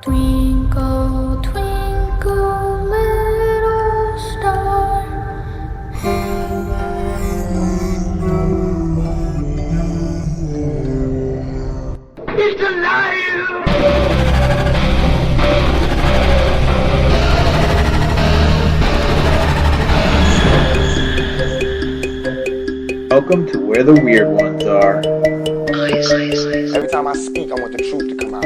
Twinkle, twinkle, little star. He's alive! Welcome to Where the Weird Ones Are. Every time I speak, I want the truth to come out.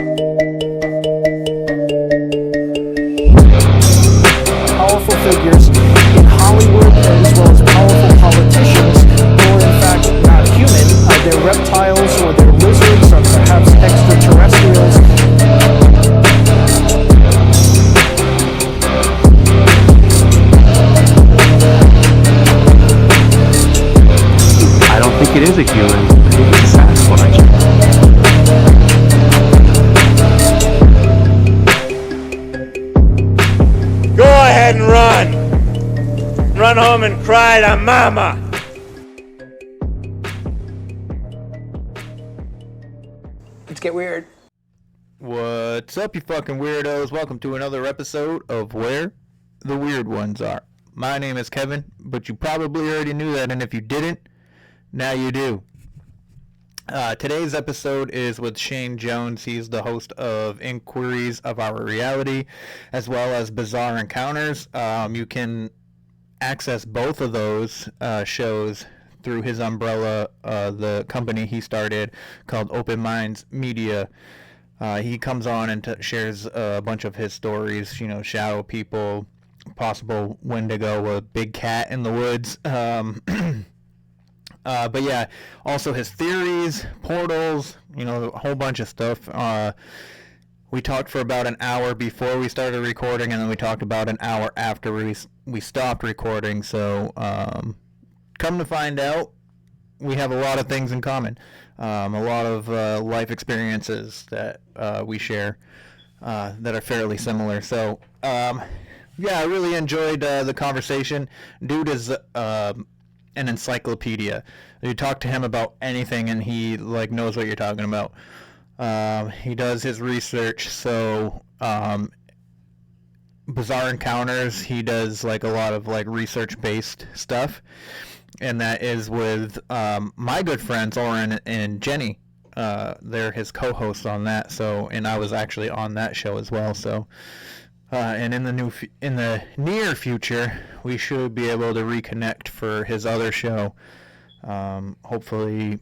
Powerful figures in Hollywood as well as powerful politicians who are in fact not human. They're reptiles or they're lizards or perhaps extraterrestrials. I don't think it is a human. I think it's a Sasquatch. Go ahead and run. Run home and cry to mama. Let's get weird. What's up, you fucking weirdos? Welcome to another episode of Where the Weird Ones Are. My name is Kevin, but you probably already knew that, and if you didn't, now you do. Today's episode is with Shayn Jones. He's the host of Inquiries of Our Reality, as well as Bizarre Encounters. You can access both of those shows through his umbrella, the company he started called Open Minds Media. He comes on and shares a bunch of his stories, you know, shadow people, possible Wendigo, a big cat in the woods. But yeah, also his theories, portals, you know, a whole bunch of stuff. We talked for about an hour before we started recording, and then we talked about an hour after we stopped recording. So, come to find out, we have a lot of things in common. A lot of life experiences that we share that are fairly similar. So, yeah, I really enjoyed the conversation. Dude is an encyclopedia. You talk to him about anything and he like knows what you're talking about. He does his research, so Bizarre Encounters, he does like a lot of like research based stuff, and that is with my good friends Oren and Jenny. They're his co-hosts on that, so, and I was actually on that show as well. So and in the near future, we should be able to reconnect for his other show. Hopefully,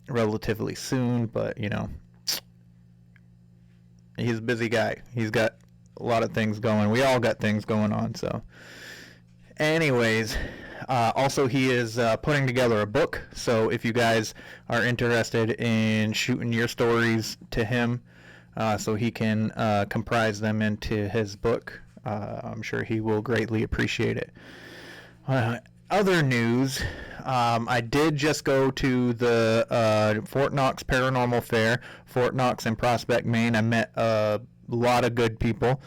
relatively soon. But you know, he's a busy guy. He's got a lot of things going. We all got things going on. So, anyways, also he is putting together a book. So if you guys are interested in shooting your stories to him, so he can comprise them into his book, I'm sure he will greatly appreciate it. Other news, I did just go to the Fort Knox Paranormal Fair, Fort Knox in Prospect, Maine. I met a lot of good people.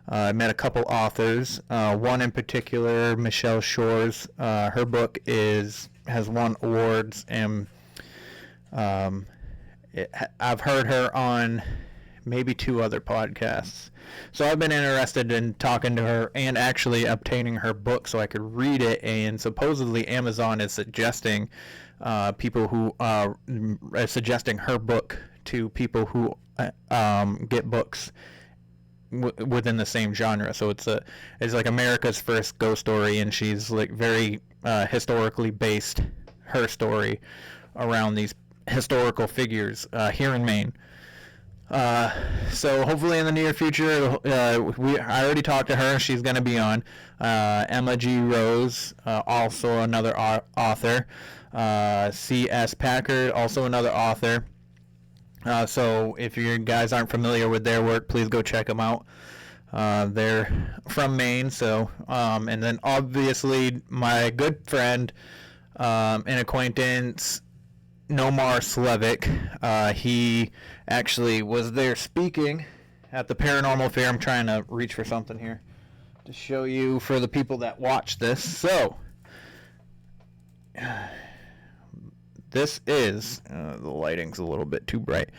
I met a couple authors. One in particular, Michelle Shores. Her book has won awards, and I've heard her on maybe 2 other podcasts. So I've been interested in talking to her and actually obtaining her book so I could read it. And supposedly Amazon is suggesting people who are suggesting her book to people who get books within the same genre. So it's like America's first ghost story, and she's like very historically based her story around these historical figures here in Maine. So hopefully in the near future, I already talked to her. She's going to be on. Emma G. Rose, also another author. C.S. Packard, also another author. So if you guys aren't familiar with their work, please go check them out. They're from Maine. So, and then obviously my good friend and acquaintance, Nomar Slevik, he actually was there speaking at the Paranormal Fair. I'm trying to reach for something here to show you for the people that watch this. So, this is, the lighting's a little bit too bright.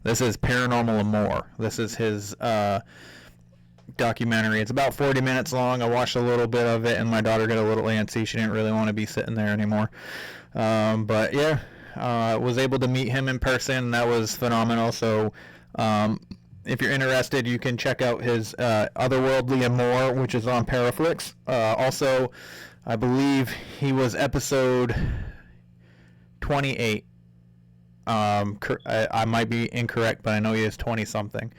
This is Paranormal and More. This is his documentary. It's about 40 minutes long. I watched a little bit of it, and my daughter got a little antsy. She didn't really want to be sitting there anymore. But yeah, was able to meet him in person. That was phenomenal. So if you're interested, you can check out his Otherworldly and More, which is on Paraflix. Also, I believe he was episode 28. I might be incorrect, but I know he is 20-something.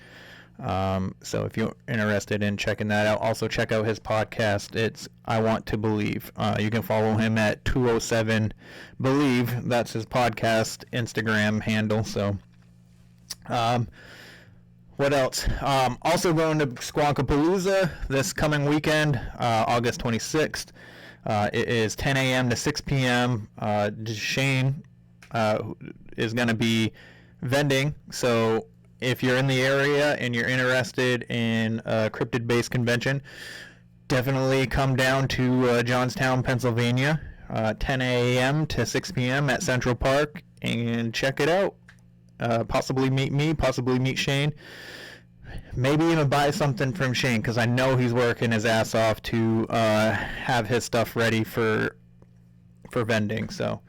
So if you're interested in checking that out, also check out his podcast. It's I Want to Believe. You can follow him at 207 Believe. That's his podcast Instagram handle. So, what else? Also going to Squonkapalooza this coming weekend, August 26th. It is 10 a.m. to 6 p.m. Shayn is going to be vending. So if you're in the area and you're interested in a cryptid-based convention, definitely come down to Johnstown, Pennsylvania, 10 a.m. to 6 p.m. at Central Park and check it out. Possibly meet me, possibly meet Shayn. Maybe even buy something from Shayn, because I know he's working his ass off to have his stuff ready for vending. So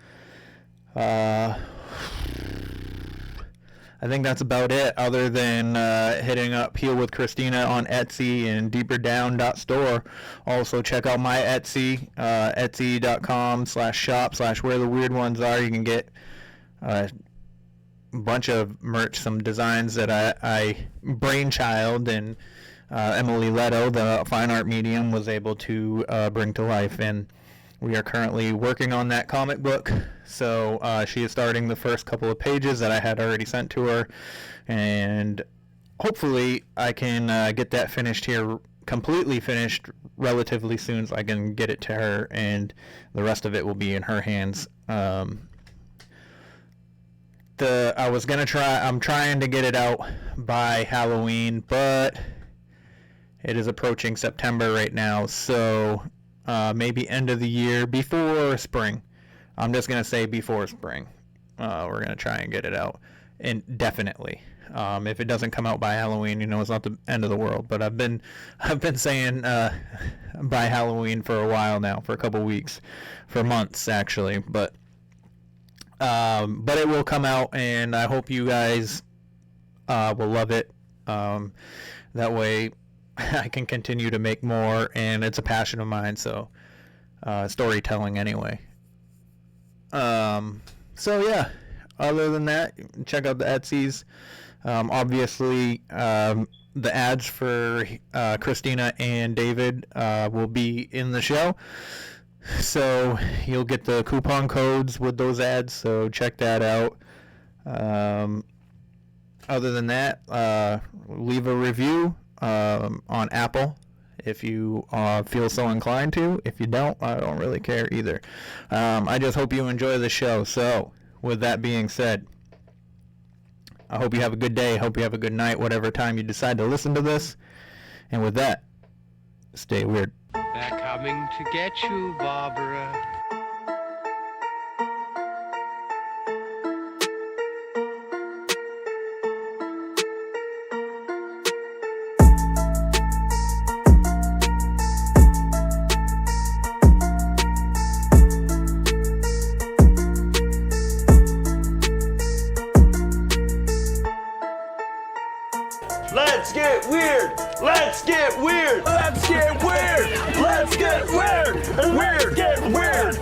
I think that's about it, other than hitting up HealWithKristina on Etsy and DeeperDown.store. Also check out my Etsy, etsy.com/shop/wheretheweirdonesare. You can get a bunch of merch, some designs that I brainchild and Emily Leto, the fine art medium, was able to bring to life. And we are currently working on that comic book. So she is starting the first couple of pages that I had already sent to her. And hopefully I can get that finished here, completely finished relatively soon, so I can get it to her. And the rest of it will be in her hands. I'm trying to get it out by Halloween, but it is approaching September right now, so maybe end of the year, before spring. I'm just going to say before spring. We're going to try and get it out indefinitely. If it doesn't come out by Halloween, it's not the end of the world, but I've been saying by Halloween for a while now, for a couple weeks, for months actually, but it will come out, and I hope you guys will love it. That way I can continue to make more, and it's a passion of mine, so storytelling anyway. So yeah, other than that, check out the Etsy's. Obviously, the ads for Kristina and David will be in the show. So you'll get the coupon codes with those ads, so check that out. Other than that, leave a review on Apple if you feel so inclined to. If you don't, I don't really care either. I just hope you enjoy the show. So with that being said, I hope you have a good day. Hope you have a good night, whatever time you decide to listen to this. And with that, stay weird. They're coming to get you, Barbara. Let's get weird! Let's get weird! Let's get weird! Let's get weird! Weird! Get weird!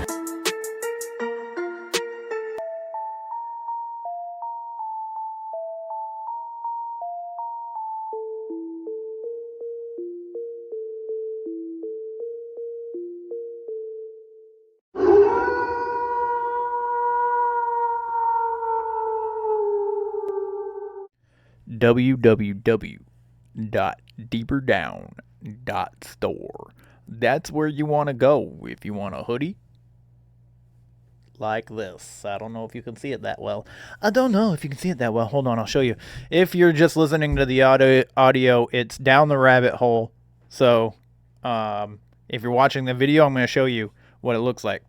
www.deeperdown.store. That's where you want to go if you want a hoodie like this. I don't know if you can see it that well. Hold on, I'll show you. If you're just listening to the audio, it's down the rabbit hole. So if you're watching the video, I'm going to show you what it looks like.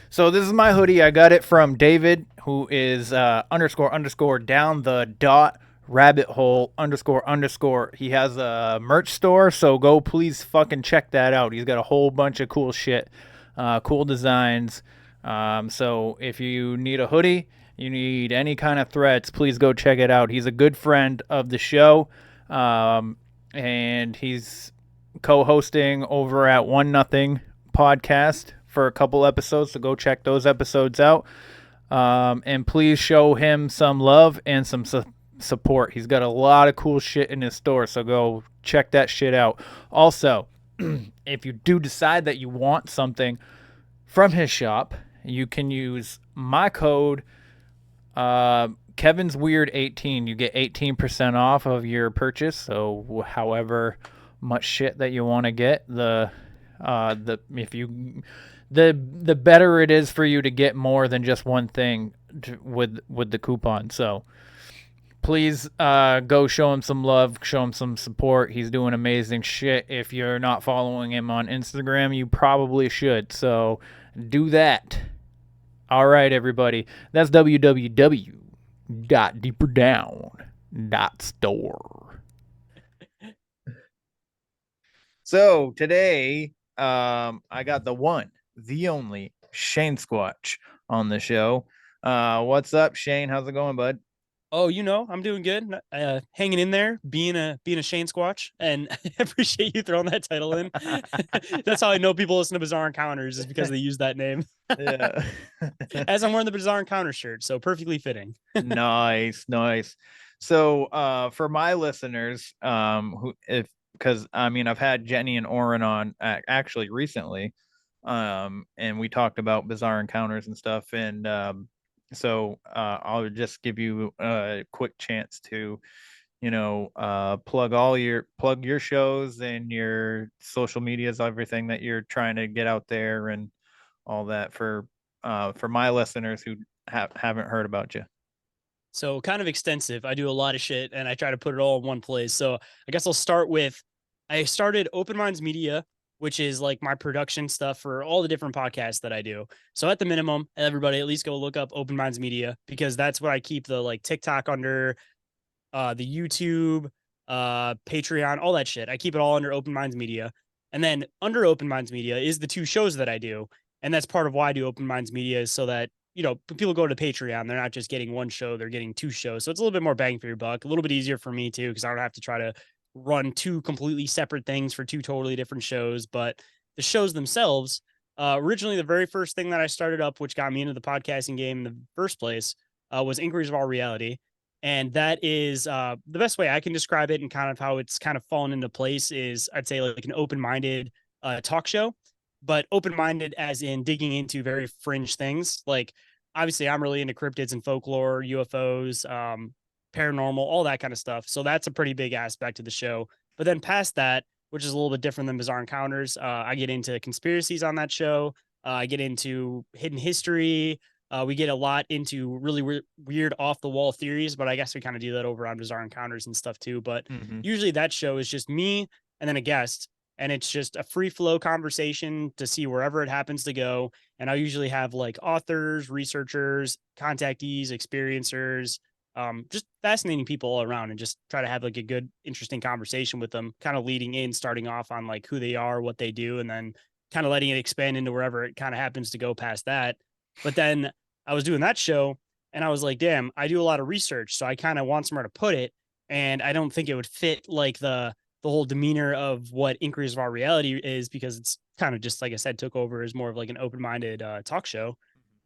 So this is my hoodie. I got it from David, who is _ down the dot rabbit hole _ He has a merch store, so go please fucking check that out. He's got a whole bunch of cool shit, cool designs. So if you need a hoodie, you need any kind of threads, please go check it out. He's a good friend of the show, and he's co-hosting over at One Nothing podcast for a couple episodes, so go check those episodes out. And please show him some love and some support. He's got a lot of cool shit in his store, so go check that shit out. Also, if you do decide that you want something from his shop, you can use my code Kevin's Weird 18. You get 18% off of your purchase. So however much shit that you want to get, the better it is for you to get more than just one thing with the coupon. So please go show him some love, show him some support. He's doing amazing shit. If you're not following him on Instagram, you probably should. So do that. All right, everybody. That's www.deeperdown.store. So today, I got the one, the only Shayn Squatch on the show. What's up, Shayn? How's it going, bud? Oh, I'm doing good. Hanging in there, being a Shayn Squatch, and I appreciate you throwing that title in. That's how I know people listen to Bizarre Encounters, is because they use that name. Yeah. As I'm wearing the Bizarre Encounter shirt, so perfectly fitting. Nice. So, for my listeners, because I've had Jenny and Oren on actually recently, and we talked about Bizarre Encounters and stuff, and so I'll just give you a quick chance to, plug your shows and your social medias, everything that you're trying to get out there and all that for my listeners who haven't heard about you. So kind of extensive. I do a lot of shit and I try to put it all in one place. So I guess I'll start with, I started Open Minds Media, which is like my production stuff for all the different podcasts that I do. So at the minimum, everybody at least go look up Open Minds Media, because that's what I keep the like TikTok under, the YouTube, Patreon, all that shit. I keep it all under Open Minds Media. And then under Open Minds Media is the two shows that I do. And that's part of why I do Open Minds Media, is so that, people go to Patreon, they're not just getting one show, they're getting two shows. So it's a little bit more bang for your buck, a little bit easier for me too, because I don't have to try to run two completely separate things for two totally different shows. But the shows themselves, originally the very first thing that I started up, which got me into the podcasting game in the first place, was Inquiries of Our Reality. And that is the best way I can describe it, and kind of how it's kind of fallen into place is, I'd say, like an open-minded talk show, but open-minded as in digging into very fringe things. Like, obviously I'm really into cryptids and folklore, UFOs, paranormal, all that kind of stuff. So that's a pretty big aspect of the show. But then past that, which is a little bit different than Bizarre Encounters, I get into conspiracies on that show. I get into hidden history. We get a lot into really weird off the wall theories, but I guess we kind of do that over on Bizarre Encounters and stuff too. But usually that show is just me and then a guest, and it's just a free flow conversation to see wherever it happens to go. And I usually have like authors, researchers, contactees, experiencers, just fascinating people all around, and just try to have like a good, interesting conversation with them, kind of leading in, starting off on like who they are, what they do, and then kind of letting it expand into wherever it kind of happens to go past that. But then I was doing that show and I was like, damn, I do a lot of research, so I kind of want somewhere to put it. And I don't think it would fit like the whole demeanor of what Inquiries of Our Reality is, because it's kind of just, like I said, took over as more of like an open-minded talk show.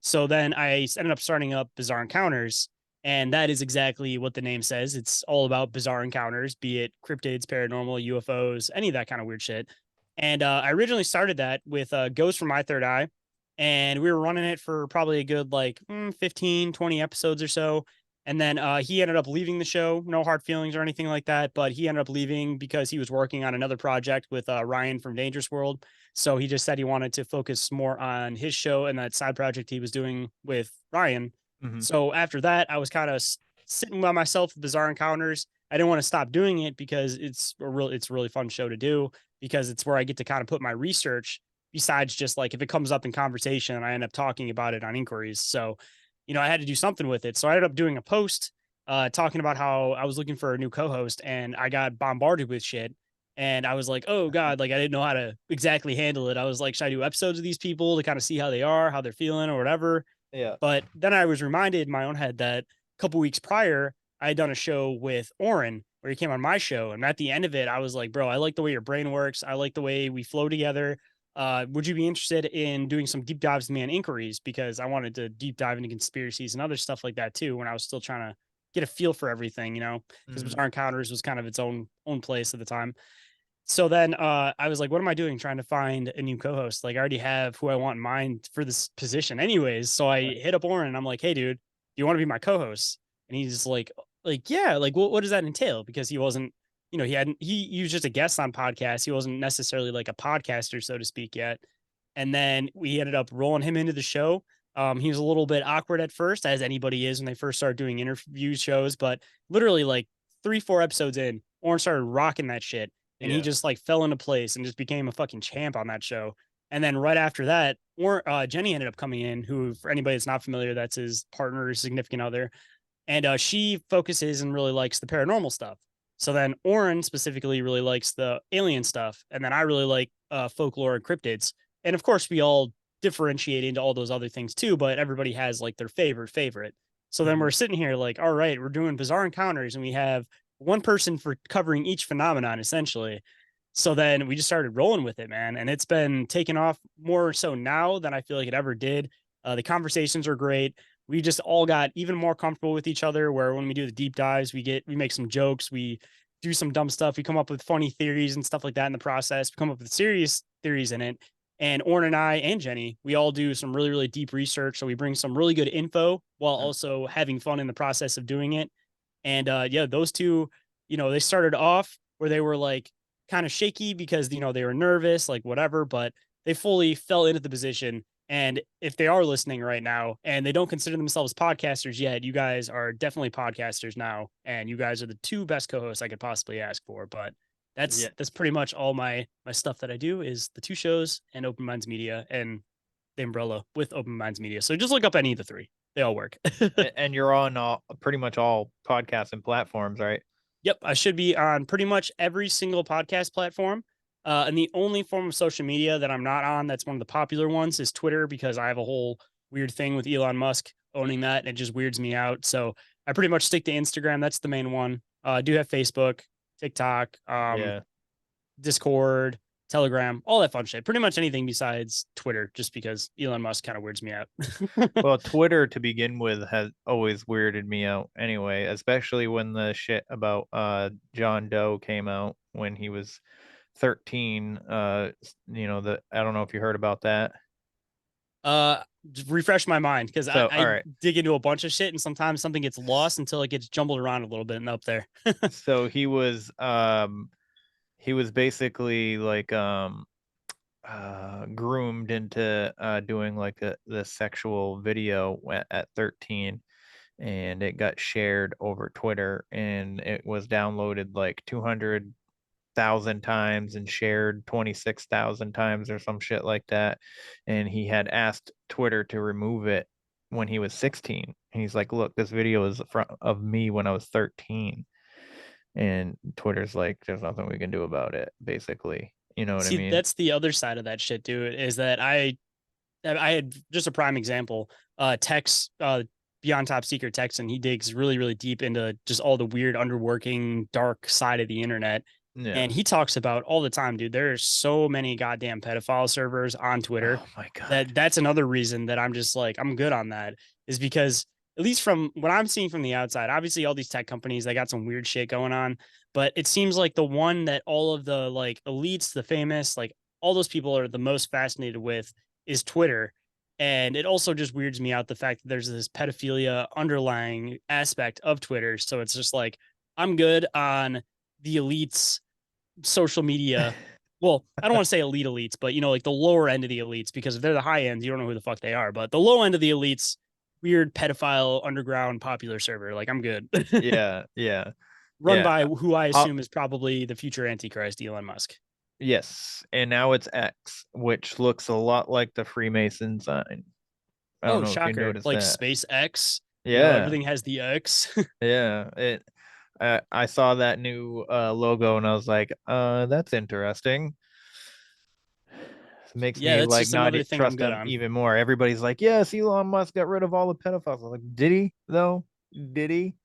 So then I ended up starting up Bizarre Encounters, and that is exactly what the name says. It's all about bizarre encounters, be it cryptids, paranormal, UFOs, any of that kind of weird shit. And I originally started that with Ghost from My Third Eye, and we were running it for probably a good like 15, 20 episodes or so. And then he ended up leaving the show. No hard feelings or anything like that, but he ended up leaving because he was working on another project with Ryan from Dangerous World. So he just said he wanted to focus more on his show and that side project he was doing with Ryan. So after that, I was kind of sitting by myself with Bizarre Encounters. I didn't want to stop doing it because it's a really fun show to do, because it's where I get to kind of put my research, besides just like if it comes up in conversation and I end up talking about it on Inquiries. So I had to do something with it. So I ended up doing a post talking about how I was looking for a new co-host, and I got bombarded with shit. And I was like, oh God, like I didn't know how to exactly handle it. I was like, should I do episodes of these people to kind of see how they are, how they're feeling or whatever? Yeah. But then I was reminded in my own head that a couple weeks prior, I had done a show with Oren where he came on my show. And at the end of it, I was like, bro, I like the way your brain works. I like the way we flow together. Would you be interested in doing some deep dives to man inquiries? Because I wanted to deep dive into conspiracies and other stuff like that too, when I was still trying to get a feel for everything, because Bizarre Encounters was kind of its own place at the time. So then I was like, what am I doing trying to find a new co-host? Like I already have who I want in mind for this position anyways. So I hit up Oren and I'm like, hey dude, do you want to be my co-host? And he's like, yeah, like what does that entail? Because he wasn't, he was just a guest on podcasts. He wasn't necessarily like a podcaster, so to speak, yet. And then we ended up rolling him into the show. He was a little bit awkward at first, as anybody is when they first start doing interview shows, but literally like 3-4 episodes in, Oren started rocking that shit. And he just like fell into place and just became a fucking champ on that show. And then right after that, Jenny ended up coming in, who, for anybody that's not familiar, that's his partner, his significant other. And she focuses and really likes the paranormal stuff. So then Oren specifically really likes the alien stuff. And then I really like folklore and cryptids. And of course, we all differentiate into all those other things too, but everybody has like their favorite. So then we're sitting here like, all right, we're doing Bizarre Encounters and we have one person for covering each phenomenon essentially. So then we just started rolling with it, man. And it's been taken off more so now than I feel like it ever did. The conversations are great. We just all got even more comfortable with each other, where when we do the deep dives, we make some jokes, we do some dumb stuff. We come up with funny theories and stuff like that in the process. We come up with serious theories in it. And Oren and I and Jenny, we all do some really, really deep research. So we bring some really good info while also having fun in the process of doing it. And those two, they started off where they were like kind of shaky because, they were nervous, like whatever, but they fully fell into the position. And if they are listening right now and they don't consider themselves podcasters yet, you guys are definitely podcasters now. And you guys are the two best co-hosts I could possibly ask for. But that's pretty much all my stuff that I do is the two shows and Open Minds Media and the umbrella with Open Minds Media. So just look up any of the three. They all work. And you're on pretty much all podcasts and platforms, right? Yep. I should be on pretty much every single podcast platform. And the only form of social media that I'm not on, that's one of the popular ones, is Twitter, because I have a whole weird thing with Elon Musk owning that, and it just weirds me out. So I pretty much stick to Instagram. That's the main one. I do have Facebook, TikTok, Discord, Telegram, all that fun shit. Pretty much anything besides Twitter, just because Elon Musk kind of weirds me out. Well, Twitter to begin with has always weirded me out anyway, especially when the shit about John Doe came out when he was 13. I don't know if you heard about that. Refresh my mind, because I right. dig into a bunch of shit and sometimes something gets lost until it gets jumbled around a little bit and up there. So he was basically like groomed into doing like the sexual video at 13, and it got shared over Twitter, and it was downloaded like 200,000 times and shared 26,000 times or some shit like that. And he had asked Twitter to remove it when he was 16. And he's like, look, this video is of me when I was 13. And Twitter's like, there's nothing we can do about it, basically. You know what I mean? That's the other side of that shit, dude, is that I had just a prime example. Tex, Beyond Top Secret Texan, he digs really, really deep into just all the weird underworking, dark side of the internet. Yeah. And he talks about all the time, dude, there's so many goddamn pedophile servers on Twitter. Oh my God. That's another reason that I'm just like, I'm good on that, is because at least from what I'm seeing from the outside, obviously all these tech companies, they got some weird shit going on, but it seems like the one that all of the like elites, the famous, like all those people are the most fascinated with is Twitter. And it also just weirds me out the fact that there's this pedophilia underlying aspect of Twitter. So it's just like, I'm good on the elites social media. Well, I don't want to say elite elites, but like the lower end of the elites, because if they're the high end, you don't know who the fuck they are. But the low end of the elites, weird pedophile underground popular server, like I'm good. Yeah. Run by who I assume is probably the future Antichrist, Elon Musk. Yes, and now it's X, which looks a lot like the Freemason sign. I don't Oh, know if you shocker. noticed Like that. SpaceX. Yeah. Everything has the X. Yeah. I saw that new logo and I was like, that's interesting. Makes Yeah, me that's like just not another thing I'm trust good him on. even more. Everybody's like, yes, Elon Musk got rid of all the pedophiles. I was like, did he though? Did he?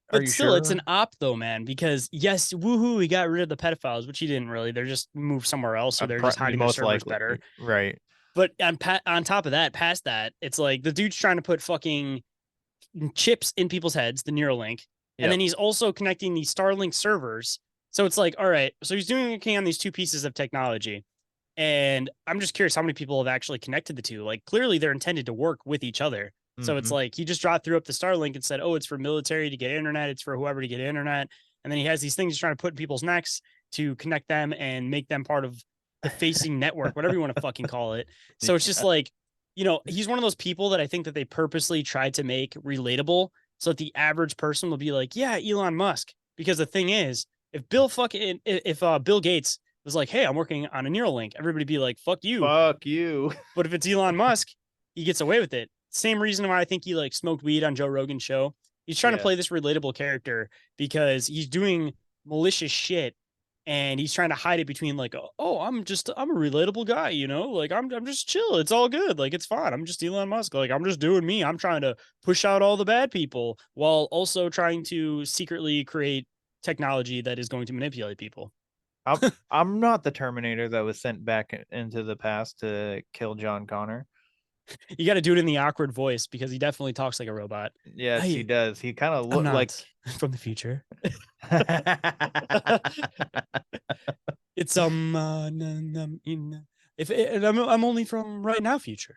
Are But you still, it's sure? an op though, man, because yes, woohoo, we got rid of the pedophiles, which he didn't really. They're just moved somewhere else, or they're just hiding their Most servers likely, better. right? But on top of that, past that, it's like the dude's trying to put fucking chips in people's heads, the Neuralink, and then he's also connecting these Starlink servers. So it's like, all right, so he's doing okay on these two pieces of technology. And I'm just curious how many people have actually connected the two. Like clearly they're intended to work with each other. So it's like he just threw up the Starlink and said, oh, it's for military to get internet. It's for whoever to get internet. And then he has these things he's trying to put in people's necks to connect them and make them part of the facing network, whatever you want to fucking call it. So it's just like, he's one of those people that I think that they purposely tried to make relatable so that the average person will be like, yeah, Elon Musk. Because the thing is, if Bill Gates was like, hey, I'm working on a Neuralink, everybody be like, fuck you. Fuck you. But if it's Elon Musk, he gets away with it. Same reason why I think he like smoked weed on Joe Rogan's show. He's trying to play this relatable character because he's doing malicious shit and he's trying to hide it between like, oh, I'm a relatable guy, like I'm just chill. It's all good. Like it's fine. I'm just Elon Musk. Like I'm just doing me. I'm trying to push out all the bad people while also trying to secretly create technology that is going to manipulate people. I'm not the Terminator that was sent back into the past to kill John Connor. You got to do it in the awkward voice because he definitely talks like a robot. Yes, he does. He kind of looks like from the future. It's if I'm only from right now future.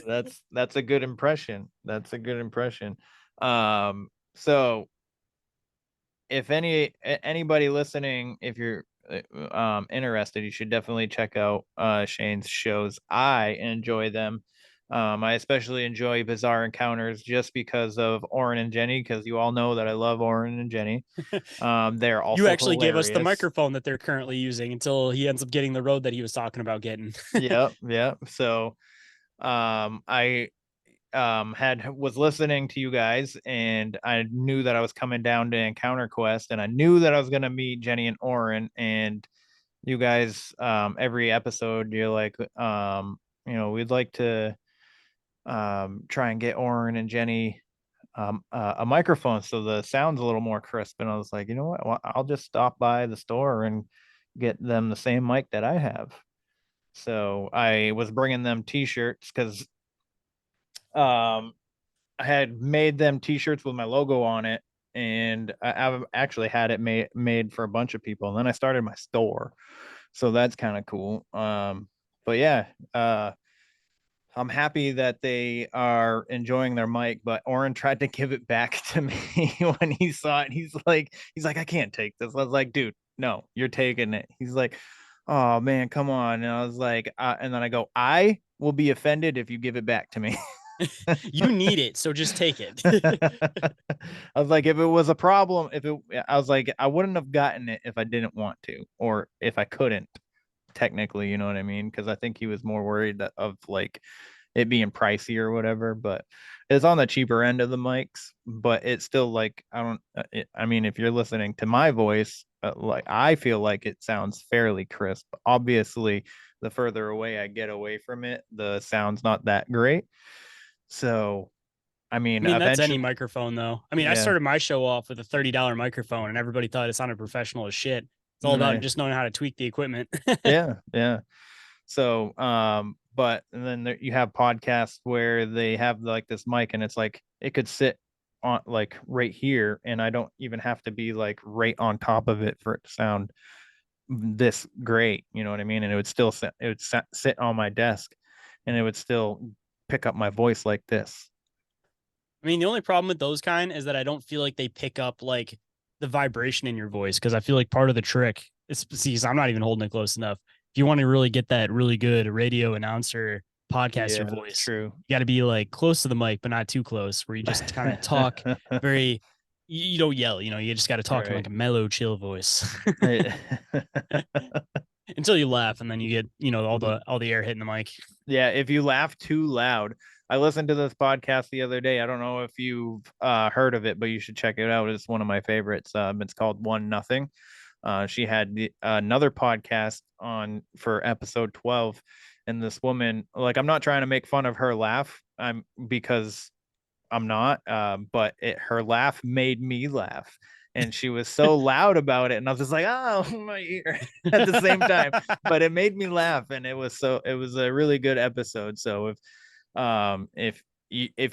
That's a good impression. So if anybody listening, if you're interested, you should definitely check out Shayn's shows. I enjoy them. I especially enjoy Bizarre Encounters just because of Oren and Jenny, because you all know that I love Oren and Jenny. They're also you actually hilarious. gave us the microphone that they're currently using until he ends up getting the road that he was talking about getting. Yep. So I was listening to you guys and I knew that I was coming down to Encounter Quest and I knew that I was going to meet Jenny and Oren, and you guys every episode you're like we'd like to try and get Oren and Jenny a microphone so the sound's a little more crisp. And I was like, you know what, I'll just stop by the store and get them the same mic that I have. So I was bringing them t-shirts because I had made them t-shirts with my logo on it, and I've actually had it made for a bunch of people, and then I started my store, so that's kind of cool. But yeah, I'm happy that they are enjoying their mic, but Oren tried to give it back to me when he saw it. He's like, I can't take this. I was like, dude, no, you're taking it. He's like, oh man, come on. And I was like, and then I go, I will be offended if you give it back to me. You need it, so just take it. I was like, if it was a problem, I was like, I wouldn't have gotten it if I didn't want to, or if I couldn't, technically, you know what I mean? Because I think he was more worried of like it being pricey or whatever. But it's on the cheaper end of the mics, but it's still like I mean, if you're listening to my voice, like I feel like it sounds fairly crisp. Obviously, the further away I get away from it, the sound's not that great. So, I mean, that's any microphone though. I mean, yeah. I started my show off with a $30 microphone and everybody thought it sounded professional as shit. It's all about just knowing how to tweak the equipment. Yeah. So, but and then you have podcasts where they have like this mic and it's like it could sit on like right here and I don't even have to be like right on top of it for it to sound this great, you know what I mean? And it would still sit on my desk and it would still pick up my voice like this. I mean, the only problem with those kind is that I don't feel like they pick up like the vibration in your voice, because I feel like part of the trick is, see, I'm not even holding it close enough. If you want to really get that really good radio announcer podcaster voice, true, you got to be like close to the mic, but not too close, where you just kind of talk very, you don't yell, you just got to talk in like a mellow, chill voice. Until you laugh, and then you get, you know, all the air hitting the mic. Yeah, if you laugh too loud. I listened to this podcast the other day. I don't know if you've heard of it, but you should check it out. It's one of my favorites. It's called One Nothing. She had another podcast on for episode 12, and this woman, like, I'm not trying to make fun of her laugh, because I'm not, but her laugh made me laugh. And she was so loud about it, and I was just like, "Oh, my ear!" at the same time. But it made me laugh, and it was a really good episode. So if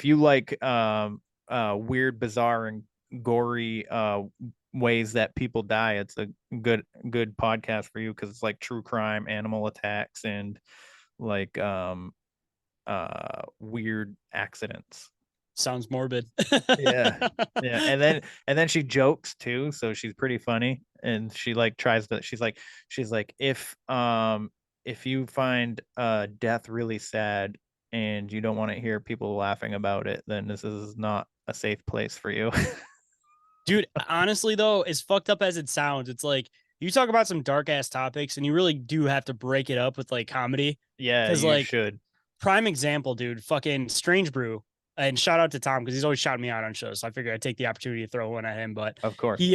you like weird, bizarre, and gory ways that people die, it's a good podcast for you, because it's like true crime, animal attacks, and like weird accidents. Sounds morbid. Yeah. And then she jokes too, so she's pretty funny. And she like tries to she's like if you find death really sad and you don't want to hear people laughing about it, then this is not a safe place for you. Dude, honestly though, as fucked up as it sounds, it's like you talk about some dark ass topics and you really do have to break it up with like comedy. Yeah, you like should. Prime example, dude, fucking Strange Brew. And shout out to Tom, because he's always shouting me out on shows. So I figured I'd take the opportunity to throw one at him. But of course, he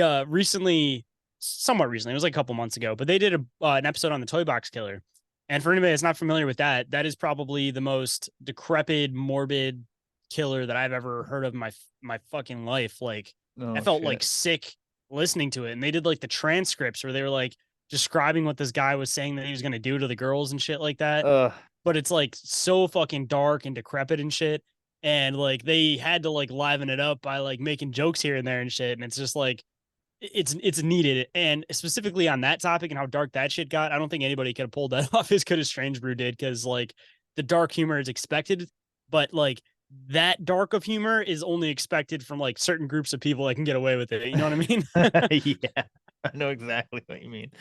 somewhat recently, it was like a couple months ago, but they did an episode on the Toy Box Killer. And for anybody that's not familiar with that, that is probably the most decrepit, morbid killer that I've ever heard of in my fucking life. Like, I felt like sick listening to it. And they did like the transcripts where they were like describing what this guy was saying that he was going to do to the girls and shit like that. But it's like so fucking dark and decrepit and shit. And like they had to like liven it up by like making jokes here and there and shit. And it's just like it's needed. And specifically on that topic and how dark that shit got, I don't think anybody could have pulled that off as good as Strange Brew did, because like the dark humor is expected, but like that dark of humor is only expected from like certain groups of people that can get away with it. You know what I mean? Yeah, I know exactly what you mean.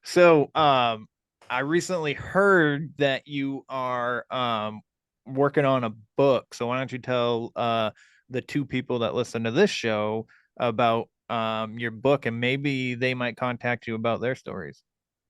So I recently heard that you are working on a book. So why don't you tell the two people that listen to this show about your book, and maybe they might contact you about their stories.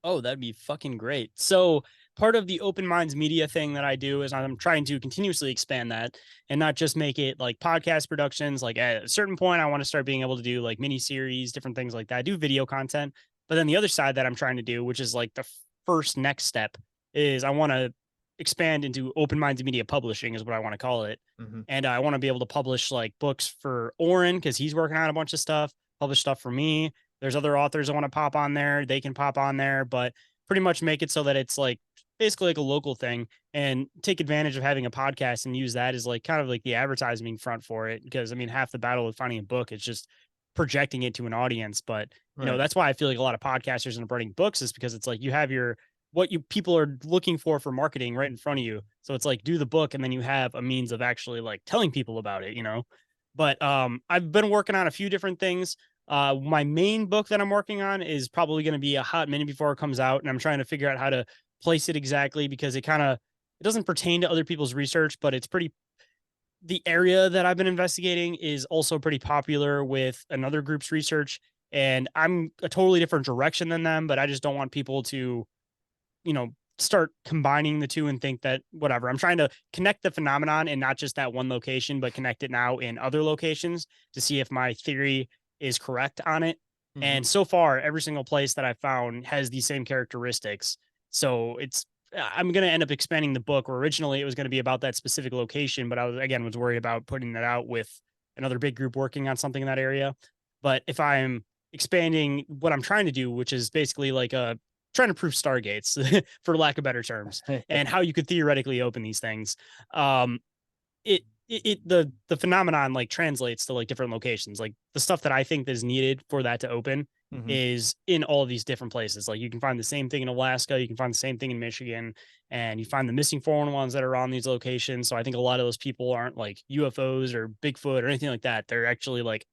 Oh, that'd be fucking great. So part of the Open Minds media thing that I do is I'm trying to continuously expand that and not just make it like podcast productions. Like at a certain point, I want to start being able to do like mini series, different things like that, do video content. But then the other side that I'm trying to do, which is like the first next step, is I want to expand into Open Minds media publishing is what I want to call it. Mm-hmm. And I want to be able to publish like books for Oren, because he's working on a bunch of stuff, publish stuff for me. There's other authors I want to pop on there. They can pop on there, but pretty much make it so that it's like basically like a local thing, and take advantage of having a podcast and use that as like kind of like the advertising front for it. Because I mean, half the battle of finding a book is just projecting it to an audience. But you know, that's why I feel like a lot of podcasters and writing books is because it's like you have what you people are looking for marketing right in front of you. So it's like do the book, and then you have a means of actually like telling people about it, you know. But I've been working on a few different things. My main book that I'm working on is probably going to be a hot minute before it comes out, and I'm trying to figure out how to place it exactly, because it doesn't pertain to other people's research, but it's the area that I've been investigating is also pretty popular with another group's research, and I'm a totally different direction than them, but I just don't want people to, you know, start combining the two and think that whatever. I'm trying to connect the phenomenon in not just that one location, but connect it now in other locations to see if my theory is correct on it. Mm-hmm. And so far, every single place that I found has these same characteristics. So I'm going to end up expanding the book, where originally it was going to be about that specific location, but I was worried about putting that out with another big group working on something in that area. But if I'm expanding what I'm trying to do, which is basically like trying to prove stargates for lack of better terms, and how you could theoretically open these things. The phenomenon like translates to like different locations. Like the stuff that I think that is needed for that to open is in all of these different places. Like you can find the same thing in Alaska, you can find the same thing in Michigan, and you find the missing foreign ones that are on these locations. So I think a lot of those people aren't like UFOs or Bigfoot or anything like that. They're actually like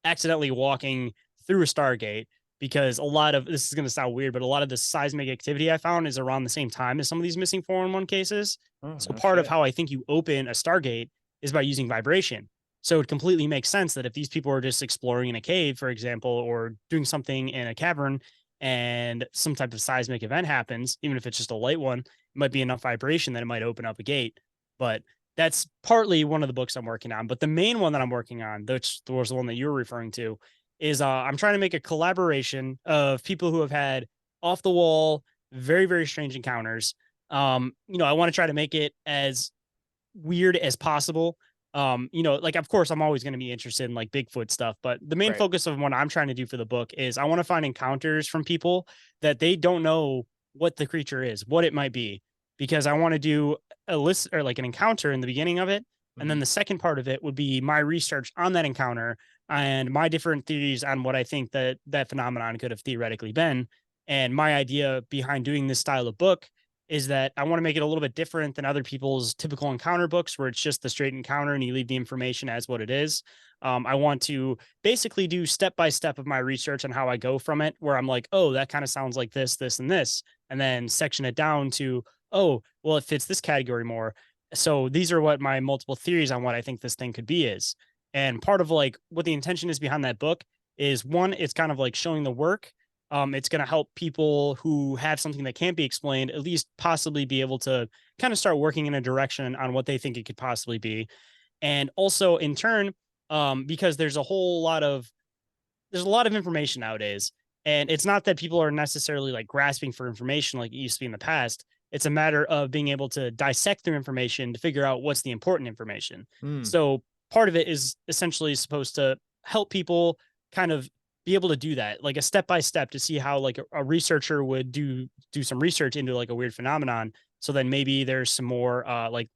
accidentally walking through a Stargate, because a lot of this is going to sound weird, but a lot of the seismic activity I found is around the same time as some of these missing 411 cases. So part of how I think you open a Stargate is by using vibration. So it completely makes sense that if these people are just exploring in a cave, for example, or doing something in a cavern, and some type of seismic event happens, even if it's just a light one, it might be enough vibration that it might open up a gate. But that's partly one of the books I'm working on. But the main one that I'm working on, which was the one that you were referring to, is I'm trying to make a collaboration of people who have had off the wall, very, very strange encounters. I want to try to make it as weird as possible. Like, of course, I'm always going to be interested in like Bigfoot stuff, but the main focus of what I'm trying to do for the book is I want to find encounters from people that they don't know what the creature is, what it might be, because I want to do a list or like an encounter in the beginning of it. And then the second part of it would be my research on that encounter and my different theories on what I think that phenomenon could have theoretically been. And my idea behind doing this style of book is that I want to make it a little bit different than other people's typical encounter books where it's just the straight encounter and you leave the information as what it is. I want to basically do step by step of my research and how I go from it, where I'm like, oh, that kind of sounds like this, this, and this, and then section it down to, oh, well, it fits this category more. So these are what my multiple theories on what I think this thing could be is. And part of like what the intention is behind that book is, one, it's kind of like showing the work. It's going to help people who have something that can't be explained, at least possibly be able to kind of start working in a direction on what they think it could possibly be. And also in turn, because there's a lot of information nowadays, and it's not that people are necessarily like grasping for information like it used to be in the past. It's a matter of being able to dissect through information to figure out what's the important information. So part of it is essentially supposed to help people kind of be able to do that, like a step by step, to see how like a researcher would do some research into like a weird phenomenon. So then maybe there's some more like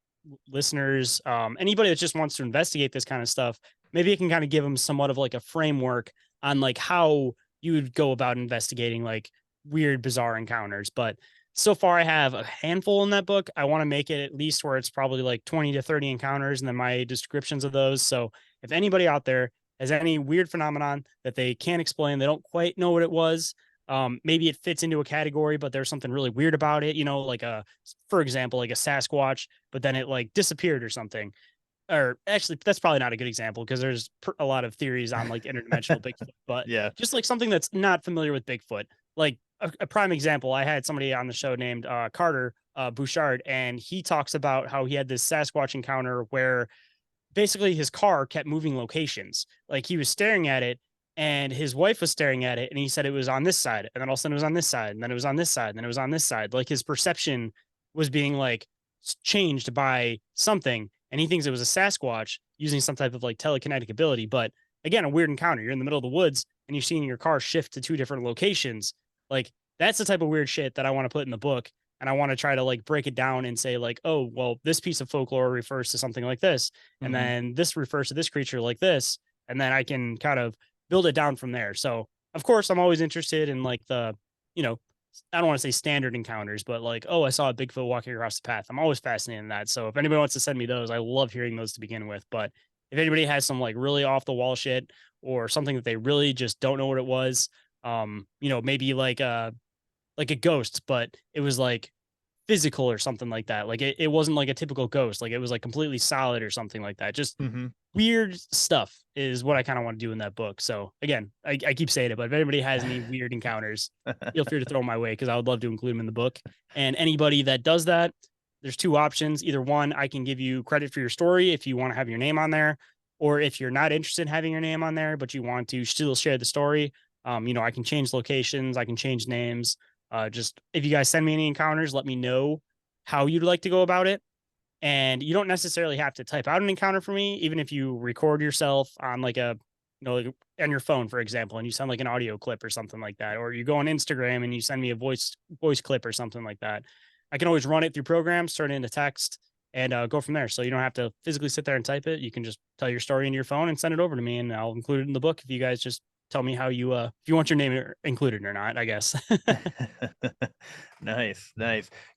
listeners, anybody that just wants to investigate this kind of stuff, maybe it can kind of give them somewhat of like a framework on like how you would go about investigating like weird, bizarre encounters. But so far I have a handful in that book. I want to make it at least where it's probably like 20 to 30 encounters and then my descriptions of those. So if anybody out there has any weird phenomenon that they can't explain, they don't quite know what it was, maybe it fits into a category, but there's something really weird about it, like for example, like a Sasquatch, but then it like disappeared or something. Or actually, that's probably not a good example because there's a lot of theories on like interdimensional Bigfoot, but Yeah. just like something that's not familiar with Bigfoot. Like a prime example, I had somebody on the show named Carter Bouchard, and he talks about how he had this Sasquatch encounter where basically his car kept moving locations. Like he was staring at it and his wife was staring at it, and he said it was on this side, and then all of a sudden it was on this side, and then it was on this side, and then it was on this side. Like his perception was being like changed by something, and he thinks it was a Sasquatch using some type of like telekinetic ability. But again, a weird encounter. You're in the middle of the woods and you're seeing your car shift to two different locations. Like that's the type of weird shit that I want to put in the book. And I want to try to like break it down and say like, oh, well, this piece of folklore refers to something like this. And then this refers to this creature like this. And then I can kind of build it down from there. So of course I'm always interested in like the, I don't want to say standard encounters, but like, oh, I saw a Bigfoot walking across the path. I'm always fascinated in that. So if anybody wants to send me those, I love hearing those to begin with. But if anybody has some like really off the wall shit or something that they really just don't know what it was, maybe like a ghost, but it was like physical or something like that. Like it wasn't like a typical ghost. Like it was like completely solid or something like that. Just weird stuff is what I kind of want to do in that book. So again, I keep saying it, but if anybody has any weird encounters, feel free to throw them my way because I would love to include them in the book. And anybody that does that, there's two options. Either one, I can give you credit for your story if you want to have your name on there, or if you're not interested in having your name on there, but you want to still share the story, I can change locations, I can change names. Just if you guys send me any encounters, let me know how you'd like to go about it. And you don't necessarily have to type out an encounter for me, even if you record yourself on like like on your phone, for example, and you send like an audio clip or something like that, or you go on Instagram and you send me a voice clip or something like that. I can always run it through programs, turn it into text, and go from there. So you don't have to physically sit there and type it. You can just tell your story into your phone and send it over to me, and I'll include it in the book if you guys just tell me how you if you want your name included or not, I guess. Nice.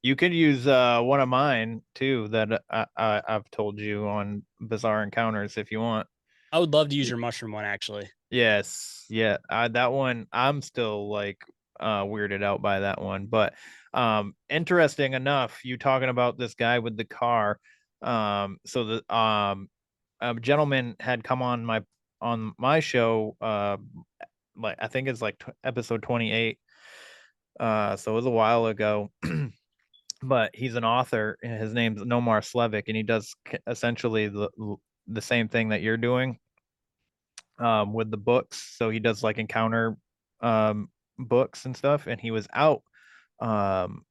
You could use one of mine too that I've told you on Bizarre Encounters if you want. I would love to use your mushroom one, actually. Yes, yeah, that one I'm still like weirded out by that one. But interesting enough, you talking about this guy with the car. So the a gentleman had come on my show, like I think it's like episode 28, So it was a while ago. But he's an author, and his name's Nomar Slevik, and he does essentially the same thing that you're doing with the books. So he does like encounter books and stuff, and he was out. Um,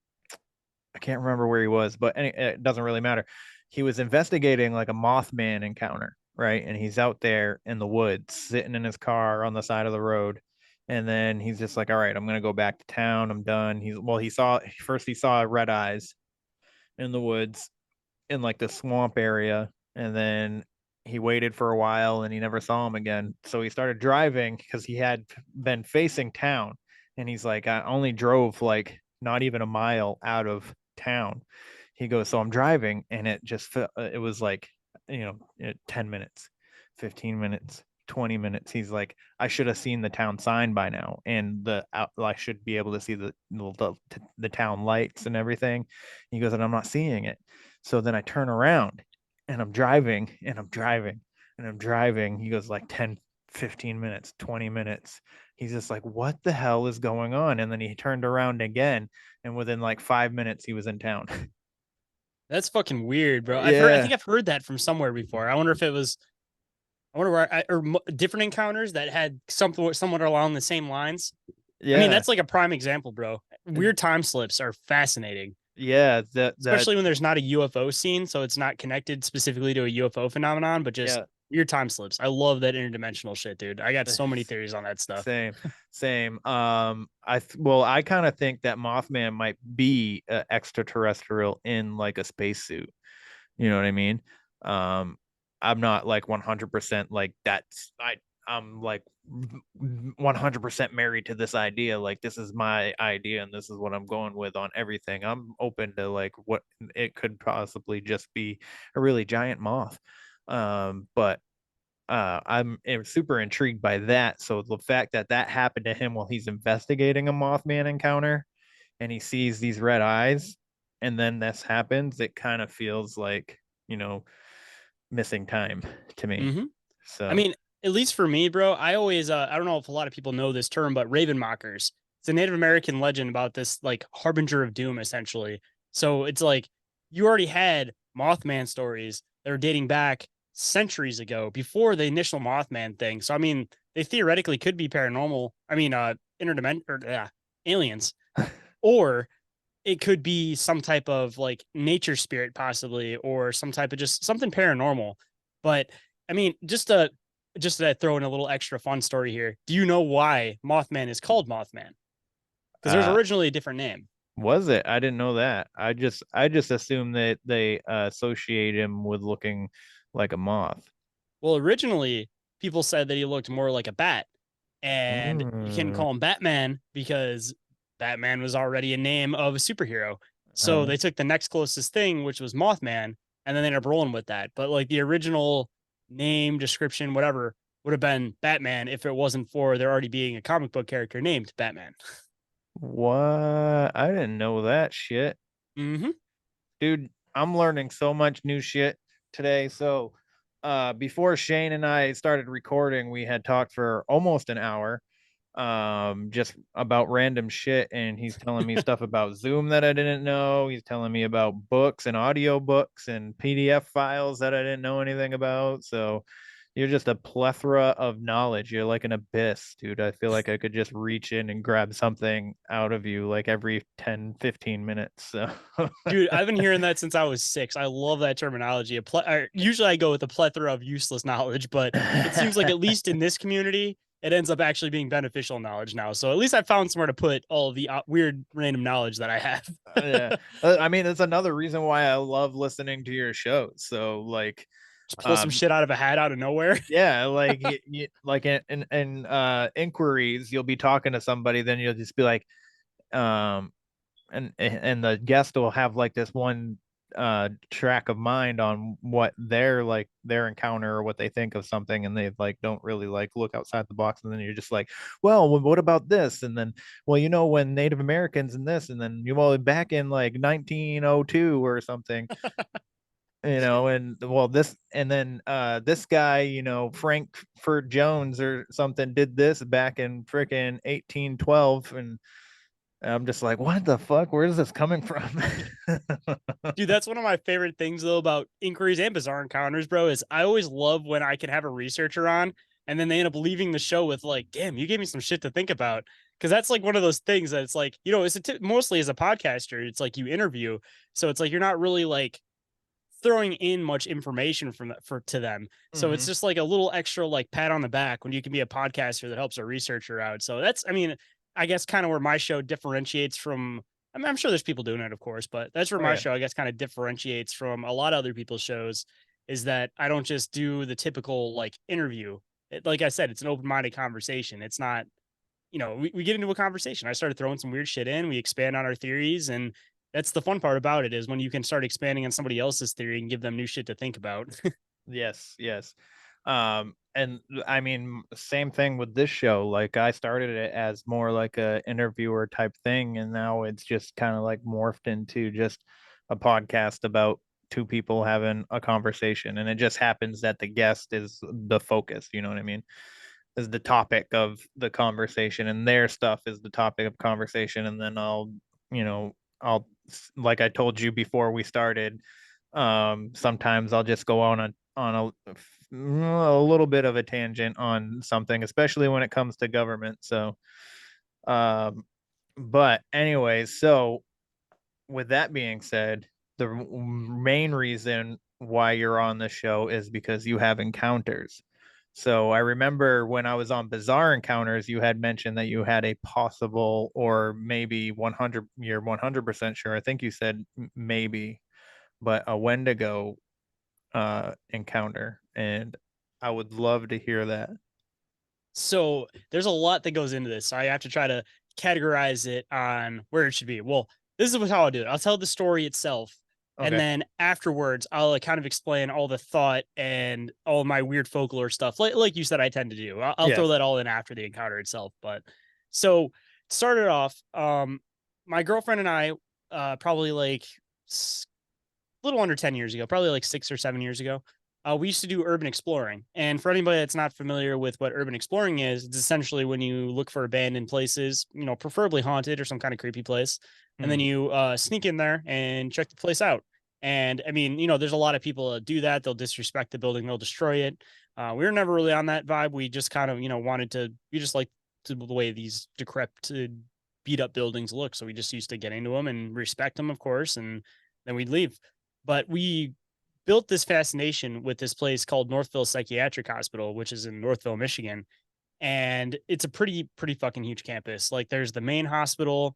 I can't remember where he was, but it doesn't really matter. He was investigating like a Mothman encounter, right? And he's out there in the woods, sitting in his car on the side of the road. And then he's just like, all right, I'm gonna go back to town. I'm done. He saw red eyes in the woods in like the swamp area, and then he waited for a while and he never saw him again. So he started driving because he had been facing town, and he's like, I only drove like not even a mile out of town. He goes, so I'm driving, and it was like, 10 minutes, 15 minutes, 20 minutes. He's like, I should have seen the town sign by now, and I should be able to see the town lights and everything. He goes, and I'm not seeing it. So then I turn around, and I'm driving, and I'm driving, and I'm driving. He goes like 10, 15 minutes, 20 minutes. He's just like, what the hell is going on? And then he turned around again, and within like 5 minutes, he was in town. That's fucking weird, bro. I Yeah. think I've heard that from somewhere before. I wonder if it was. I wonder where different encounters that had something somewhat along the same lines. I mean, Yeah. that's like a prime example, bro. Weird time slips are fascinating. Yeah. Especially when there's not a UFO scene, so it's not connected specifically to a UFO phenomenon, but just Yeah. weird time slips. I love that interdimensional shit, dude. I got so many theories on that stuff. Same. I kind of think that Mothman might be extraterrestrial in like a spacesuit. You know what I mean? I'm not like 100% like I'm like 100% married to this idea. Like, this is my idea and this is what I'm going with on everything. I'm open to like what it could possibly just be, a really giant moth. But I'm super intrigued by that. So the fact that that happened to him while he's investigating a Mothman encounter, and he sees these red eyes, and then this happens, it kind of feels like, missing time to me. Mm-hmm. So I mean, at least for me, bro, I always I don't know if a lot of people know this term, but Raven Mockers. It's a Native American legend about this like harbinger of doom, essentially. So it's like you already had Mothman stories that are dating back centuries ago before the initial Mothman thing. So I mean, they theoretically could be paranormal. I mean, interdimensional or aliens, or it could be some type of like nature spirit, possibly, or some type of just something paranormal. But I mean, just to throw in a little extra fun story here. Do you know why Mothman is called Mothman? Because there's originally a different name. Was it? I didn't know that. I just assumed that they associate him with looking like a moth. Well, originally people said that he looked more like a bat, and you can Mm. call him Batman because Batman was already a name of a superhero. So they took the next closest thing, which was Mothman, and then they ended up rolling with that. But like the original name, description, whatever, would have been Batman if it wasn't for there already being a comic book character named Batman. What? I didn't know that shit. Mm-hmm. Dude, I'm learning so much new shit today. So, before Shayn and I started recording, we had talked for almost an hour, just about random shit, and he's telling me stuff about Zoom that I didn't know. He's telling me about books and audio books and PDF files that I didn't know anything about. So, you're just a plethora of knowledge. You're like an abyss, dude. I feel like I could just reach in and grab something out of you like every 10, 15 minutes. So Dude, I've been hearing that since I was 6. I love that terminology. Usually I go with a plethora of useless knowledge, but it seems like at least in this community, it ends up actually being beneficial knowledge now. So at least I found somewhere to put all of the weird random knowledge that I have. Yeah. I mean, it's another reason why I love listening to your show. So like, Just pull some shit out of a hat out of nowhere. yeah, like like in inquiries, you'll be talking to somebody, then you'll just be like, and the guest will have like this one track of mind on what their encounter or what they think of something, and they like don't really like look outside the box, and then you're just like, well, what about this? And then, well, when Native Americans and this, and then back in like 1902 or something, and well, this, and then this guy, Frankfurt Jones or something, did this back in freaking 1812, and And I'm just like, what the fuck? Where is this coming from? Dude, that's one of my favorite things though about inquiries and bizarre encounters, bro, is I always love when I can have a researcher on and then they end up leaving the show with like, damn, you gave me some shit to think about. Cause that's like one of those things that it's like, you know, mostly as a podcaster, it's like you interview. So it's like, you're not really like throwing in much information to them. So it's just like a little extra like pat on the back when you can be a podcaster that helps a researcher out. So that's, I mean, I guess kind of where my show differentiates from, I mean, I'm sure there's people doing it, of course, but that's where my show, I guess, kind of differentiates from a lot of other people's shows is that I don't just do the typical like interview. Like I said, it's an open-minded conversation. It's not, you know, we get into a conversation. I started throwing some weird shit in. We expand on our theories, and that's the fun part about it is when you can start expanding on somebody else's theory and give them new shit to think about. Yes, yes. And I mean, same thing with this show. Like I started it as more like a interviewer type thing, and now it's just kind of like morphed into just a podcast about two people having a conversation. And it just happens that the guest is the focus, you know what I mean? Is the topic of the conversation, and their stuff is the topic of conversation. And then you know, I'll, like I told you before we started, sometimes I'll just go on a little bit of a tangent on something, especially when it comes to government. So, but anyways, so with that being said, the main reason why you're on the show is because you have encounters. So I remember when I was on Bizarre Encounters, you had mentioned that you had a possible, or maybe 100, you're 100% sure. I think you said maybe, but a Wendigo encounter, and I would love to hear that. So there's a lot that goes into this. So I have to try to categorize it on where it should be. Well, this is how I'll do it. I'll tell the story itself. And then afterwards, I'll kind of explain all the thought and all my weird folklore stuff. Like you said, I tend to do. I'll throw that all in after the encounter itself. But so started off, my girlfriend and I, probably like a little under 10 years ago, probably like 6 or 7 years ago, we used to do urban exploring. And for anybody that's not familiar with what urban exploring is, it's essentially when you look for abandoned places, you know, preferably haunted or some kind of creepy place. And then you sneak in there and check the place out. And I mean, you know, there's a lot of people that do that. They'll disrespect the building, they'll destroy it. We were never really on that vibe. We just kind of, you know, we just like the way these decrepit, beat up buildings look. So we just used to get into them and respect them, of course. And then we'd leave. But we built this fascination with this place called Northville Psychiatric Hospital, which is in Northville, Michigan. And it's a pretty fucking huge campus. Like there's the main hospital.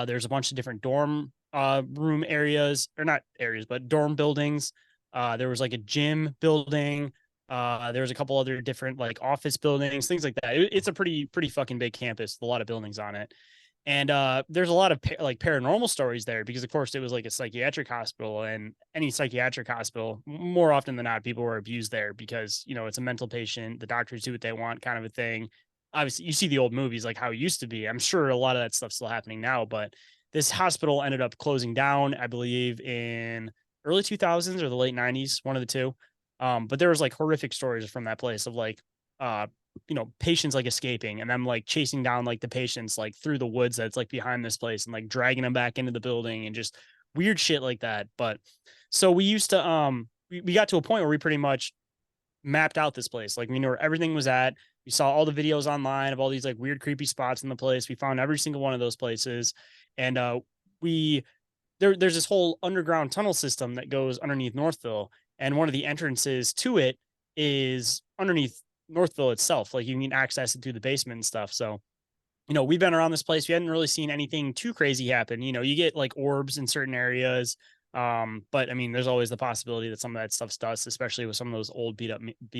There's a bunch of different dorm room areas, or not areas, but dorm buildings. There was like a gym building. There was a couple other different like office buildings, things like that. It's a pretty fucking big campus, with a lot of buildings on it. And there's a lot of like paranormal stories there because, of course, it was like a psychiatric hospital, and any psychiatric hospital, more often than not, people were abused there because, you know, it's a mental patient. The doctors do what they want, kind of a thing. Obviously, you see the old movies like how it used to be. I'm sure a lot of that stuff's still happening now, but this hospital ended up closing down, I believe, in early 2000s or the late 90s, one of the two. But there was like horrific stories from that place of like, you know, patients like escaping and them like chasing down like the patients like through the woods that's like behind this place and like dragging them back into the building and just weird shit like that. But so we used to we got to a point where we pretty much mapped out this place. Like we knew where everything was at. We saw all the videos online of all these like weird creepy spots in the place. We found every single one of those places. And there's this whole underground tunnel system that goes underneath Northville, and one of the entrances to it is underneath Northville itself. Like you can access it through the basement and stuff. So, you know, we've been around this place. We hadn't really seen anything too crazy happen. You know, you get like orbs in certain areas. But I mean, there's always the possibility that some of that stuff's dust, especially with some of those old beat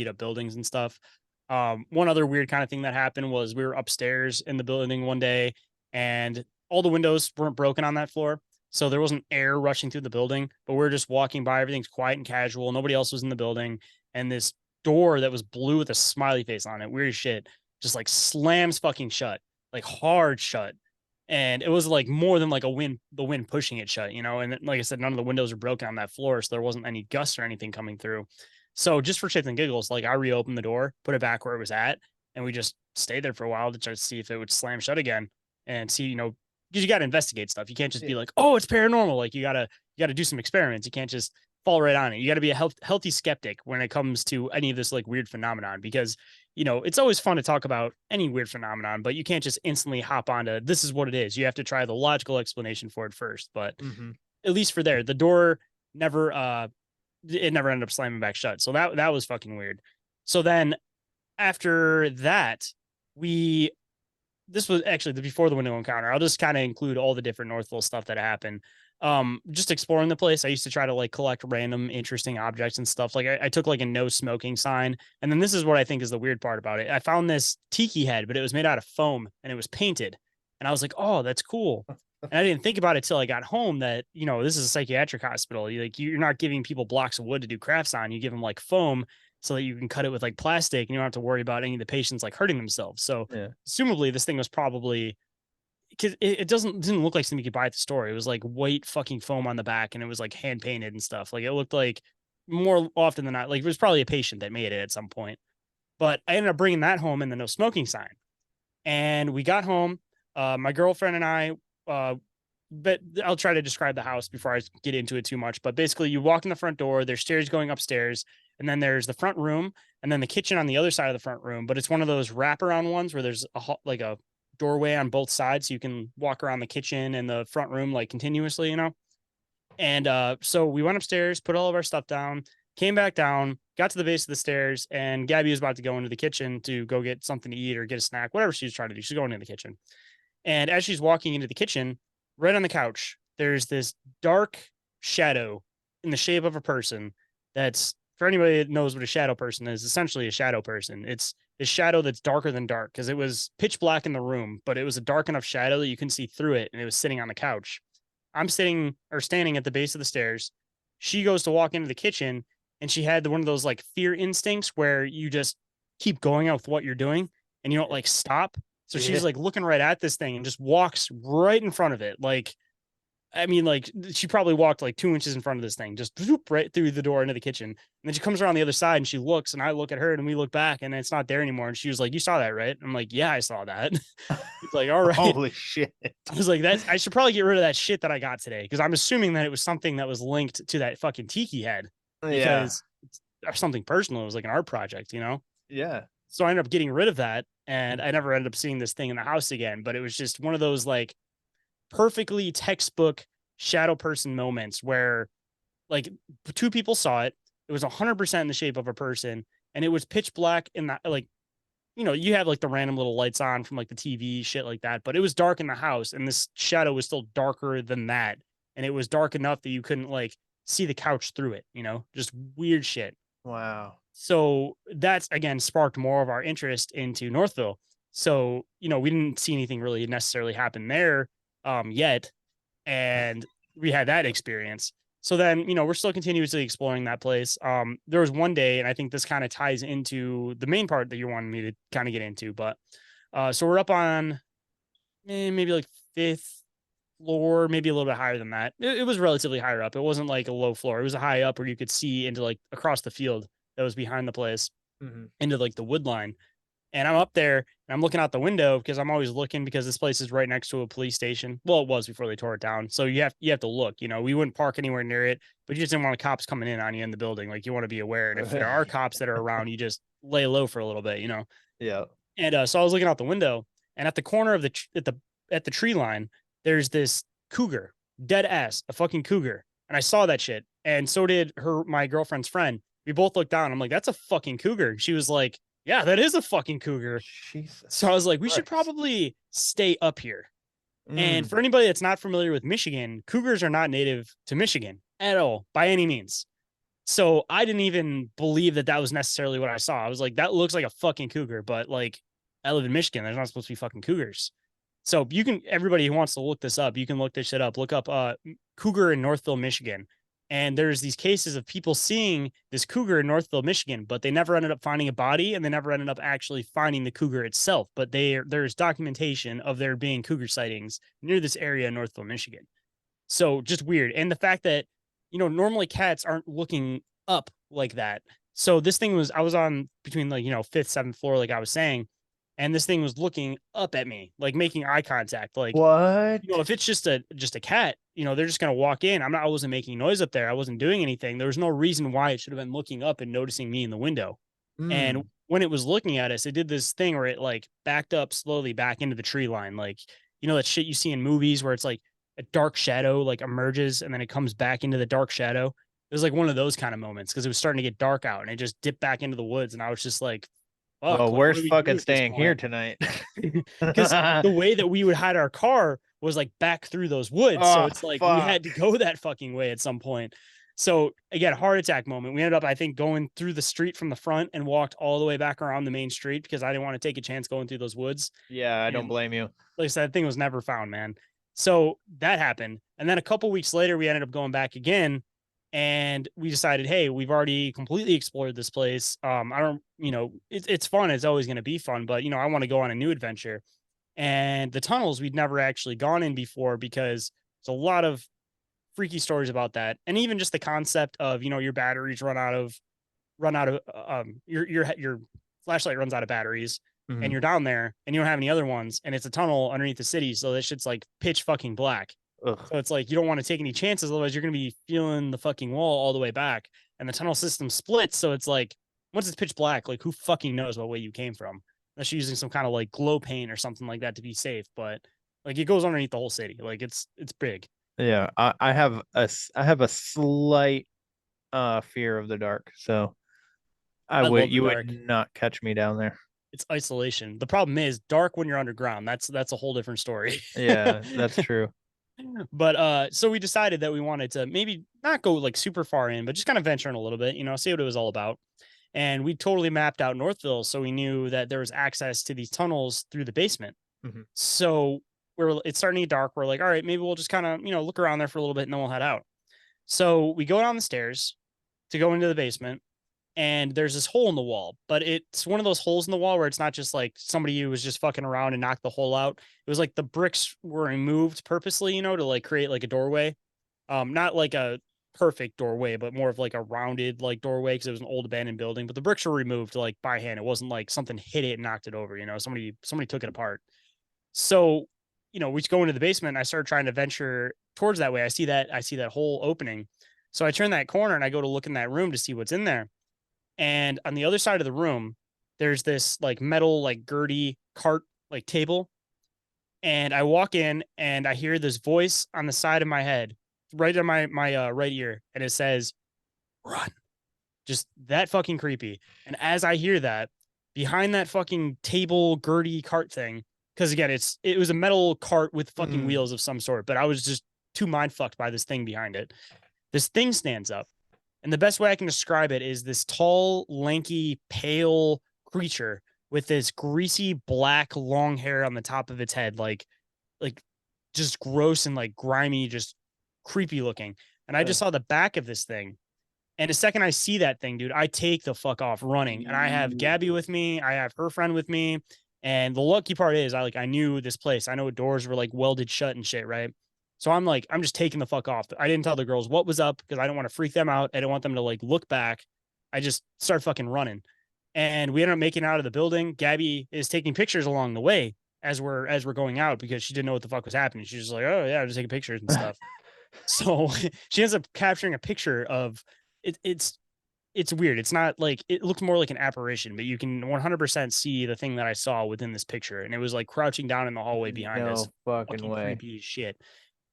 up buildings and stuff. One other weird kind of thing that happened was we were upstairs in the building one day and all the windows weren't broken on that floor. So there wasn't air rushing through the building, but we're just walking by. Everything's quiet and casual. Nobody else was in the building. And this door that was blue with a smiley face on it, weird as shit, just like slams fucking shut, like hard shut. And it was like more than like the wind pushing it shut, you know. And like I said, none of the windows were broken on that floor, so there wasn't any gusts or anything coming through. So just for shits and giggles, like I reopened the door, put it back where it was at, and we just stayed there for a while to try to see if it would slam shut again and see, you know, because you got to investigate stuff. You can't just be like, oh, it's paranormal. Like you gotta do some experiments. You can't just fall right on it. You got to be a healthy skeptic when it comes to any of this like weird phenomenon, because it's always fun to talk about any weird phenomenon, but you can't just instantly hop onto this is what it is. You have to try the logical explanation for it first. But at least for there, the door never it never ended up slamming back shut. So that was fucking weird. So then after that, this was actually before the window encounter. I'll just kind of include all the different Northville stuff that happened. Just exploring the place. I used to try to like collect random interesting objects and stuff. Like I took like a no smoking sign. And then this is what I think is the weird part about it. I found this tiki head, but it was made out of foam and it was painted. And I was like, oh, that's cool. And I didn't think about it till I got home that, this is a psychiatric hospital. You're not giving people blocks of wood to do crafts on. You give them like foam so that you can cut it with like plastic and you don't have to worry about any of the patients like hurting themselves. So assumably this thing was probably, because it didn't look like something you could buy at the store. It was like white fucking foam on the back and it was like hand painted and stuff. Like it looked like more often than not, like it was probably a patient that made it at some point. But I ended up bringing that home in the no smoking sign. And we got home. My girlfriend and I, but I'll try to describe the house before I get into it too much. But basically you walk in the front door, there's stairs going upstairs, and then there's the front room and then the kitchen on the other side of the front room. But it's one of those wraparound ones where there's a doorway on both sides. So you can walk around the kitchen and the front room like continuously, And so we went upstairs, put all of our stuff down, came back down, got to the base of the stairs, and Gabby was about to go into the kitchen to go get something to eat or get a snack, whatever she was trying to do. She's going into the kitchen. And as she's walking into the kitchen, right on the couch, there's this dark shadow in the shape of a person. That's, for anybody that knows what a shadow person is, essentially a shadow person. It's a shadow that's darker than dark, because it was pitch black in the room, but it was a dark enough shadow that you couldn't see through it. And it was sitting on the couch. I'm standing at the base of the stairs. She goes to walk into the kitchen and she had one of those like fear instincts where you just keep going out with what you're doing and you don't like stop. So she's like looking right at this thing and just walks right in front of it. Like, I mean, like she probably walked like 2 inches in front of this thing, just whoop, right through the door into the kitchen. And then she comes around the other side and she looks, and I look at her and we look back and it's not there anymore. And she was like, "You saw that, right?" I'm like, "Yeah, I saw that." It's like, "All right." Holy shit. I was like, I should probably get rid of that shit that I got today, because I'm assuming that it was something that was linked to that fucking tiki head, because it's something personal. It was like an art project, Yeah. So I ended up getting rid of that, and I never ended up seeing this thing in the house again. But it was just one of those like perfectly textbook shadow person moments where like two people saw it. It was 100% in the shape of a person, and it was pitch black in the, like, you have like the random little lights on from like the TV shit like that, but it was dark in the house, and this shadow was still darker than that. And it was dark enough that you couldn't like see the couch through it, just weird shit. Wow. So that's, again, sparked more of our interest into Northville. So, we didn't see anything really necessarily happen there yet. And we had that experience. So then, we're still continuously exploring that place. There was one day, and I think this kind of ties into the main part that you wanted me to kind of get into. But so we're up on maybe like 5th floor, maybe a little bit higher than that. It was relatively higher up. It wasn't like a low floor. It was a high up where you could see into like across the field that was behind the place into like the wood line. And I'm up there and I'm looking out the window because I'm always looking, because this place is right next to a police station. Well, it was before they tore it down. So you have to look, we wouldn't park anywhere near it, but you just didn't want the cops coming in on you in the building. Like, you want to be aware. And if there are cops that are around, you just lay low for a little bit, Yeah. And so I was looking out the window, and at the corner of at the tree line, there's this cougar, dead ass, a fucking cougar. And I saw that shit. And so did my girlfriend's friend. We both looked down. I'm like, "That's a fucking cougar." She was like, "Yeah, that is a fucking cougar." Jesus. So I was like, we should probably stay up here. And for anybody that's not familiar with Michigan, cougars are not native to Michigan at all, by any means. So I didn't even believe that was necessarily what I saw. I was like, that looks like a fucking cougar, but like, I live in Michigan. There's not supposed to be fucking cougars. So everybody who wants to look this up, you can look this shit up. Look up cougar in Northville, Michigan. And there's these cases of people seeing this cougar in Northville, Michigan, but they never ended up finding a body, and they never ended up actually finding the cougar itself. But there's documentation of there being cougar sightings near this area in Northville, Michigan. So just weird. And the fact that, normally cats aren't looking up like that. So this thing I was on between like, 5th, 7th floor, like I was saying, and this thing was looking up at me, like making eye contact. Like, What? if it's just a cat, they're just gonna walk in. I wasn't making noise up there. I wasn't doing anything. There was no reason why it should have been looking up and noticing me in the window. And when it was looking at us, it did this thing where it like backed up slowly back into the tree line. Like, that shit you see in movies where it's like a dark shadow like emerges and then it comes back into the dark shadow. It was like one of those kind of moments because it was starting to get dark out and it just dipped back into the woods. And I was just like, fuck, Well, like, we're what do we do fucking at this staying here point? tonight. Because the way that we would hide our car was like back through those woods. So it's like we had to go that fucking way at some point. So again, heart attack moment. We ended up, I think, going through the street from the front and walked all the way back around the main street because I didn't want to take a chance going through those woods. Yeah, I don't And blame you. like I said, that thing was never found, man. So that happened. And then a couple weeks later, we ended up going back again. And we decided, hey, we've already completely explored this place. I don't, it's fun. It's always going to be fun, but I want to go on a new adventure. And the tunnels we'd never actually gone in before because there's a lot of freaky stories about that. And even just the concept of, your batteries run out of your flashlight runs out of batteries and you're down there and you don't have any other ones. And it's a tunnel underneath the city. So this shit's like pitch fucking black. Ugh. So it's like you don't want to take any chances, otherwise you're going to be feeling the fucking wall all the way back. And the tunnel system splits, so it's like once it's pitch black, like who fucking knows what way you came from? Unless you're using some kind of like glow paint or something like that to be safe. But like it goes underneath the whole city. Like it's big. Yeah, I have a slight fear of the dark, so you would not catch me down there. It's isolation. The problem is dark when you're underground. That's a whole different story. Yeah, that's true. But so we decided that we wanted to maybe not go like super far in, but just kind of venture in a little bit, see what it was all about. And we totally mapped out Northville, so we knew that there was access to these tunnels through the basement. So it's starting to get dark. We're like, all right, maybe we'll just kind of look around there for a little bit and then we'll head out. So we go down the stairs to go into the basement, and there's this hole in the wall, but it's one of those holes in the wall where it's not just like somebody who was just fucking around and knocked the hole out. It was like the bricks were removed purposely, to like create like a doorway. Not like a perfect doorway, but more of like a rounded like doorway because it was an old abandoned building, but the bricks were removed like by hand. It wasn't like something hit it and knocked it over, somebody took it apart. So, we go into the basement and I started trying to venture towards that way. I see that hole opening. So I turn that corner and I go to look in that room to see what's in there. And on the other side of the room, there's this like metal, like girty cart, like table. And I walk in and I hear this voice on the side of my head, right in my right ear. And it says, run. Just that fucking creepy. And as I hear that, behind that fucking table, girty cart thing, because again, it was a metal cart with fucking wheels of some sort, but I was just too mind fucked by this thing behind it. This thing stands up. And the best way I can describe it is this tall, lanky, pale creature with this greasy black long hair on the top of its head, like just gross and like grimy, just creepy looking. And I just saw the back of this thing. And the second I see that thing, dude, I take the fuck off running. And I have Gabby with me. I have her friend with me. And the lucky part is I knew this place. I know doors were like welded shut and shit, right? So I'm just taking the fuck off. I didn't tell the girls what was up because I don't want to freak them out. I don't want them to like look back. I just start fucking running. And we ended up making it out of the building. Gabby is taking pictures along the way as we're going out because she didn't know what the fuck was happening. She's just like, oh yeah, I'm just taking pictures and stuff. So she ends up capturing a picture of it. It's weird. It's not like, it looks more like an apparition, but you can 100% see the thing that I saw within this picture. And it was like crouching down in the hallway behind us. Fucking way. Creepy as shit.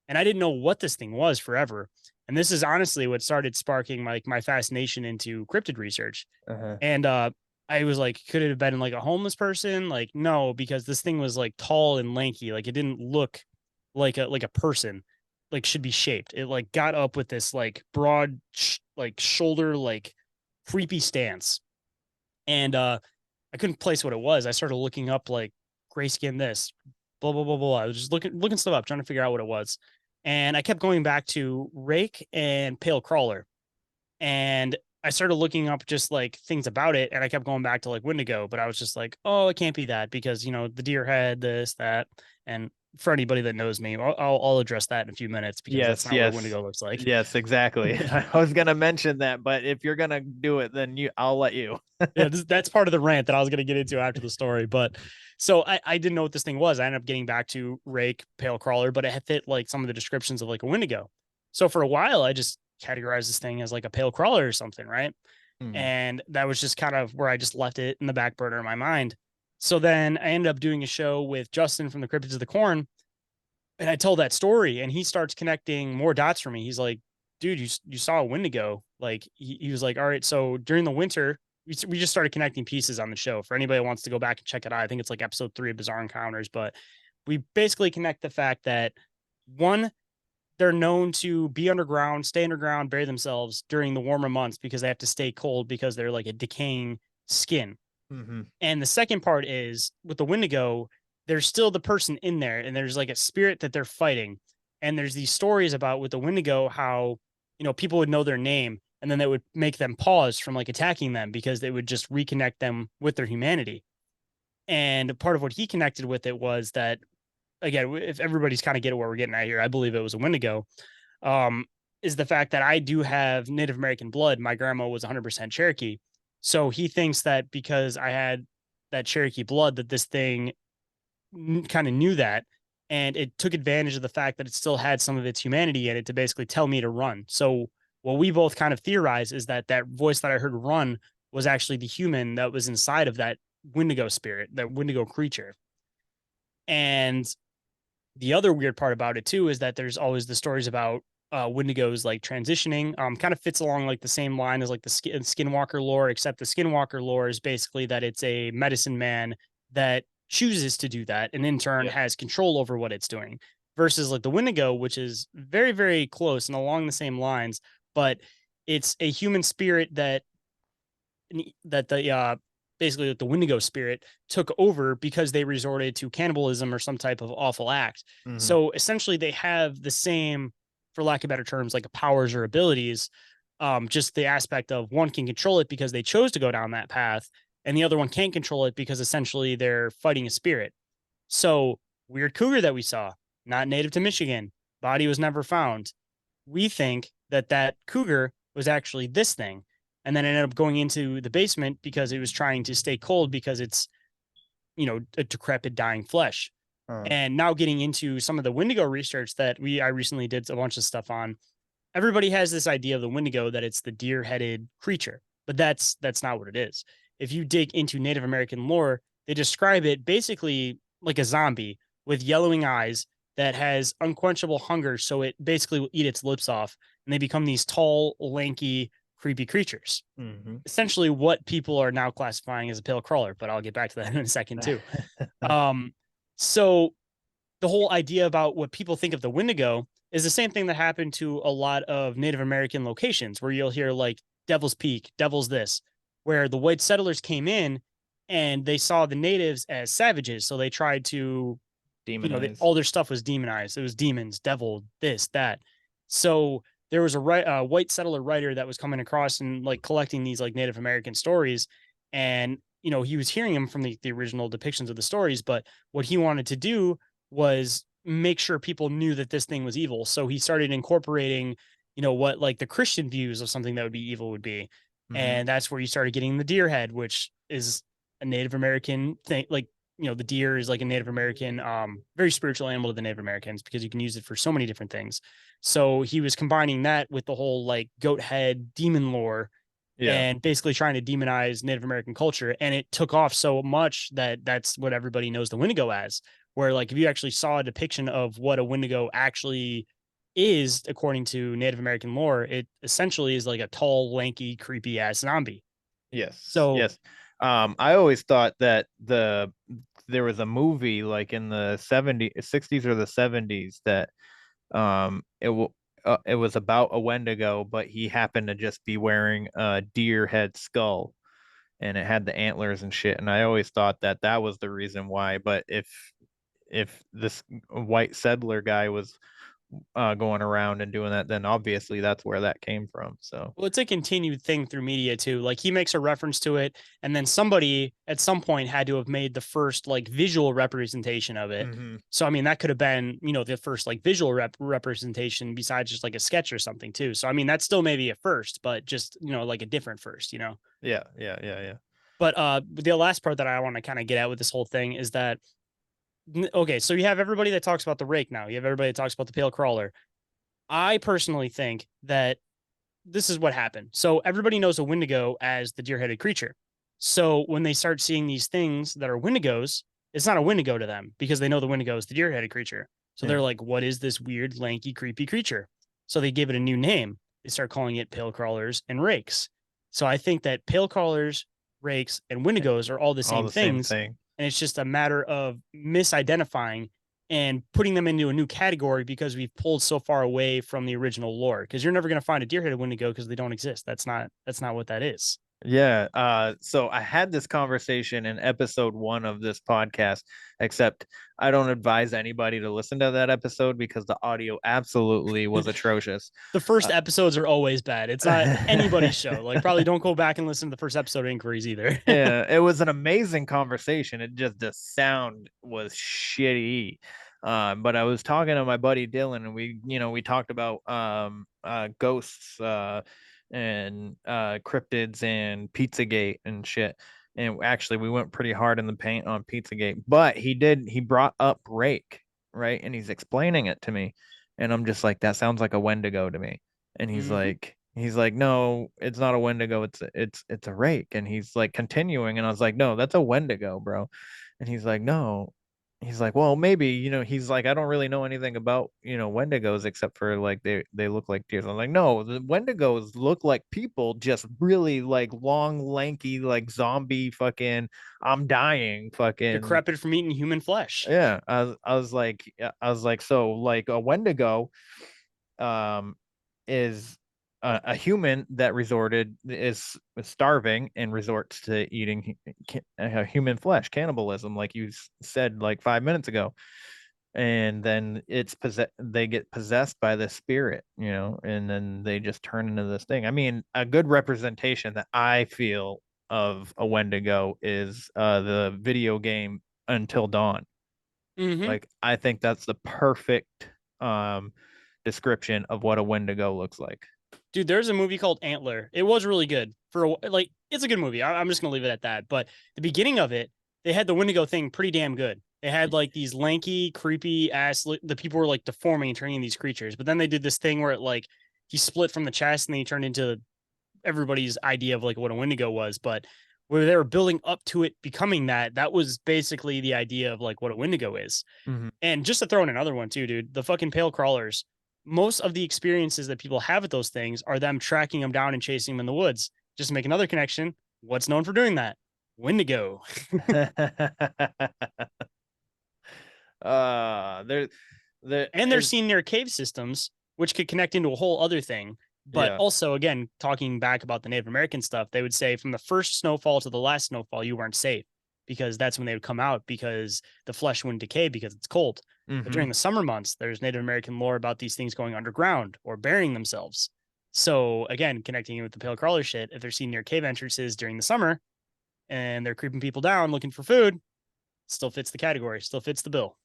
And I didn't know what this thing was forever. And this is honestly what started sparking my fascination into cryptid research. And I was like, could it have been like a homeless person? Like, no, because this thing was like tall and lanky. Like it didn't look like a person, like should be shaped. It like got up with this like broad, like shoulder, like creepy stance. And I couldn't place what it was. I started looking up like grayskin this, blah, blah, blah, blah. I was just looking stuff up, trying to figure out what it was. And I kept going back to Rake and Pale Crawler. And I started looking up just like things about it. And I kept going back to like Wendigo, but I was just like, oh, it can't be that because, the deer head, this, that. And for anybody that knows me, I'll address that in a few minutes because that's not what a Wendigo looks like. Yes, exactly. I was gonna mention that, but if you're gonna do it, then I'll let you. Yeah, that's part of the rant that I was gonna get into after the story. But so I didn't know what this thing was. I ended up getting back to rake, pale crawler, but it had fit like some of the descriptions of like a Wendigo. So for a while, I just categorized this thing as like a pale crawler or something, right? And that was just kind of where I just left it in the back burner of my mind. So then I ended up doing a show with Justin from the Cryptids of the Corn, and I told that story, and he starts connecting more dots for me. He's like, dude, you saw a Wendigo. Like he was like, all right, so during the winter, we just started connecting pieces on the show. For anybody that wants to go back and check it out, I think it's like episode 3 of Bizarre Encounters, but we basically connect the fact that one, they're known to be underground, stay underground, bury themselves during the warmer months because they have to stay cold because they're like a decaying skin. And the second part is with the Wendigo, there's still the person in there, and there's like a spirit that they're fighting. And there's these stories about with the Wendigo how, people would know their name, and then that would make them pause from like attacking them because they would just reconnect them with their humanity. And part of what he connected with it was that, again, if everybody's kind of get where we're getting at here, I believe it was a Wendigo, is the fact that I do have Native American blood. My grandma was 100% Cherokee. So he thinks that because I had that Cherokee blood, that this thing kind of knew that, and it took advantage of the fact that it still had some of its humanity in it to basically tell me to run. So what we both kind of theorize is that voice that I heard run was actually the human that was inside of that Wendigo spirit, that Wendigo creature. And the other weird part about it too is that there's always the stories about Wendigos like transitioning. Kind of fits along like the same line as like the Skinwalker lore, except the Skinwalker lore is basically that it's a medicine man that chooses to do that and in turn has control over what it's doing, versus like the Wendigo, which is very, very close and along the same lines, but it's a human spirit that the basically the Wendigo spirit took over because they resorted to cannibalism or some type of awful act. So essentially they have the same, for lack of better terms, like powers or abilities. Just the aspect of one can control it because they chose to go down that path, and the other one can't control it because essentially they're fighting a spirit. So weird cougar that we saw, not native to Michigan, body was never found. We think that cougar was actually this thing, and then ended up going into the basement because it was trying to stay cold because it's, a decrepit, dying flesh. And now getting into some of the Wendigo research that I recently did a bunch of stuff on. Everybody has this idea of the Wendigo that it's the deer-headed creature, but that's not what it is. If you dig into Native American lore, they describe it basically like a zombie with yellowing eyes that has unquenchable hunger, so it basically will eat its lips off, and they become these tall, lanky, creepy creatures. Essentially what people are now classifying as a pale crawler, but I'll get back to that in a second too. So the whole idea about what people think of the Wendigo is the same thing that happened to a lot of Native American locations where you'll hear like Devil's Peak, Devil's this, where the white settlers came in and they saw the natives as savages. So they tried to demonize. All their stuff was demonized. It was demons, devil, this, that. So there was a white settler writer that was coming across and like collecting these like Native American stories. And, he was hearing them from the original depictions of the stories, but what he wanted to do was make sure people knew that this thing was evil. So he started incorporating, what like the Christian views of something that would be evil would be. And that's where you started getting the deer head, which is a Native American thing. Like, the deer is like a Native American, very spiritual animal to the Native Americans because you can use it for so many different things. So he was combining that with the whole like goat head demon lore and basically trying to demonize Native American culture. And it took off so much that that's what everybody knows the Wendigo as, where like if you actually saw a depiction of what a Wendigo actually is, according to Native American lore, it essentially is like a tall, lanky, creepy ass zombie. I always thought that there was a movie like in the 60s or the 70s that it was about a Wendigo, but he happened to just be wearing a deer head skull, and it had the antlers and shit. And I always thought that was the reason why. But if this white settler guy was going around and doing that, then obviously that's where that came from. So Well, it's a continued thing through media too. Like he makes a reference to it, and then somebody at some point had to have made the first like visual representation of it. So I mean, that could have been, you know, the first like visual representation besides just like a sketch or something too. So I mean, that's still maybe a first, but just, you know, like a different first, you know. yeah. But the last part that I want to kind of get at with this whole thing is that okay, so you have everybody that talks about the rake now. You have everybody that talks about the pale crawler. I personally think that this is what happened. So everybody knows a Wendigo as the deer-headed creature. So when they start seeing these things that are Wendigos, it's not a Wendigo to them because they know the Wendigo is the deer-headed creature. So they're like, what is this weird, lanky, creepy creature? So they give it a new name. They start calling it pale crawlers and rakes. So I think that pale crawlers, rakes, and Wendigos are all the same things. Same thing. And it's just a matter of misidentifying and putting them into a new category because we've pulled so far away from the original lore. Because you're never going to find a deer-headed Wendigo because they don't exist. That's not what that is. Yeah. So I had this conversation in episode 1 of this podcast, except I don't advise anybody to listen to that episode because the audio absolutely was atrocious. The first episodes are always bad. It's not anybody's show. Like, probably don't go back and listen to the first episode of Inquiries either. Yeah, it was an amazing conversation. It just, the sound was shitty. But I was talking to my buddy Dylan, and we talked about ghosts and cryptids and Pizzagate and shit. And actually, we went pretty hard in the paint on Pizzagate. But he brought up Rake, right? And he's explaining it to me, and I'm just like, that sounds like a Wendigo to me. And he's like, no, it's not a Wendigo. It's a rake. And he's like continuing, and I was like, no, that's a Wendigo, bro. And he's like, no. He's like, well, maybe, he's like, I don't really know anything about, Wendigos except for like they look like deers. I'm like, no, the Wendigos look like people, just really like long, lanky, like zombie fucking, I'm dying fucking decrepit from eating human flesh. Yeah. I was like, so like a Wendigo is a human that is starving and resorts to eating human flesh, cannibalism, like you said like 5 minutes ago. And then they get possessed by the spirit, and then they just turn into this thing. I mean, a good representation that I feel of a Wendigo is the video game Until Dawn. Like, I think that's the perfect description of what a Wendigo looks like. Dude, there's a movie called Antler. It was really good it's a good movie. I'm just going to leave it at that. But the beginning of it, they had the Wendigo thing pretty damn good. They had like these lanky, creepy ass, the people were like deforming and turning into these creatures. But then they did this thing where it like, he split from the chest and then he turned into everybody's idea of like what a Wendigo was. But where they were building up to it becoming that was basically the idea of like what a Wendigo is. And just to throw in another one too, dude, the fucking pale crawlers. Most of the experiences that people have with those things are them tracking them down and chasing them in the woods. Just to make another connection, what's known for doing that? Wendigo. They're seen near cave systems, which could connect into a whole other thing. But also, again, talking back about the Native American stuff, they would say from the first snowfall to the last snowfall, you weren't safe because that's when they would come out because the flesh wouldn't decay because it's cold. But during the summer months, there's Native American lore about these things going underground or burying themselves. So again, connecting it with the pale crawler shit, if they're seen near cave entrances during the summer and they're creeping people down looking for food, still fits the category, still fits the bill.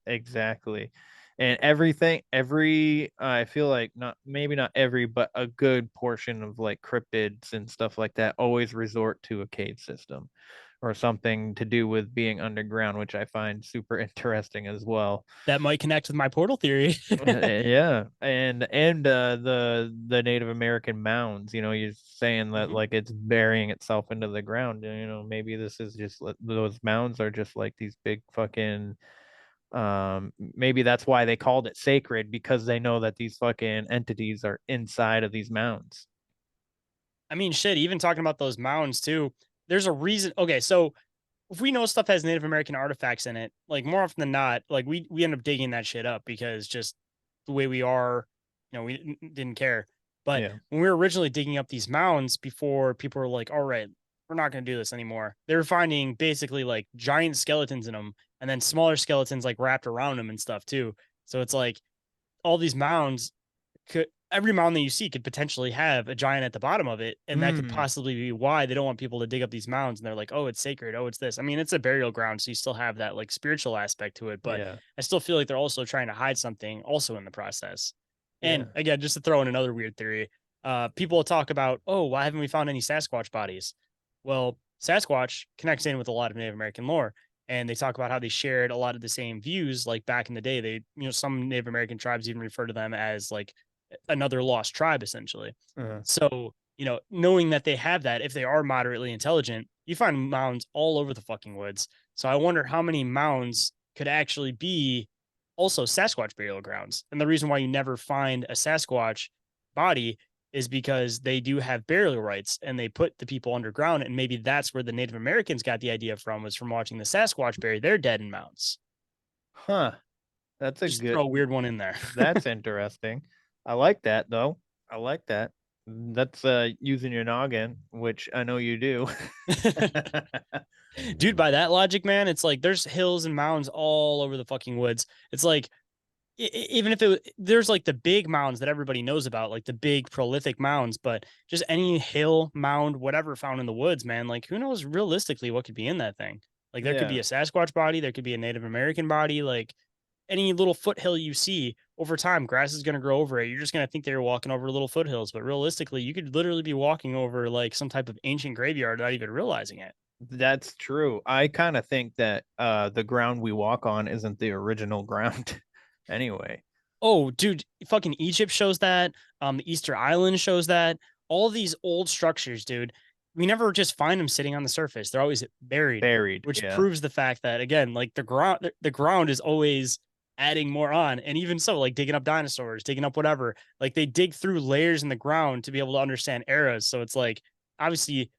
Exactly. And I feel like maybe not every, but a good portion of like cryptids and stuff like that always resort to a cave system or something to do with being underground, which I find super interesting as well. That might connect with my portal theory. Yeah. And the Native American mounds, you're saying that like it's burying itself into the ground. Maybe this is just those mounds are just like these big fucking maybe that's why they called it sacred, because they know that these fucking entities are inside of these mounds. I mean, shit, even talking about those mounds too, there's a reason. Okay, so if we know stuff has Native American artifacts in it, like more often than not, like we end up digging that shit up because just the way we are, we didn't care. But when we were originally digging up these mounds before people were like, all right, we're not going to do this anymore. They were finding basically like giant skeletons in them and then smaller skeletons like wrapped around them and stuff too. So it's like all these mounds every mound that you see could potentially have a giant at the bottom of it. And that could possibly be why they don't want people to dig up these mounds. And they're like, oh, it's sacred. Oh, it's this. I mean, it's a burial ground. So you still have that like spiritual aspect to it. But I still feel like they're also trying to hide something also in the process. And again, just to throw in another weird theory, people talk about, oh, why haven't we found any Sasquatch bodies? Well, Sasquatch connects in with a lot of Native American lore. And they talk about how they shared a lot of the same views. Like back in the day, they, some Native American tribes even refer to them as like another lost tribe, essentially. So, knowing that they have that, if they are moderately intelligent, you find mounds all over the fucking woods. So I wonder how many mounds could actually be also Sasquatch burial grounds. And the reason why you never find a Sasquatch body is because they do have burial rites and they put the people underground. And maybe that's where the Native Americans got the idea from, was from watching the Sasquatch bury their dead in mounds. That's a Just good, throw a weird one in there. That's interesting. I like that though. I like that. That's using your noggin, which I know you do. Dude, by that logic, man, it's like there's hills and mounds all over the fucking woods. It's like, even if there's like the big mounds that everybody knows about, like the big prolific mounds, but just any hill, mound, whatever found in the woods, man, like who knows realistically what could be in that thing? Like there could be a Sasquatch body, there could be a Native American body, like any little foothill you see over time, grass is going to grow over it. You're just going to think they're walking over little foothills, but realistically, you could literally be walking over like some type of ancient graveyard, not even realizing it. That's true. I kind of think that the ground we walk on isn't the original ground anyway. Oh, dude, fucking Egypt shows that. The Easter Island shows that. All these old structures, dude, we never just find them sitting on the surface. They're always buried, which proves the fact that, again, like the ground is always adding more on. And even so, like digging up dinosaurs, digging up whatever, like they dig through layers in the ground to be able to understand eras. So it's like, obviously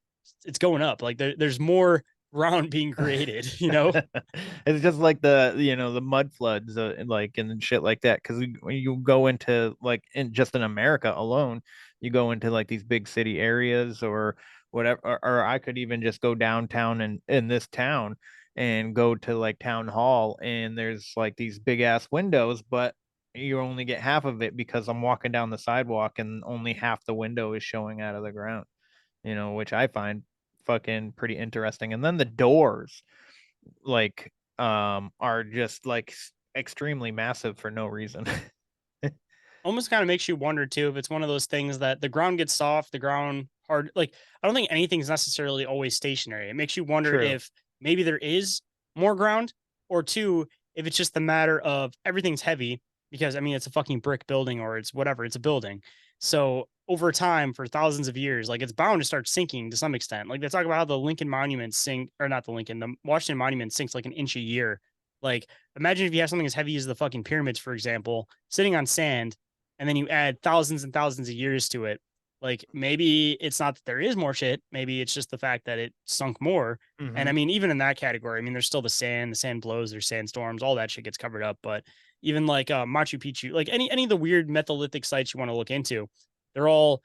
it's going up. Like there's more ground being created, It's just like the mud floods, like, and shit like that. Cause when you go into like in America alone, you go into like these big city areas or whatever, or I could even just go downtown and in this town and go to like town hall, and there's like these big ass windows, but you only get half of it because I'm walking down the sidewalk and only half the window is showing out of the ground, which I find fucking pretty interesting. And then the doors like are just like extremely massive for no reason. Almost kind of makes you wonder too if it's one of those things that the ground gets soft, the ground hard. Like I don't think anything's necessarily always stationary. It makes you wonder if maybe there is more ground, or two, if it's just the matter of everything's heavy, because I mean it's a fucking brick building or it's whatever, it's a building. So over time, for thousands of years, like it's bound to start sinking to some extent. Like they talk about how the Lincoln Monument sink, or not the Lincoln, the Washington Monument sinks like an inch a year. Like imagine if you have something as heavy as the fucking pyramids, for example, sitting on sand, and then you add thousands and thousands of years to it. Like maybe it's not that there is more shit. Maybe it's just the fact that it sunk more. And I mean, even in that category, I mean, there's still the sand blows, there's sandstorms, all that shit gets covered up. But even like Machu Picchu, like any of the weird Metholithic sites you want to look into, they're all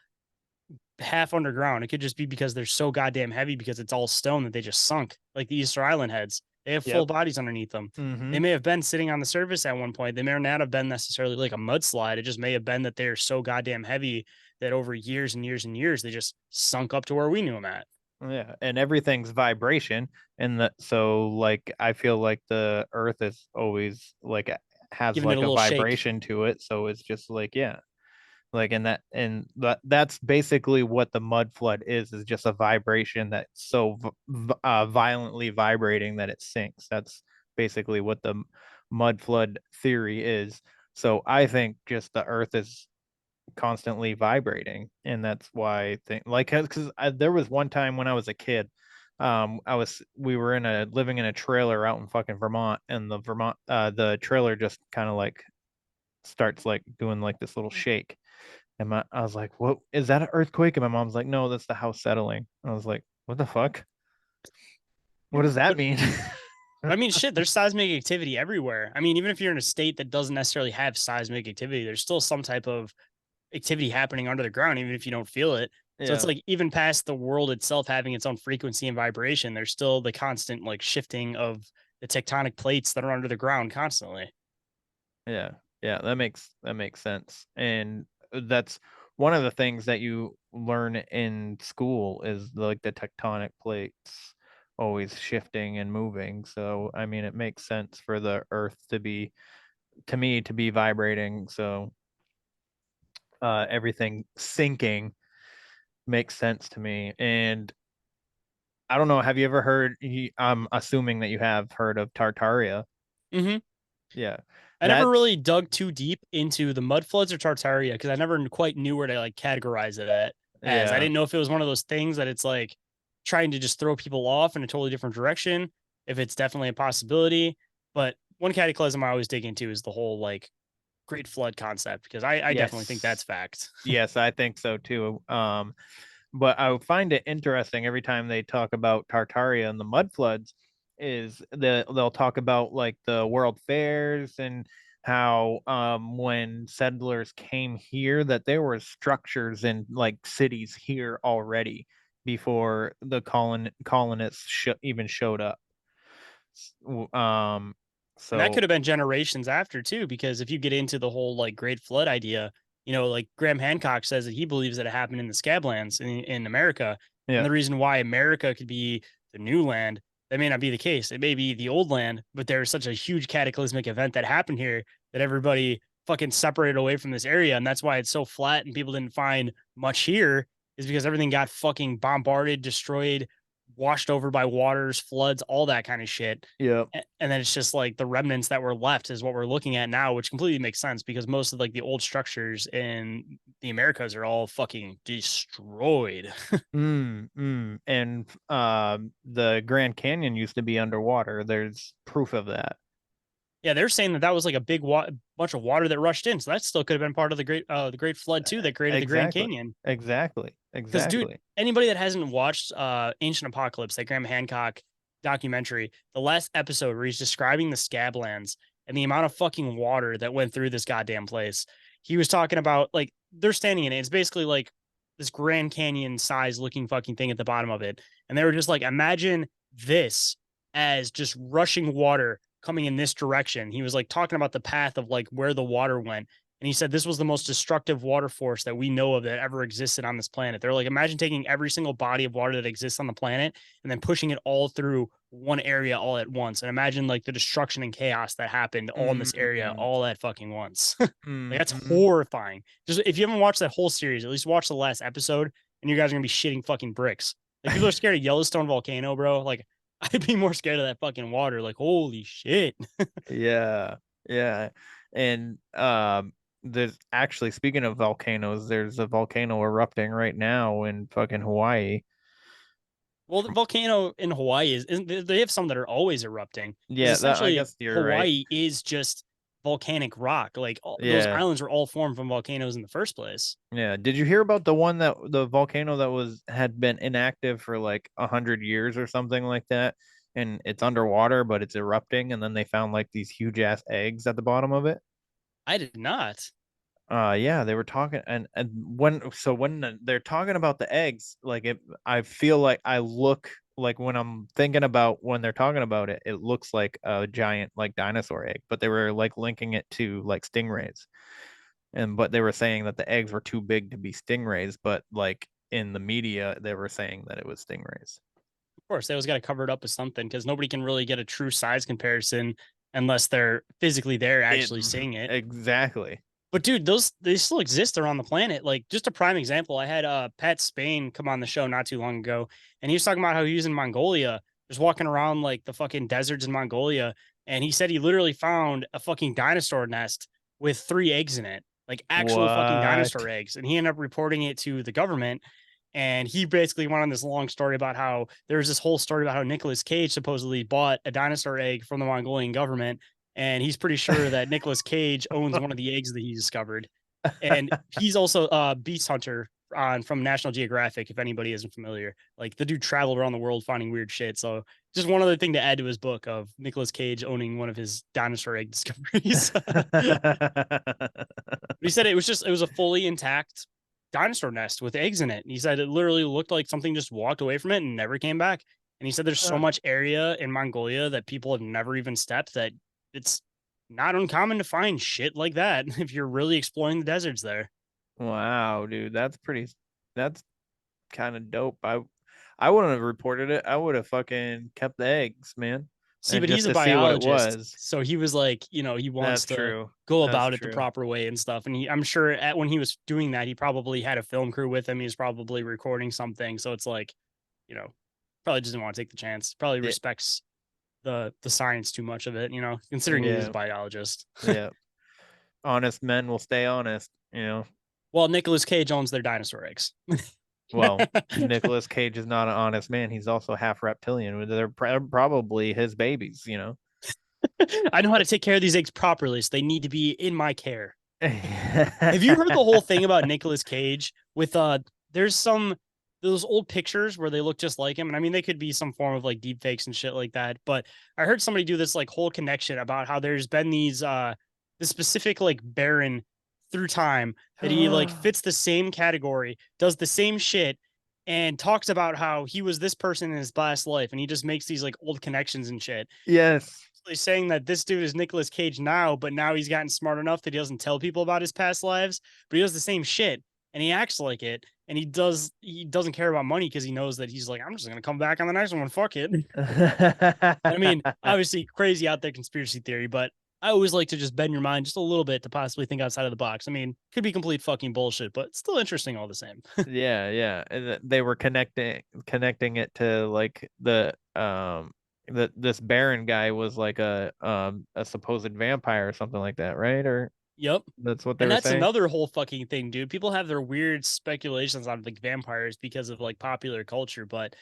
half underground. It could just be because they're so goddamn heavy because it's all stone that they just sunk, like the Easter Island heads. They have full bodies underneath them. They may have been sitting on the surface at one point. They may not have been necessarily like a mudslide. It just may have been that they're so goddamn heavy that over years and years and years, they just sunk up to where we knew them at. Yeah. And everything's vibration. And so like, I feel like the earth is always like, has Giving like it a vibration shake to it. So it's just like, like, and that's basically what the mud flood is just a vibration that's so violently vibrating that it sinks. That's basically what the mud flood theory is. So I think just the earth is constantly vibrating, and that's why I think, like, because there was one time when I was a kid, we were living in a trailer out in fucking Vermont, and the trailer just kind of like starts like doing like this little shake. And I was like, what is that, an earthquake? And my mom's like, no, that's the house settling. I was like, what the fuck? What does that mean? I mean, shit, there's seismic activity everywhere. I mean, even if you're in a state that doesn't necessarily have seismic activity, there's still some type of activity happening under the ground, even if you don't feel it. So it's like, even past the world itself having its own frequency and vibration, there's still the constant like shifting of the tectonic plates that are under the ground constantly. Yeah. Yeah, that makes sense. And that's one of the things that you learn in school is like the tectonic plates always shifting and moving. So I mean, it makes sense for the earth to be, to me, to be vibrating. So everything sinking makes sense to me. And I don't know, have you ever heard, I'm assuming that you have heard of Tartaria. Mm-hmm. Yeah. I never really dug too deep into the mud floods or Tartaria because I never quite knew where to like categorize it at. As I Yeah. didn't know if it was one of those things that it's like trying to just throw people off in a totally different direction, if it's definitely a possibility. But one cataclysm I always dig into is the whole like great flood concept because I definitely think that's Yes. fact. Yes, I think so too. But I find it interesting every time they talk about Tartaria and the mud floods is they'll talk about like the world fairs and how when settlers came here that there were structures in like cities here already before the colonists even showed up. Um And that could so have been generations after too, because if you get into the whole like great flood idea, like Graham Hancock says that he believes that it happened in the Scablands in America. And yeah. the reason why America could be the new land, that may not be the case. It may be the old land, but there's such a huge cataclysmic event that happened here that everybody fucking separated away from this area. And that's why it's so flat and people didn't find much here, is because everything got fucking bombarded, destroyed, washed over by waters, floods, all that kind of shit. Yeah. And then it's just like the remnants that were left is what we're looking at now, which completely makes sense because most of like the old structures in the Americas are all fucking destroyed. And the Grand Canyon used to be underwater. There's proof of that. Yeah, they're saying that that was like a big bunch of water that rushed in, so that still could have been part of the Great Flood too that created the Grand Exactly. Canyon. Exactly. Because, dude, Exactly. anybody that hasn't watched Ancient Apocalypse, that Graham Hancock documentary, the last episode where he's describing the Scablands and the amount of fucking water that went through this goddamn place, he was talking about like they're standing in it. It's basically like this Grand Canyon size looking fucking thing at the bottom of it. And they were just like, imagine this as just rushing water coming in this direction. He was like talking about the path of like where the water went. And he said this was the most destructive water force that we know of that ever existed on this planet. They're like, imagine taking every single body of water that exists on the planet and then pushing it all through one area all at once. And imagine like the destruction and chaos that happened all in this area all at fucking once. Like, that's horrifying. Just if you haven't watched that whole series, at least watch the last episode and you guys are going to be shitting fucking bricks. Like, people are scared of Yellowstone volcano, bro. Like, I'd be more scared of that fucking water. Like, holy shit. Yeah. Yeah. And there's actually, speaking of volcanoes, there's a volcano erupting right now in fucking Hawaii. Well, the volcano in Hawaii isn't they have some that are always erupting. Yeah, I Essentially, guess you're right. Hawaii is just volcanic rock. Like those Yeah. islands were all formed from volcanoes in the first place. Yeah. Did you hear about the volcano that had been inactive for like 100 years or something like that? And it's underwater, but it's erupting, and then they found like these huge ass eggs at the bottom of it. I did not. Yeah, they were talking, and when they're talking about the eggs, like I feel like I look like when I'm thinking about when they're talking about it, it looks like a giant like dinosaur egg, but they were like linking it to like stingrays. But they were saying that the eggs were too big to be stingrays, but like in the media they were saying that it was stingrays. Of course, they always got to cover it up with something because nobody can really get a true size comparison unless they're physically there actually seeing it. Exactly. But dude, they still exist around the planet. Like, just a prime example, I had Pat Spain come on the show not too long ago, and he was talking about how he was in Mongolia, just walking around like the fucking deserts in Mongolia, and he said he literally found a fucking dinosaur nest with 3 eggs in it, like actual fucking dinosaur eggs, and he ended up reporting it to the government. And he basically went on this long story about how there was this whole story about how Nicolas Cage supposedly bought a dinosaur egg from the Mongolian government. And he's pretty sure that Nicolas Cage owns one of the eggs that he discovered. And he's also a beast hunter from National Geographic, if anybody isn't familiar. Like, the dude traveled around the world finding weird shit. So just one other thing to add to his book of Nicolas Cage owning one of his dinosaur egg discoveries. He said it was a fully intact dinosaur nest with eggs in it. And he said it literally looked like something just walked away from it and never came back. And he said there's so much area in Mongolia that people have never even stepped that it's not uncommon to find shit like that if you're really exploring the deserts there. Wow, dude, that's kind of dope. I wouldn't have reported it. I would have fucking kept the eggs, man. See, And but he's just a to see what it biologist, was. so he was like, he wants That's to true. go That's about it the true. proper way and stuff. And I'm sure when he was doing that, he probably had a film crew with him. He was probably recording something. So it's like, probably doesn't want to take the chance. Probably respects the science too much of it, considering he is a biologist. Yeah. Honest men will stay honest, Well, Nicolas Cage owns their dinosaur eggs. Well, Nicolas Cage is not an honest man. He's also half reptilian. They're probably his babies, I know how to take care of these eggs properly, so they need to be in my care. Have you heard the whole thing about Nicolas Cage with there's those old pictures where they look just like him, and I mean they could be some form of like deep fakes and shit like that, but I heard somebody do this like whole connection about how there's been these this specific like Baron through time that he like fits the same category, does the same shit, and talks about how he was this person in his past life, and he just makes these like old connections and shit. Yes. Saying that this dude is Nicolas Cage now, but now he's gotten smart enough that he doesn't tell people about his past lives, but he does the same shit and he acts like it, and he doesn't care about money because he knows that he's like, I'm just gonna come back on the next one, fuck it. I mean, obviously crazy out there conspiracy theory, but I always like to just bend your mind just a little bit to possibly think outside of the box. I mean, could be complete fucking bullshit, but still interesting all the same. Yeah. And they were connecting it to like this Baron guy was like a supposed vampire or something like that, right? Or yep, that's what they were saying. That's another whole fucking thing, dude. People have their weird speculations on like vampires because of like popular culture, but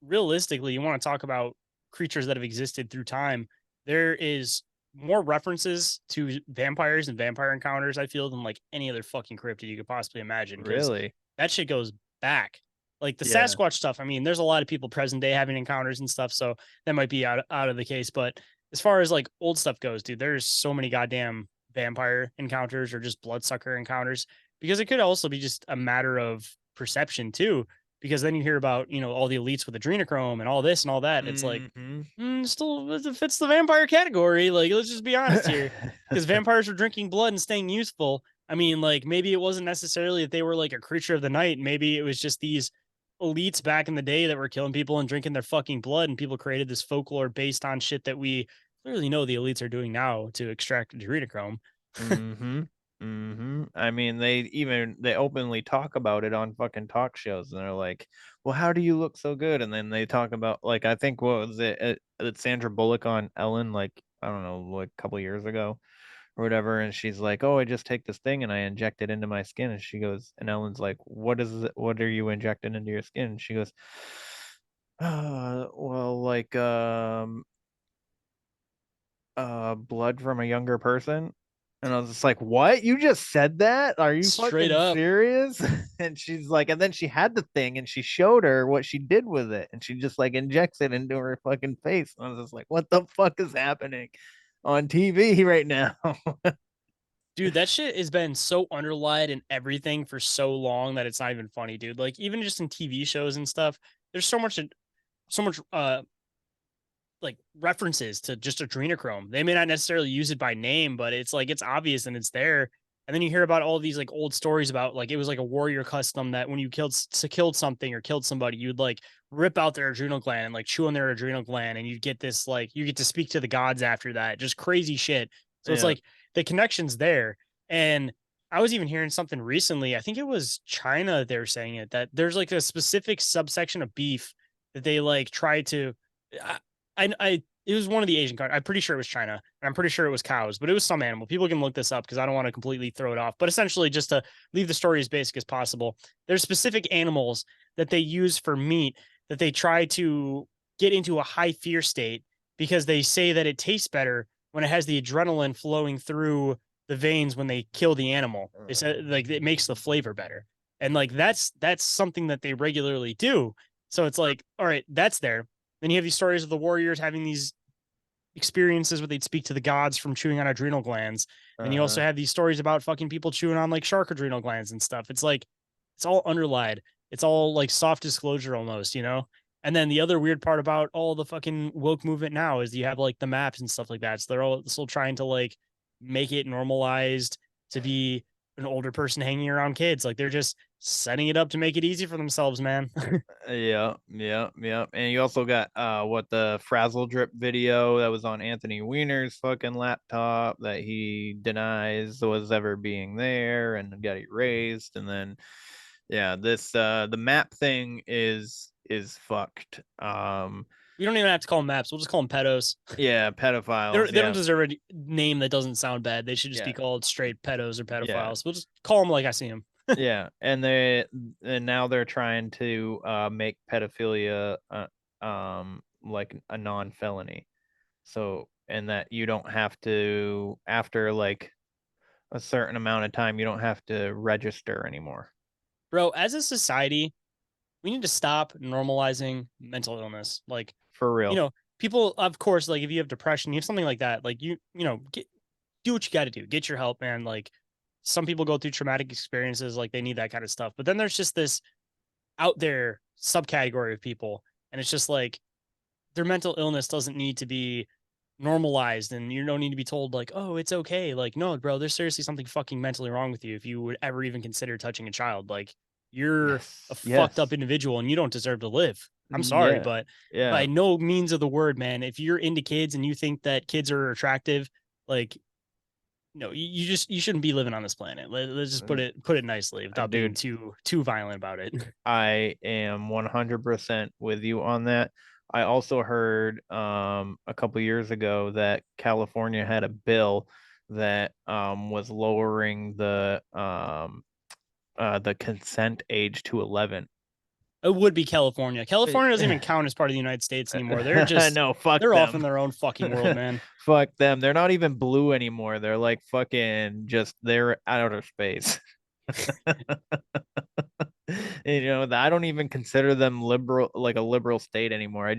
realistically, you want to talk about creatures that have existed through time. There is more references to vampires and vampire encounters, I feel, than like any other fucking cryptid you could possibly imagine. Really? That shit goes back. Like the Sasquatch stuff, I mean, there's a lot of people present day having encounters and stuff, so that might be out of the case. But as far as like old stuff goes, dude, there's so many goddamn vampire encounters or just bloodsucker encounters, because it could also be just a matter of perception too. Because then you hear about, all the elites with adrenochrome and all this and all that. It's like, still it fits the vampire category. Like, let's just be honest here. Because vampires were drinking blood and staying useful. I mean, like, maybe it wasn't necessarily that they were like a creature of the night. Maybe it was just these elites back in the day that were killing people and drinking their fucking blood. And people created this folklore based on shit that we clearly know the elites are doing now to extract adrenochrome. I mean, they openly talk about it on fucking talk shows, and they're like, well, how do you look so good? And then they talk about, like, I think, what was it, Sandra Bullock on Ellen, like, I don't know, like a couple years ago or whatever, and she's like, oh, I just take this thing and I inject it into my skin. And she goes, and Ellen's like, what are you injecting into your skin? And she goes, well, like blood from a younger person. And I was just like, what? You just said that? Are you Straight fucking up serious? And she's like, and then she had the thing and she showed her what she did with it. And she just like injects it into her fucking face. And I was just like, what the fuck is happening on TV right now? Dude, that shit has been so underlined in everything for so long that it's not even funny, dude. Like, even just in TV shows and stuff, there's so much like references to just adrenochrome. They may not necessarily use it by name, but it's like, it's obvious and it's there. And then you hear about all these like old stories about like, it was like a warrior custom that when you killed something or killed somebody, you'd like rip out their adrenal gland and like chew on their adrenal gland. And you get this, like, you get to speak to the gods after that. Just crazy shit. So it's like the connection's there. And I was even hearing something recently. I think it was China. They were saying it, that there's like a specific subsection of beef that they like try to, it was one of the Asian countries. I'm pretty sure it was China. And I'm pretty sure it was cows, but it was some animal. People can look this up because I don't want to completely throw it off. But essentially, just to leave the story as basic as possible, there's specific animals that they use for meat that they try to get into a high fear state because they say that it tastes better when it has the adrenaline flowing through the veins when they kill the animal. They said like it makes the flavor better. And like that's something that they regularly do. So it's like, all right, that's there. Then you have these stories of the warriors having these experiences where they'd speak to the gods from chewing on adrenal glands. And you also have these stories about fucking people chewing on like shark adrenal glands and stuff. It's like, it's all underlined. It's all like soft disclosure almost, And then the other weird part about all the fucking woke movement now is you have like the maps and stuff like that. So they're all still trying to like make it normalized to be an older person hanging around kids. Like they're just setting it up to make it easy for themselves, man. Yeah. And you also got the Frazzle Drip video that was on Anthony Weiner's fucking laptop that he denies was ever being there and got erased. And then this the map thing is fucked. We don't even have to call them maps. We'll just call them pedos. Yeah, pedophiles. They don't deserve a name that doesn't sound bad. They should just be called straight pedos or pedophiles. We'll just call them like I see them. Yeah, and now they're trying to make pedophilia like a non-felony. So, and that you don't have to, after like a certain amount of time, you don't have to register anymore. Bro, as a society, we need to stop normalizing mental illness. Like, for real. People, of course, like if you have depression, you have something like that, like do what you got to do. Get your help, man. Like some people go through traumatic experiences, like they need that kind of stuff. But then there's just this out there subcategory of people, and it's just like their mental illness doesn't need to be normalized, and you don't need to be told like, oh, it's okay. Like, no, bro, there's seriously something fucking mentally wrong with you if you would ever even consider touching a child. Like, you're a fucked up individual and you don't deserve to live. I'm sorry, but by no means of the word, man. If you're into kids and you think that kids are attractive, like, no, you shouldn't be living on this planet. Let's just put it nicely without being too violent about it. I am 100% with you on that. I also heard a couple years ago that California had a bill that was lowering the consent age to 11. It would be California. California doesn't even count as part of the United States anymore. They're just they're off in their own fucking world, man. Fuck them. They're not even blue anymore. They're like fucking they're outer space. I don't even consider them liberal, like a liberal state anymore.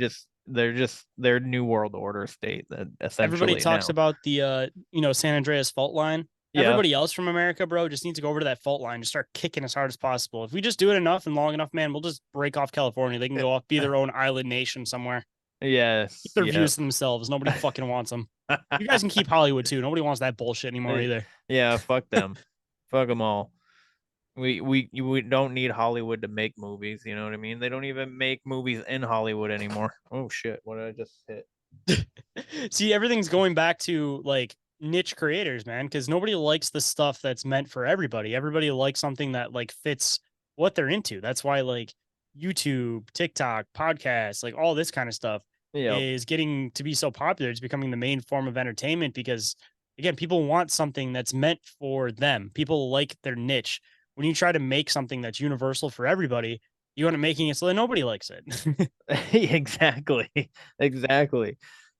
They're new world order state that essentially everybody talks about the San Andreas fault line. Everybody else from America, bro, just needs to go over to that fault line and start kicking as hard as possible. If we just do it enough and long enough, man, we'll just break off California. They can go off, be their own island nation somewhere. Yes. Keep their views to themselves. Nobody fucking wants them. You guys can keep Hollywood too. Nobody wants that bullshit anymore either. Yeah, fuck them. Fuck them all. We don't need Hollywood to make movies. You know what I mean? They don't even make movies in Hollywood anymore. Oh shit! What did I just hit? See, everything's going back to like niche creators, man, because nobody likes the stuff that's meant for everybody. Everybody likes something that like fits what they're into. That's why like YouTube, TikTok, podcasts, like all this kind of stuff is getting to be so popular. It's becoming the main form of entertainment because again, people want something that's meant for them. People like their niche. When you try to make something that's universal for everybody, you end up making it so that nobody likes it. Exactly.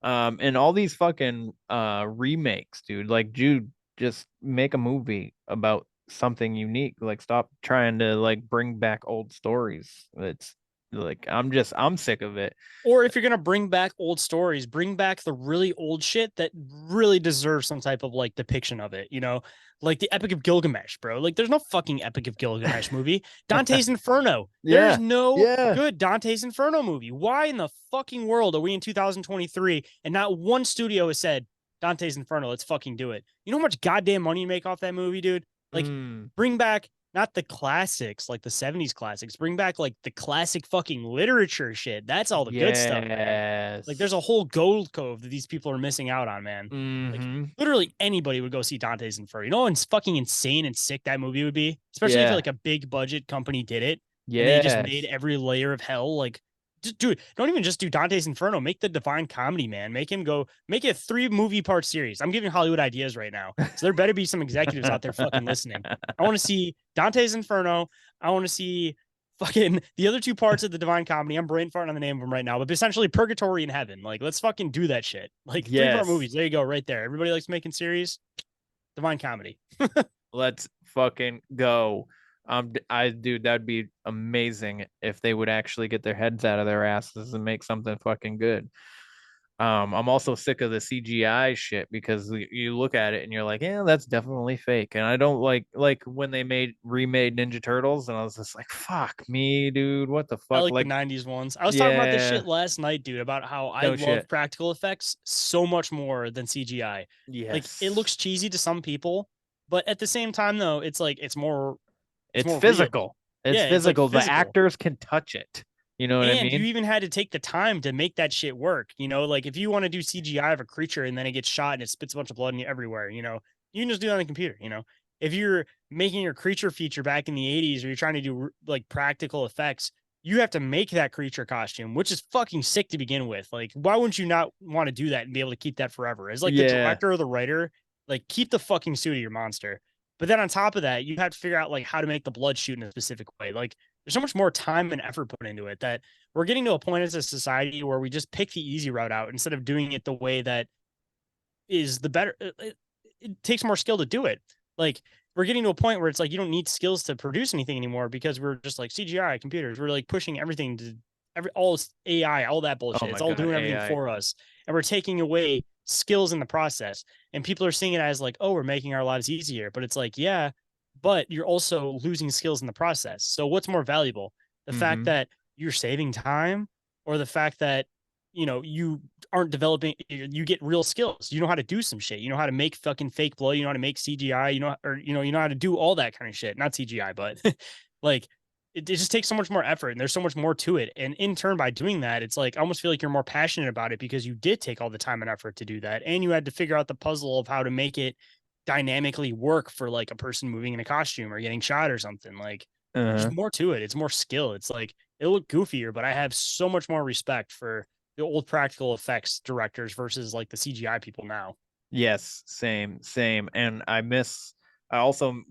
And all these fucking remakes, dude. Like, dude, just make a movie about something unique. Like, stop trying to like bring back old stories. It's like I'm sick of it. Or if you're gonna bring back old stories, bring back the really old shit that really deserves some type of like depiction of it, like the Epic of Gilgamesh, bro. Like there's no fucking Epic of Gilgamesh movie. Dante's Inferno. There's no good Dante's Inferno movie. Why in the fucking world are we in 2023 and not one studio has said Dante's Inferno, let's fucking do it? You know how much goddamn money you make off that movie, dude? Like bring back not the classics, like the 70s classics. Bring back like the classic fucking literature shit. That's all the good stuff, man. Like there's a whole gold cove that these people are missing out on, man. Like literally anybody would go see Dante's Inferno. You know how fucking insane and sick that movie would be? Especially if like a big budget company did it. Yeah. And they just made every layer of hell. Like, dude, don't even just do Dante's Inferno. Make the Divine Comedy, man. Make it a 3-movie part series. I'm giving Hollywood ideas right now. So there better be some executives out there fucking listening. I want to see Dante's Inferno. I want to see fucking the other 2 parts of the Divine Comedy. I'm brain farting on the name of them right now, but essentially Purgatory and Heaven. Like, let's fucking do that shit. Like 3-part movies. There you go, right there. Everybody likes making series. Divine Comedy. Let's fucking go. Dude, that'd be amazing if they would actually get their heads out of their asses and make something fucking good. I'm also sick of the CGI shit because you look at it and you're like, yeah, that's definitely fake. And I don't like when they remade Ninja Turtles, and I was just like, fuck me, dude, what the I fuck? like the Like, 90s ones. I was talking about this yeah, shit last night, dude, about how I no love shit. practical effects so much more than CGI. Like it Yes, looks cheesy to some people, but at the same time though, it's like it's it's more real. physical. It's Yeah, it's like physical. The physical. actors can touch it. You know what I And you mean? even had to take the time to make that shit work. Like if you want to do CGI of a creature and then it gets shot and it spits a bunch of blood everywhere, you can just do that on the computer. If you're making your creature feature back in the 80s or you're trying to do like practical effects, you have to make that creature costume, which is fucking sick to begin with. Like, why wouldn't you not want to do that and be able to keep that forever? As like the Yeah. director or the writer, like keep the fucking suit of your monster. But then on top of that, you have to figure out like how to make the blood shoot in a specific way. Like there's so much more time and effort put into it that we're getting to a point as a society where we just pick the easy route out instead of doing it the way that is the better. It takes more skill to do it. Like we're getting to a point where it's like you don't need skills to produce anything anymore because we're just like CGI computers. We're like pushing everything to all AI, all that Oh bullshit. my It's all god, doing everything AI. for us, and we're taking away skills in the process. And people are seeing it as like, oh, we're making our lives easier. But it's like, yeah, but you're also losing skills in the process. So what's more valuable? The fact Mm-hmm. that you're saving time or the fact that you aren't developing, you get real skills, you know how to do some shit, you know how to make fucking fake blood, you know how to make CGI, you know how to do all that kind of shit, not CGI, but like it just takes so much more effort and there's so much more to it. And in turn, by doing that, it's like I almost feel like you're more passionate about it because you did take all the time and effort to do that. And you had to figure out the puzzle of how to make it dynamically work for like a person moving in a costume or getting shot or something. Like there's Uh-huh. more to it. It's more skill. It's like it looked goofier, but I have so much more respect for the old practical effects directors versus like the CGI people now. Yes, same. And I also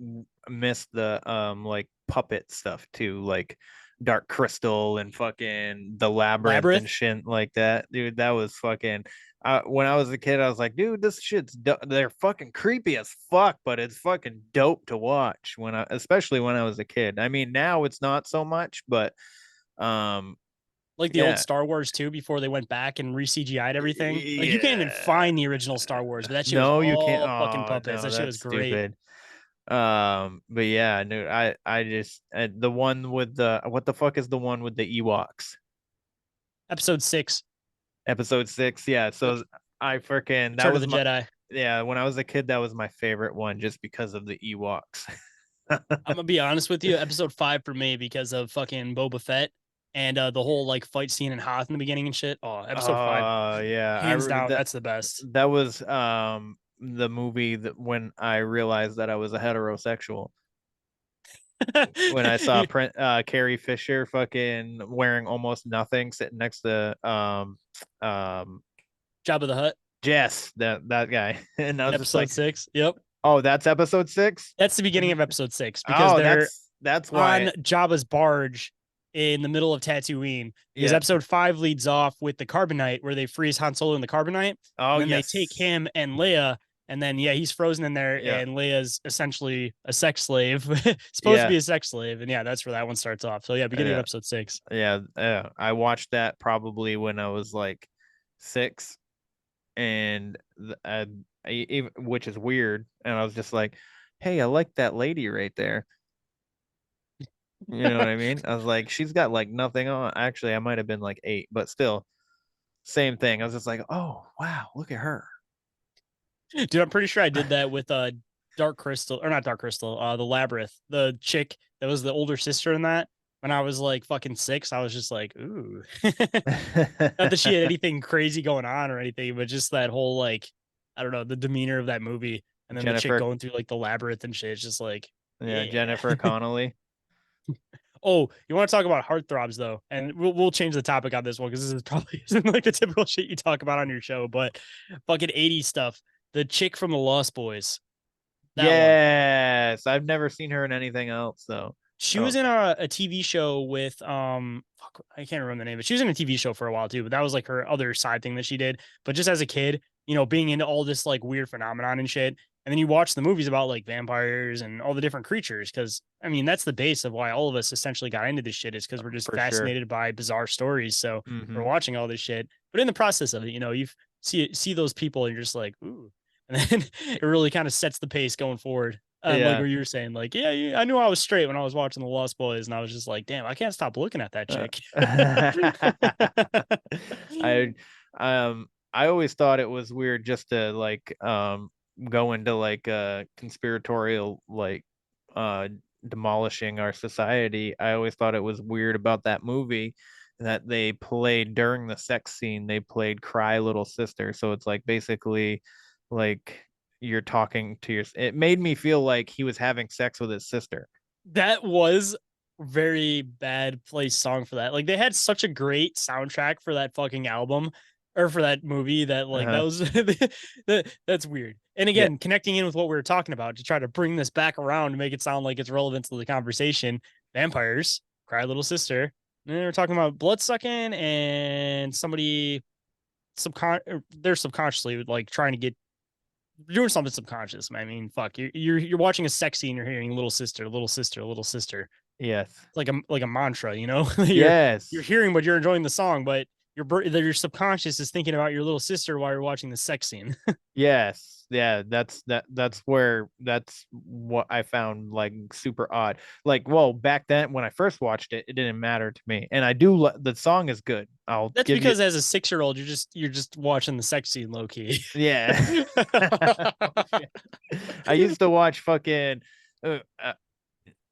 miss the like puppet stuff too, like Dark Crystal and fucking the Labyrinth and Labyrinth. shit like that. Dude, that was fucking when I was a kid, I was like, dude, this they're fucking creepy as fuck, but it's fucking dope to watch especially when I was a kid. I mean, now it's not so much, but um Like the old yeah. Star Wars too, before they went back and re-CGI'd everything. Like you can't even Yeah. find the original Star Wars, but that shit was No, you can't. all fucking Oh, puppets. no, That shit that's was great. stupid. But yeah, no, I just the one with the what the fuck is the one with the Ewoks? Episode 6. Episode 6. Yeah, so I freaking that Return of was the my Jedi. yeah, when I was a kid, that was my favorite one just because of the Ewoks. I'm gonna be honest with you. Episode 5 for me because of fucking Boba Fett and the whole like fight scene in Hoth in the beginning and shit. Oh, episode 5, Yeah, hands down, that that's the best. that was the movie that when I realized that I was a heterosexual. When I saw Carrie Fisher fucking wearing almost nothing sitting next to um Jabba the Hutt Jess, that guy. And I in was just episode like, 6. Yep. oh, that's episode 6? That's the beginning of episode 6 because Oh, they're that's on why. Jabba's barge in the middle of Tatooine. Because Yeah. episode 5 leads off with the carbonite where they freeze Han Solo in the carbonite. Oh, And then yes. they take him and Leia. And then, yeah, he's frozen in there. Yeah. And Leia's essentially a sex slave, supposed to Yeah. be a sex slave. And yeah, that's where that one starts off. So yeah, beginning of Yeah. episode 6. Yeah, I watched that probably when I was like 6, and which is weird. And I was just like, hey, I like that lady right there. You know what I mean? I was like, she's got like nothing on. Actually, I might have been like 8, but still, same thing. I was just like, oh wow, look at her. Dude, I'm pretty sure I did that with Dark Crystal, or not Dark Crystal, the Labyrinth, the chick that was the older sister in that. When I was like fucking 6, I was just like, ooh. Not that she had anything crazy going on or anything, but just that whole like, I don't know, the demeanor of that movie, and then the chick Jennifer, going through like the labyrinth and shit. It's just like, yeah, yeah. Jennifer Connelly. Oh, you want to talk about heartthrobs though, and we'll change the topic on this one because this is probably isn't like the typical shit you talk about on your show, but fucking 80s stuff. The chick from the Lost Boys. That one. Yes, I've never seen her in anything else though. She was in a TV show with fuck, I can't remember the name, but she was in a TV show for a while too. But that was like her other side thing that she did. But just as a kid, being into all this like weird phenomenon and shit, and then you watch the movies about like vampires and all the different creatures, because I mean that's the base of why all of us essentially got into this shit is because we're just For sure. fascinated by bizarre stories. So we're watching all this shit. But in the process of it, you see those people and you're just like, ooh. And then it really kind of sets the pace going forward. Like Yeah. what you were saying, like, yeah, I knew I was straight when I was watching The Lost Boys, and I was just like, damn, I can't stop looking at that chick. I always thought it was weird just to like go into like conspiratorial like demolishing our society. I always thought it was weird about that movie that they played during the sex scene, they played Cry Little Sister. So it's like basically like you're talking to it made me feel like he was having sex with his sister. That was very bad place song for that. Like they had such a great soundtrack for that fucking album or for that movie that like that was that's weird. And again, connecting in with what we were talking about to try to bring this back around to make it sound like it's relevant to the conversation. Vampires, Cry Little Sister. And we're talking about blood sucking and somebody they're subconsciously like trying to get doing something subconscious. I mean, fuck, you're watching a sex scene, you're hearing little sister, little sister, little sister. Yes. Like a mantra, you're hearing, but you're enjoying the song, but your subconscious is thinking about your little sister while you're watching the sex scene. Yes. Yeah, that's what I found like super odd. Like, well, back then when I first watched it, it didn't matter to me. And I do the song is good. That's because as a 6-year-old, you're just watching the sex scene low key. Yeah. I used to watch fucking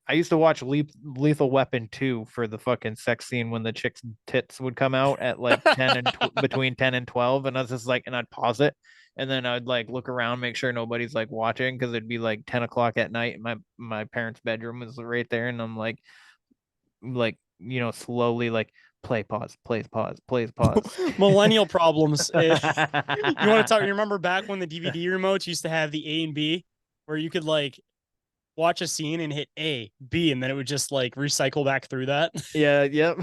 I used to watch Lethal Weapon 2 for the fucking sex scene when the chick's tits would come out at like 10 and between 10 and 12. And I was just like, and I'd pause it. And then I'd like look around, make sure nobody's like watching because it'd be like 10 o'clock at night. And my parents' bedroom was right there. And I'm like, slowly like plays pause. Millennial problems. You want to talk? You remember back when the DVD remotes used to have the A and B where you could like watch a scene and hit A, B, and then it would just like recycle back through that. Yeah, yep.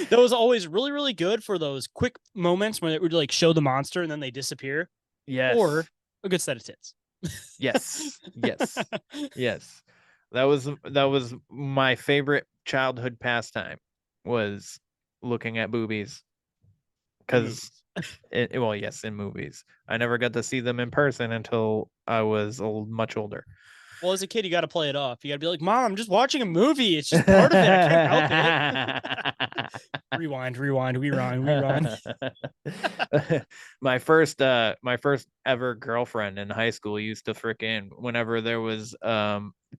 That was always really, really good for those quick moments when it would like show the monster and then they disappear. Yes. Or a good set of tits. Yes. Yes. That was my favorite childhood pastime was looking at boobies. Because in movies. I never got to see them in person until I was much older. Well, as a kid, you got to play it off. You got to be like, Mom, I'm just watching a movie. It's just part of it. I can't help it. Rewind. My first ever girlfriend in high school used to freaking whenever there was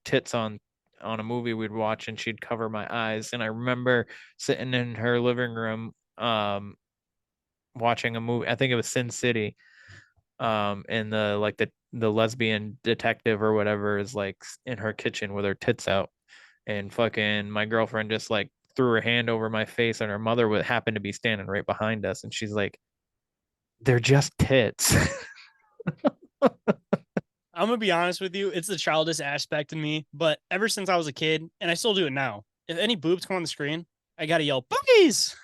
tits on a movie we'd watch, and she'd cover my eyes. And I remember sitting in her living room watching a movie. I think it was Sin City. And the lesbian detective or whatever is like in her kitchen with her tits out, and fucking my girlfriend just like threw her hand over my face, and her mother would happen to be standing right behind us, and she's like, "They're just tits." I'm gonna be honest with you, it's the childish aspect of me, but ever since I was a kid, and I still do it now, if any boobs come on the screen, I gotta yell boobies.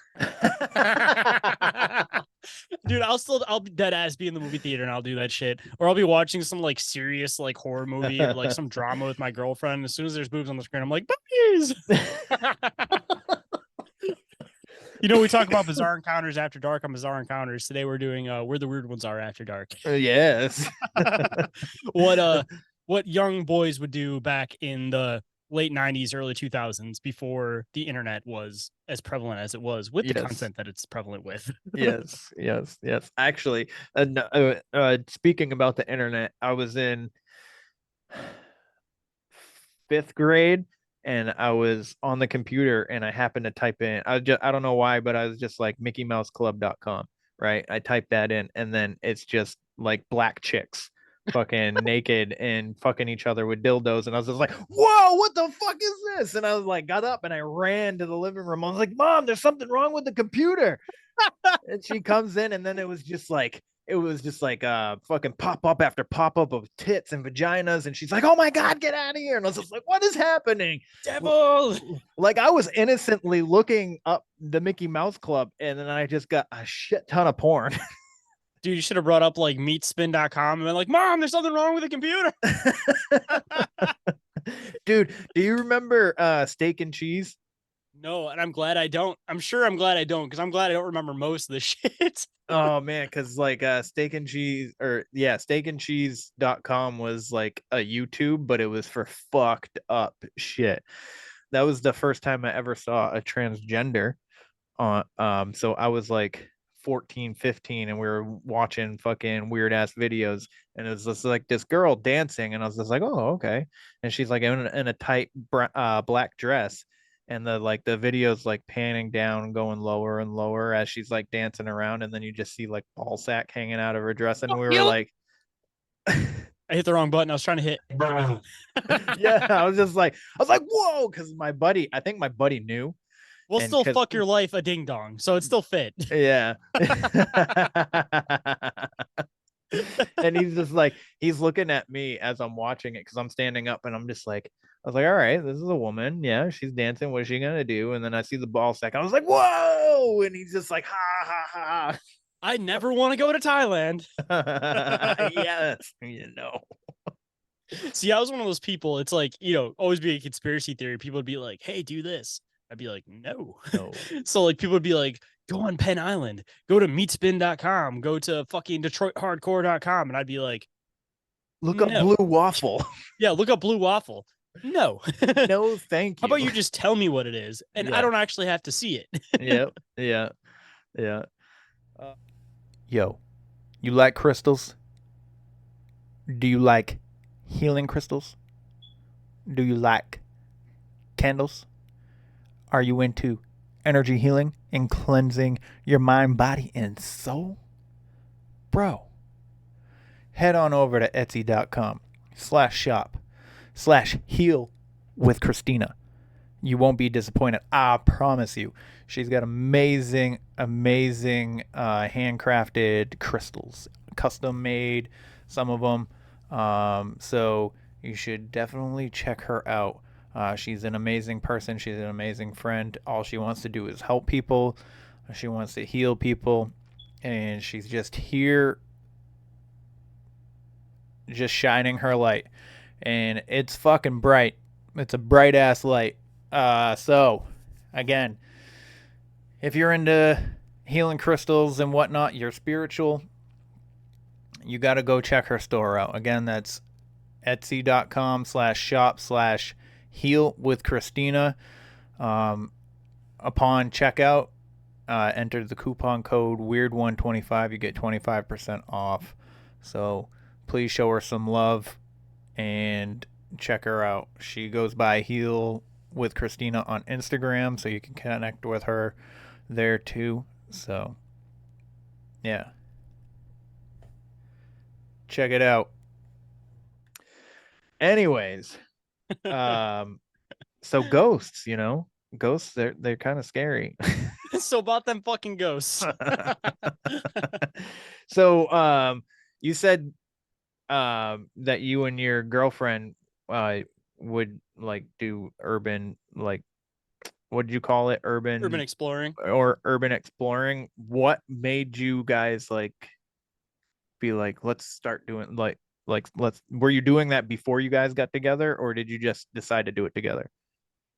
Dude, I'll be dead ass be in the movie theater and I'll do that shit, or I'll be watching some like serious like horror movie or like some drama with my girlfriend. As soon as there's boobs on the screen, I'm like, boobies. We talk about bizarre encounters after dark on Bizarre Encounters. Today we're doing Where the Weird Ones Are After Dark. Yes. What young boys would do back in the late 90s, early 2000s, before the internet was as prevalent as it was with the content that it's prevalent with. Yes. Actually, speaking about the internet, I was in 5th grade and I was on the computer and I happened to type in, I don't know why, but I was just like MickeyMouseClub.com, right? I typed that in, and then it's just like black chicks fucking naked and fucking each other with dildos, and I was just like, whoa, what the fuck is this? And I was like, got up and I ran to the living room. I was like, Mom, there's something wrong with the computer. And she comes in, and then it was just like fucking pop-up after pop-up of tits and vaginas, and she's like, oh my god, get out of here. And I was just like, what is happening, devil? Like, I was innocently looking up the Mickey Mouse Club, and then I just got a shit ton of porn. Dude, you should have brought up like meatspin.com and been like, Mom, there's something wrong with the computer. Dude, do you remember Steak and Cheese? No, and I'm glad I don't. I'm sure I'm glad I don't, because I'm glad I don't remember most of the shit. Oh man, because like steak and cheese steakandcheese.com was like a YouTube, but it was for fucked up shit. That was the first time I ever saw a transgender on so I was like 14, 15, and we were watching fucking weird ass videos, and it was just like this girl dancing, and I was just like, oh, okay. And she's like in a tight black dress, and the video's like panning down, going lower and lower as she's like dancing around, and then you just see like ball sack hanging out of her dress, and we were like, I hit the wrong button. I was trying to hit. yeah, I was like, whoa, because I think my buddy knew. We'll And still fuck your life a ding dong, so it's still fit. Yeah. And he's just like, he's looking at me as I'm watching it, because I'm standing up, and I'm just like, I was like, all right, this is a woman. Yeah, she's dancing. What is she gonna do? And then I see the ball sack. I was like, whoa! And he's just like, ha ha ha. I never want to go to Thailand. Yes, you know. See, I was one of those people. It's like, you know, always be a conspiracy theory. People would be like, hey, do this. I'd be like, no. So like people would be like, go on Penn Island, go to meatspin.com, go to fucking DetroitHardcore.com. And I'd be like, look up Blue Waffle. Yeah, look up Blue Waffle. No. No, thank you. How about you just tell me what it is? And I don't actually have to see it. Yep. Yeah. Yeah. Yo, you like crystals? Do you like healing crystals? Do you like candles? Are you into energy healing and cleansing your mind, body, and soul? Bro, head on over to etsy.com/shop/healwithKristina. You won't be disappointed. I promise you. She's got amazing handcrafted crystals, custom made, some of them. So you should definitely check her out. She's an amazing person. She's an amazing friend. All she wants to do is help people. She wants to heal people. And she's just here, just shining her light. And it's fucking bright. It's a bright ass light. So, again, if you're into healing crystals and whatnot, you're spiritual, you got to go check her store out. Again, that's etsy.com/shop/healwithKristina. Upon checkout, enter the coupon code WEIRD125. You get 25% off. So please show her some love and check her out. She goes by HealWithKristina on Instagram, so you can connect with her there too. So yeah, check it out. Anyways, so ghosts, ghosts, they're kind of scary. So about them fucking ghosts. So you said that you and your girlfriend would like do urban, like, what did you call it? Urban exploring. Or urban exploring. What made you guys like be like, let's start doing were you doing that before you guys got together, or did you just decide to do it together?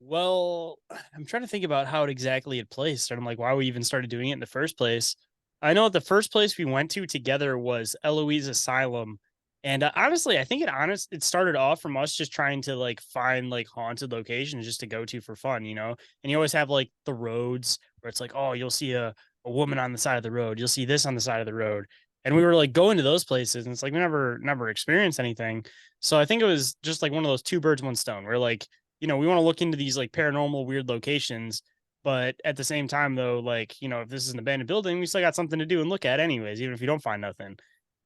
Well, I'm trying to think about how it exactly had placed, and I'm like, why we even started doing it in the first place. I know the first place we went to together was Eloise Asylum. And honestly, I think it started off from us just trying to like find like haunted locations just to go to for fun, you know? And you always have like the roads where it's like, oh, you'll see a woman on the side of the road. You'll see this on the side of the road. And we were like going to those places, and it's like we never experienced anything. So I think it was just like one of those two birds, one stone, where like, you know, we want to look into these like paranormal weird locations, but at the same time though, like, you know, if this is an abandoned building, we still got something to do and look at anyways, even if you don't find nothing.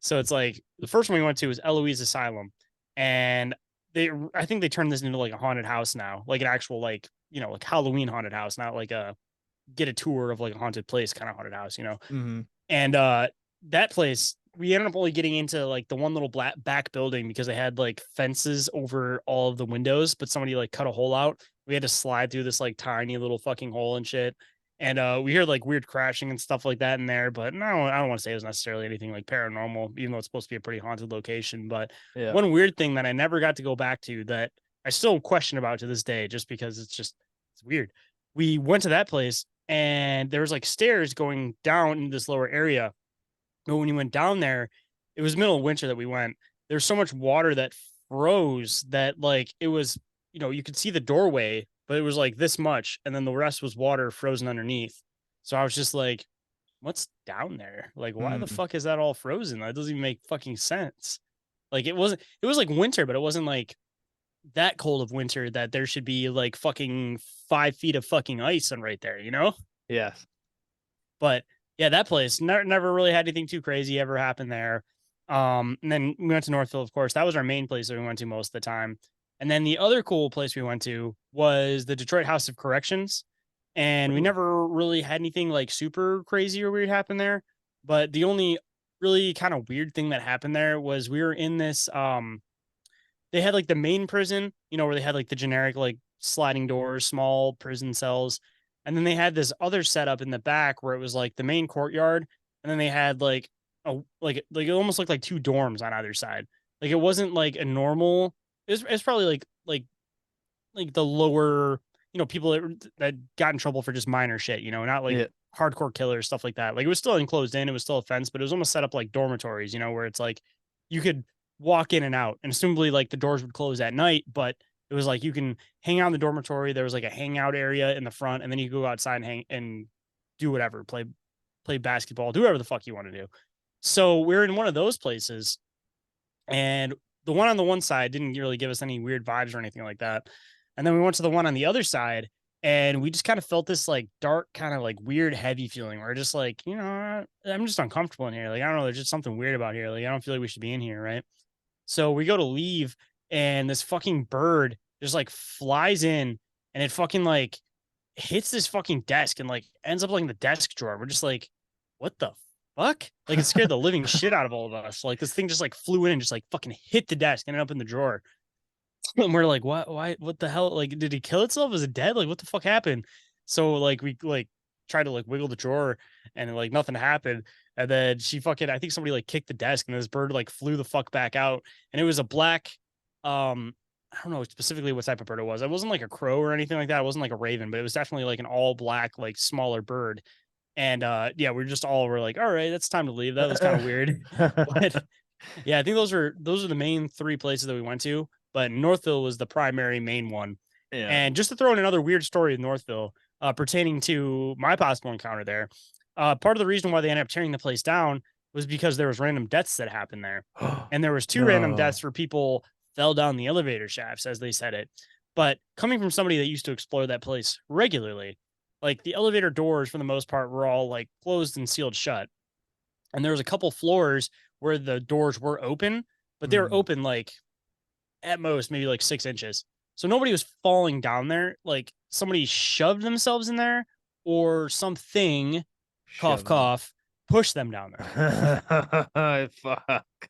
So it's like the first one we went to was Eloise Asylum, and I think they turned this into like a haunted house now, like an actual, like, you know, like Halloween haunted house, not like a get a tour of like a haunted place kind of haunted house, you know? Mm-hmm. And that place, we ended up only getting into like the one little back building because they had like fences over all of the windows, but somebody like cut a hole out. We had to slide through this like tiny little fucking hole and shit. And we hear like weird crashing and stuff like that in there, but no, I don't want to say it was necessarily anything like paranormal, even though it's supposed to be a pretty haunted location. But one weird thing that I never got to go back to that I still question about to this day, just because it's weird. we went to that place, and there was like stairs going down in this lower area. But when you went down there, it was middle of winter that we went. There's so much water that froze that like it was, you could see the doorway, but it was like this much, and then the rest was water frozen underneath. So I was just like, what's down there? Like, why the fuck is that all frozen? That doesn't even make fucking sense. Like it was like winter, but it wasn't like that cold of winter that there should be like fucking 5 feet of fucking ice on right there, Yes. But yeah, that place never really had anything too crazy ever happen there. And then we went to Northville, of course. That was our main place that we went to most of the time. And then the other cool place we went to was the Detroit House of Corrections. And we never really had anything like super crazy or weird happen there. But the only really kind of weird thing that happened there was we were in this they had like the main prison, where they had like the generic like sliding doors, small prison cells. And then they had this other setup in the back where it was like the main courtyard. And then they had like like it almost looked like 2 dorms on either side. Like it wasn't like a normal, it's probably like the lower, people that got in trouble for just minor shit, not like hardcore killers, stuff like that. Like it was still enclosed in, it was still a fence, but it was almost set up like dormitories, where it's like you could walk in and out, and assumably like the doors would close at night, but it was like you can hang out in the dormitory. There was like a hangout area in the front, and then you go outside and hang and do whatever, play basketball, do whatever the fuck you want to do. So we're in one of those places, and the one on the one side didn't really give us any weird vibes or anything like that. And then we went to the one on the other side, and we just kind of felt this like dark, kind of like weird, heavy feeling. We're just like, I'm just uncomfortable in here. Like, I don't know, there's just something weird about here. Like, I don't feel like we should be in here, right? So we go to leave, and this fucking bird just like flies in, and it fucking like hits this fucking desk and like ends up like in the desk drawer. We're just like, what the fuck? Like it scared the living shit out of all of us. Like this thing just like flew in and just like fucking hit the desk and ended up in the drawer. And we're like, what? Why? What the hell? Like, did he kill itself? Is it dead? Like, what the fuck happened? So like we like tried to like wiggle the drawer, and like nothing happened. And then I think somebody like kicked the desk, and this bird like flew the fuck back out. And it was a black, I don't know specifically what type of bird it was. It wasn't like a crow or anything like that. It wasn't like a raven, but it was definitely like an all black, like smaller bird. And yeah, we're like, all right, that's time to leave. That was kind of weird. But yeah, I think those are the main 3 places that we went to, but Northville was the primary main one. Yeah. And just to throw in another weird story of Northville, pertaining to my possible encounter there, part of the reason why they ended up tearing the place down was because there was random deaths that happened there. And there was 2 random deaths where people fell down the elevator shafts, as they said it. But coming from somebody that used to explore that place regularly, like the elevator doors for the most part were all like closed and sealed shut. And there was a couple floors where the doors were open, but they were open like at most maybe like 6 inches. So nobody was falling down there. Like somebody shoved themselves in there, or something, cough, pushed them down there. Fuck.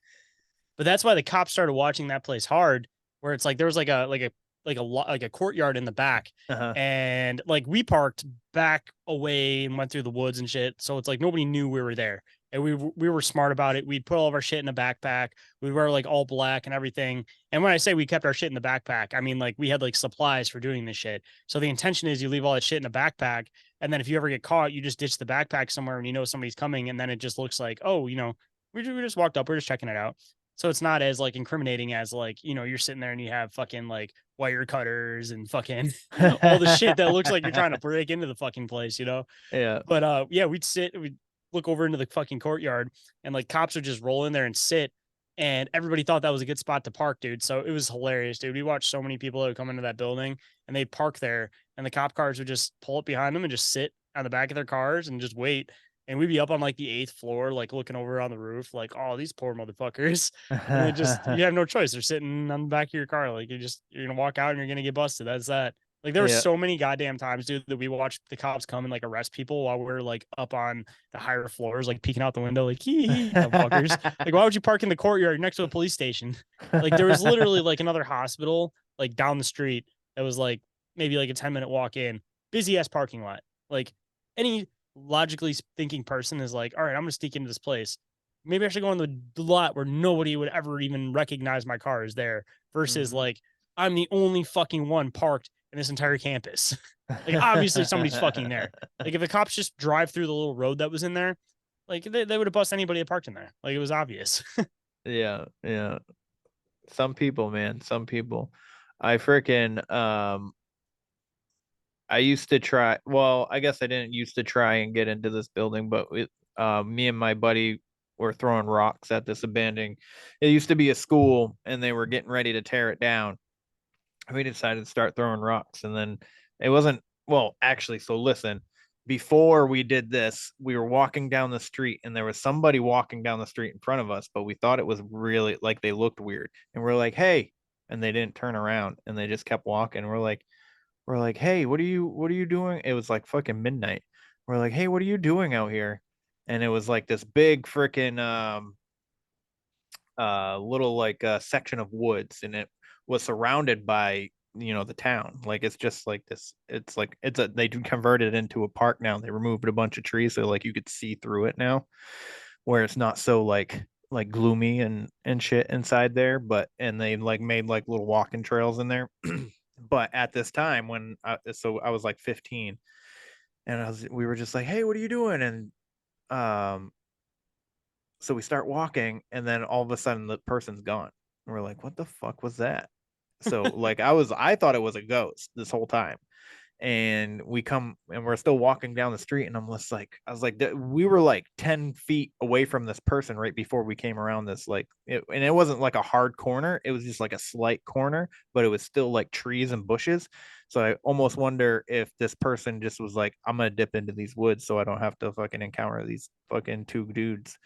But that's why the cops started watching that place hard, where it's like there was like a courtyard in the back, and like we parked back away and went through the woods and shit. So it's like nobody knew we were there. And we were smart about it. We'd put all of our shit in a backpack. We were like all black and everything. And when I say we kept our shit in the backpack, I mean like we had like supplies for doing this shit. So the intention is you leave all that shit in a backpack, and then if you ever get caught, you just ditch the backpack somewhere and somebody's coming, and then it just looks like, oh, we just walked up, we're just checking it out. So it's not as like incriminating as like, you're sitting there and you have fucking like wire cutters and fucking all the shit that looks like you're trying to break into the fucking place, Yeah. But yeah, we'd look over into the fucking courtyard, and like cops would just roll in there and sit, and everybody thought that was a good spot to park, dude. So it was hilarious, dude. We watched so many people that would come into that building, and they'd park there, and the cop cars would just pull up behind them and just sit on the back of their cars and just wait. And we'd be up on like the 8th floor, like looking over on the roof, like, oh, these poor motherfuckers. And you have no choice. They're sitting on the back of your car. Like you're going to walk out and you're going to get busted. That's that. Like there were so many goddamn times, dude, that we watched the cops come and like arrest people while we're like up on the higher floors, like peeking out the window, like, fuckers. Like, why would you park in the courtyard next to a police station? Like there was literally like another hospital, like down the street that was like maybe like a 10-minute walk in, busy ass parking lot. Like any logically thinking person is like, all right, I'm going to sneak into this place. Maybe I should go on the lot where nobody would ever even recognize my car is there, versus like, I'm the only fucking one parked in this entire campus. Like, obviously somebody's fucking there. Like, if the cops just drive through the little road that was in there, like they would have bust anybody that parked in there. Like, it was obvious. Yeah, yeah. Some people, man, some people. I freaking I used to try. Well, I guess I didn't used to try and get into this building, but me and my buddy were throwing rocks at this abandoned. It used to be a school, and they were getting ready to tear it down. We decided to start throwing rocks, and then it wasn't. Well, actually, so listen. Before we did this, we were walking down the street, and there was somebody walking down the street in front of us, but we thought it was really like they looked weird, and we're like, "Hey," and they didn't turn around, and they just kept walking. We're like, "Hey, what are you doing?" It was like fucking midnight. We're like, "Hey, what are you doing out here?" And it was like this big freaking little like section of woods, and it was surrounded by the town. Like it's just like this. It's like they converted it into a park now. They removed a bunch of trees so like you could see through it now, where it's not so like gloomy and shit inside there. But and they like made like little walking trails in there. But at this time when I was like 15, and we were just like, "Hey, what are you doing?" And so we start walking, and then all of a sudden the person's gone. And we're like, "What the fuck was that?" So like I thought it was a ghost this whole time. And we come and we're still walking down the street, and I was like, we were like 10 feet away from this person right before we came around this and it wasn't like a hard corner, it was just like a slight corner, but it was still like trees and bushes. So I almost wonder if this person just was like, I'm gonna dip into these woods so I don't have to fucking encounter these fucking two dudes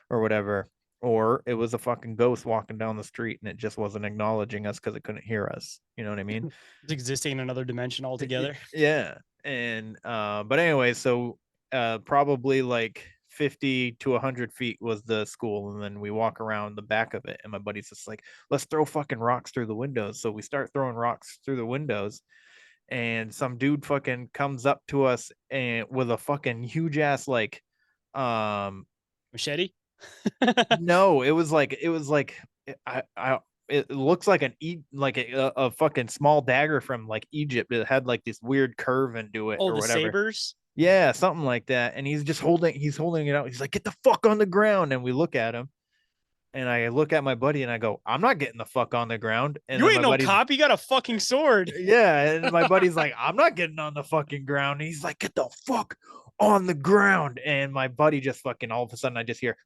or whatever, or it was a fucking ghost walking down the street and it just wasn't acknowledging us because it couldn't hear us. You know what I mean? It's existing in another dimension altogether. Yeah. And but anyway, so probably like 50 to 100 feet was the school, and then we walk around the back of it, and my buddy's just like, let's throw fucking rocks through the windows. So we start throwing rocks through the windows, and some dude fucking comes up to us and with a fucking huge ass like Machete. no, it was like I it looks like a fucking small dagger from like Egypt. It had like this weird curve into it Oh, or the whatever. sabers. Yeah, something like that. And he's holding it out. He's like, "Get the fuck on the ground." And we look at him, and I look at my buddy, and I go, "I'm not getting the fuck on the ground." And You then ain't my no buddy's cop. You got a fucking sword. yeah, and my buddy's like, "I'm not getting on the fucking ground." And he's like, "Get the fuck on the ground." And my buddy just fucking all of a sudden I just hear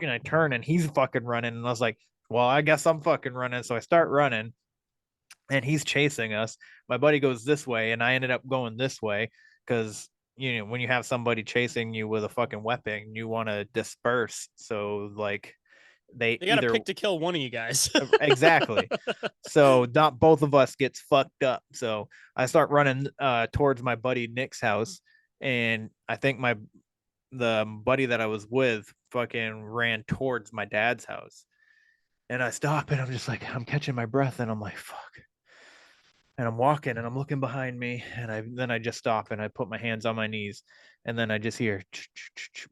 and I turn and he's fucking running, and I was like, "Well, I guess I'm fucking running." So I start running, and he's chasing us. My buddy goes this way, and I ended up going this way because when you have somebody chasing you with a fucking weapon, you want to disperse. So like they They got to either pick to kill one of you guys. exactly. So not both of us gets fucked up. So I start running towards my buddy Nick's house, and I think the buddy that I was with fucking ran towards my dad's house. And I stop, and I'm just like, I'm catching my breath, and I'm like, fuck. And I'm walking, and I'm looking behind me, and then I just stop, and I put my hands on my knees, and then I just hear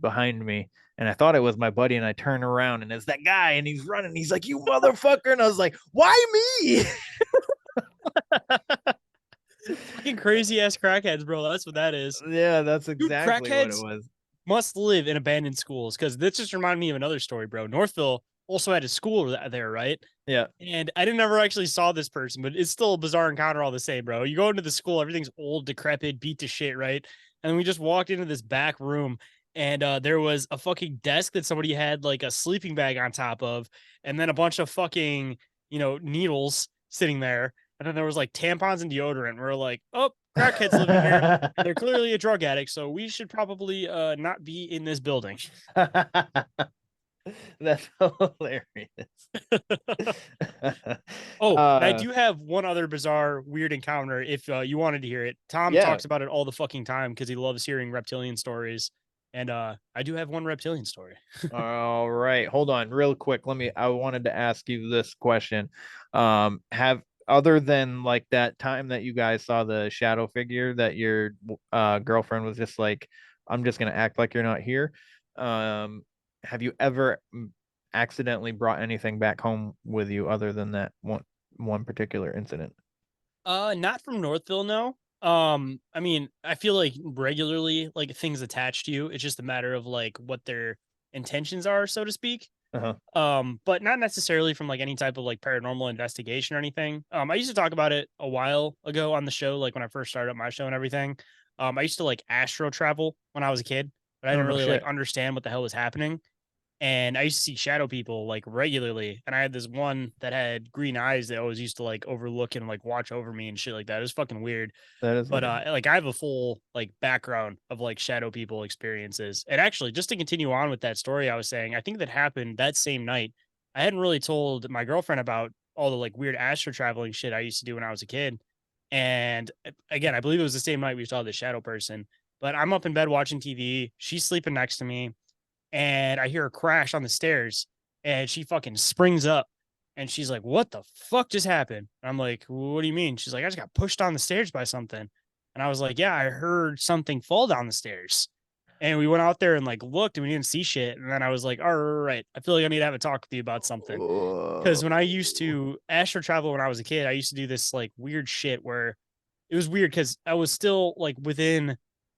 behind me, and I thought it was my buddy, and I turn around, and it's that guy, and he's running. He's like, "You motherfucker!" And I was like, "Why me?" Fucking crazy ass crackheads, bro. That's what that is. Yeah, that's Dude, exactly what it crackheads was. must live in abandoned schools, because this just reminded me of another story, bro. Northville also had a school there, right? Yeah. And I didn't ever actually saw this person, but it's still a bizarre encounter all the same, bro. You go into the school, everything's old, decrepit, beat to shit, right? And then we just walked into this back room, and there was a fucking desk that somebody had like a sleeping bag on top of, and then a bunch of fucking, needles sitting there. And then there was like tampons and deodorant. We're like, oh, crackheads living here. They're clearly a drug addict, so we should probably not be in this building. That's hilarious. I do have one other bizarre, weird encounter if you wanted to hear it. Tom talks about it all the fucking time because he loves hearing reptilian stories. And I do have one reptilian story. All right. Hold on real quick. I wanted to ask you this question. Have other than like that time that you guys saw the shadow figure that your girlfriend was just like, I'm just going to act like you're not here. Have you ever accidentally brought anything back home with you other than that one particular incident? Not from Northville, no. I mean, I feel like regularly, like things attach to you. It's just a matter of like what their intentions are, so to speak. Uh-huh. But not necessarily from like any type of like paranormal investigation or anything. I used to talk about it a while ago on the show, like when I first started up my show and everything. I used to like astro travel when I was a kid, but I Oh, didn't no really like shit. understand what the hell was happening. And I used to see shadow people like regularly. And I had this one that had green eyes that always used to like overlook and like watch over me and shit like that. It was fucking weird. That is But weird. like I have a full like background of like shadow people experiences. And actually, just to continue on with that story I was saying, I think that happened that same night. I hadn't really told my girlfriend about all the like weird astro traveling shit I used to do when I was a kid. And again, I believe it was the same night we saw the shadow person. But I'm up in bed watching TV. She's sleeping next to me and I hear a crash on the stairs and she fucking springs up and she's like, "What the fuck just happened?" And I'm like, "What do you mean?" She's like, "I just got pushed down the stairs by something." And I was like, "Yeah, I heard something fall down the stairs." And we went out there and like looked and we didn't see shit. And then I was like, "All right, I feel like I need to have a talk with you about something." Because when I used to astro travel when I was a kid, I used to do this like weird shit where it was weird because I was still like within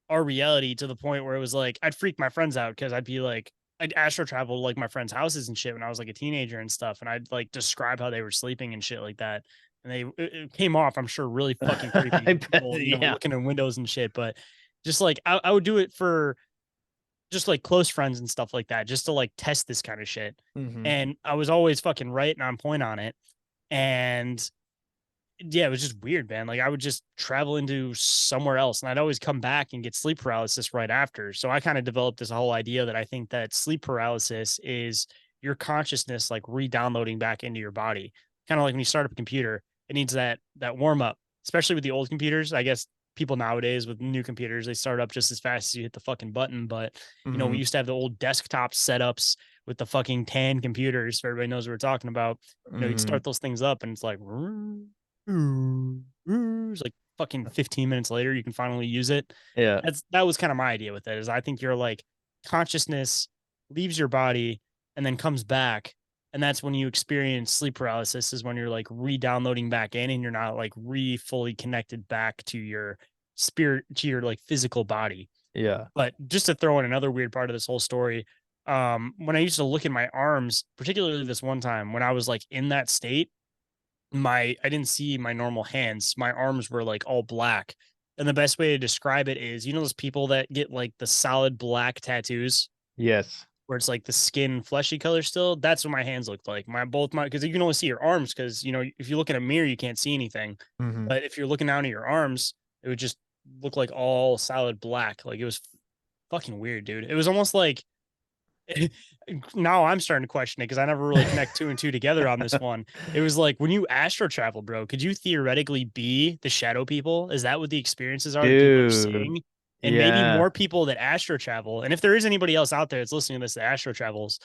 our reality to the point where it was like I'd freak my friends out because I'd be like I'd astro travel to like my friends' houses and shit when I was like a teenager and stuff, and I'd like describe how they were sleeping and shit like that. And it came off, I'm sure, really fucking creepy. I To bet, people, yeah. looking in windows and shit. But just like I would do it for just like close friends and stuff like that, just to like test this kind of shit. Mm-hmm. And I was always fucking right and on point on it. And yeah, it was just weird, man. Like I would just travel into somewhere else and I'd always come back and get sleep paralysis right after. So I kind of developed this whole idea that I think that sleep paralysis is your consciousness like re-downloading back into your body. Kind of like when you start up a computer, it needs that warm up, especially with the old computers. I guess people nowadays with new computers, they start up just as fast as you hit the fucking button. But we Mm-hmm. used to have the old desktop setups with the fucking tan computers. So everybody knows what we're talking about. You'd Mm-hmm. start those things up and it's like it's like fucking 15 minutes later, you can finally use it. Yeah. That was kind of my idea with it. Is I think your like consciousness leaves your body and then comes back, and that's when you experience sleep paralysis. Is when you're like re-downloading back in, and you're not like fully connected back to your spirit, to your like physical body. Yeah. But just to throw in another weird part of this whole story, when I used to look at my arms, particularly this one time when I was like in that state, I didn't see my normal hands. My arms were like all black. And the best way to describe it is, those people that get like the solid black tattoos Yes. where it's like the skin fleshy color still. That's what my hands looked like. Because you can only see your arms because, if you look in a mirror, you can't see anything. Mm-hmm. But if you're looking down at your arms, it would just look like all solid black. Like it was fucking weird, dude. It was almost like now I'm starting to question it because I never really connect two and two together on this one. It was like when you astro travel, bro, could you theoretically be the shadow people? Is that what the experiences are that people are Dude. seeing? And maybe Yeah. more people that astro travel. And if there is anybody else out there that's listening to this that astro travels,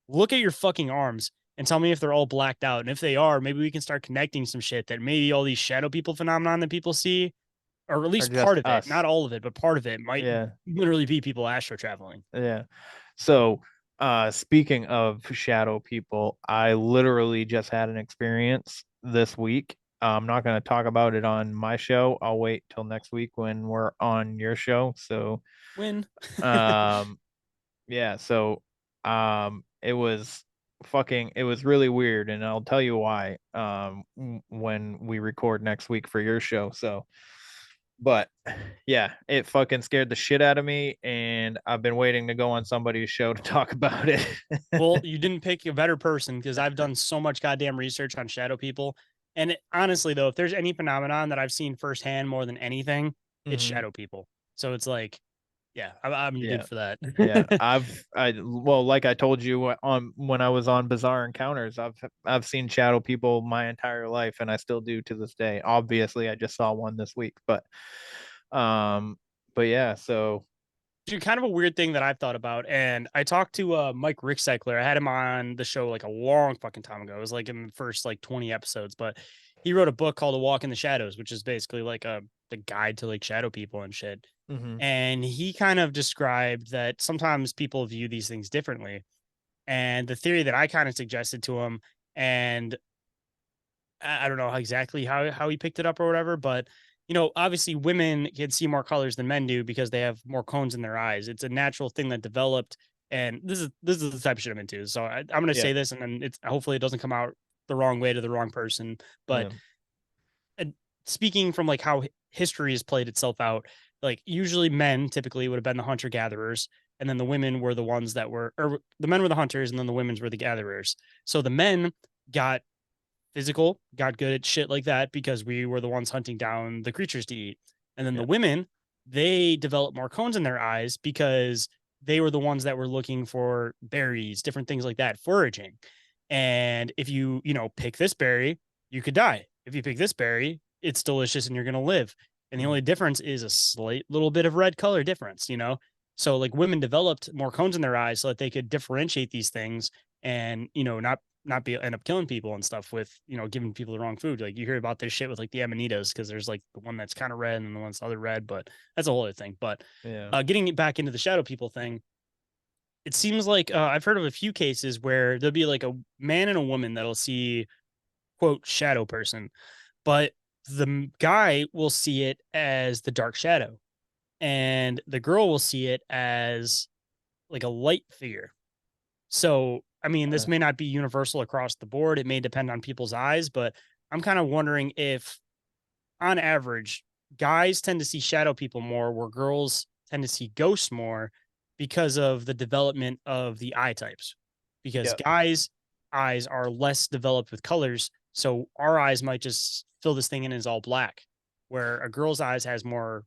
look at your fucking arms and tell me if they're all blacked out. And if they are, maybe we can start connecting some shit that maybe all these shadow people phenomenon that people see, or at Or least part just of it, not us. all of it, but part of it might Yeah. literally be people astro traveling. Yeah. So, speaking of shadow people, I literally just had an experience this week. I'm not going to talk about it on my show. I'll wait till next week when we're on your show. So, Win. um, yeah. So, it was really weird, and I'll tell you why. When we record next week for your show. So, but yeah, it fucking scared the shit out of me, and I've been waiting to go on somebody's show to talk about it. Well, you didn't pick a better person because I've done so much goddamn research on shadow people. And honestly, though, if there's any phenomenon that I've seen firsthand more than anything, it's Mhm. shadow people. So it's like, yeah, I'm Yeah. good for that. Yeah, well, like I told you on when I was on Bizarre Encounters, I've seen shadow people my entire life, and I still do to this day. Obviously, I just saw one this week, um, but yeah, so Dude, kind of a weird thing that I've thought about. And I talked to Mike Rickseckler. I had him on the show like a long fucking time ago. It was like in the first like 20 episodes, but he wrote a book called A Walk in the Shadows, which is basically like the guide to like shadow people and shit. mhm. And he kind of described that sometimes people view these things differently. And the theory that I kind of suggested to him, and I don't know exactly how he picked it up or whatever, but obviously women can see more colors than men do because they have more cones in their eyes. It's a natural thing that developed, and this is the type of shit I'm into. So I'm gonna say this, and then it's hopefully it doesn't come out the wrong way to the wrong person. But speaking from like how history has played itself out, like usually men typically would have been the hunter gatherers, and then the women were the ones that were, or the men were the hunters, and then the women's were the gatherers. So the men got physical, got good at shit like that because we were the ones hunting down the creatures to eat. And then the women, they developed more cones in their eyes because they were the ones that were looking for berries, different things like that, foraging. And if you pick this berry, you could die. If you pick this berry, it's delicious and you're going to live. And the only difference is a slight little bit of red color difference, So like women developed more cones in their eyes so that they could differentiate these things and, not be end up killing people and stuff with giving people the wrong food. Like you hear about this shit with like the amanitas because there's like the one that's kind of red and the one's other red, but that's a whole other thing. But getting it back into the shadow people thing, it seems like I've heard of a few cases where there'll be like a man and a woman that'll see quote shadow person, but the guy will see it as the dark shadow and the girl will see it as like a light figure. So I mean, this may not be universal across the board. It may depend on people's eyes, but I'm kind of wondering if, on average, guys tend to see shadow people more, where girls tend to see ghosts more because of the development of the eye types. Because guys' eyes are less developed with colors, so our eyes might just fill this thing in as all black, where a girl's eyes has more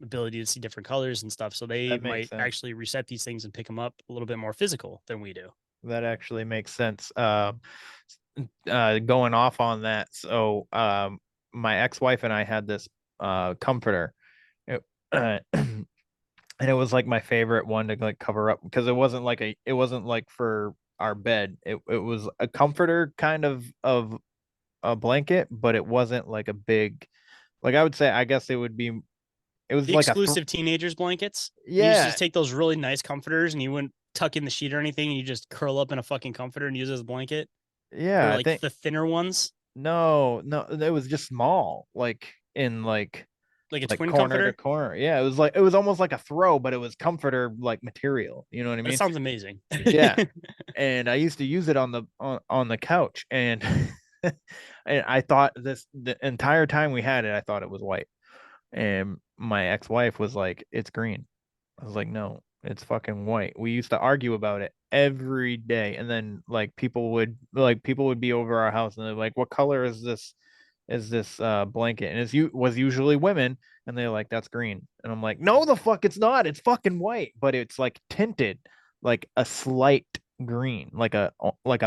ability to see different colors and stuff. So they might actually reset these things and pick them up a little bit more physical than we do. That actually makes sense. Going off on that, so my ex-wife and I had this comforter, and it was like my favorite one to like cover up because it wasn't like for our bed. It was a comforter kind of a blanket, but it wasn't like a big, like I would say, I guess it was the like exclusive teenagers blankets. Yeah, you used to just take those really nice comforters and you wouldn't tuck in the sheet or anything, and you just curl up in a fucking comforter and use it as a blanket. Yeah, or like the thinner ones. No, it was just small, like in like a twin corner comforter to corner. Yeah, it was almost like a throw, but it was comforter like material. You know what I mean? That sounds amazing. Yeah, and I used to use it on the couch, and and I thought the entire time we had it, I thought it was white, and my ex-wife was like, "It's green." I was like, "No, it's fucking white." We used to argue about it every day, and then like people would be over our house, and they're like, "What color is this? Blanket?" And it was usually women, and they're like, "That's green," and I'm like, "No, the fuck, it's not. It's fucking white, but it's like tinted, like a slight green, like a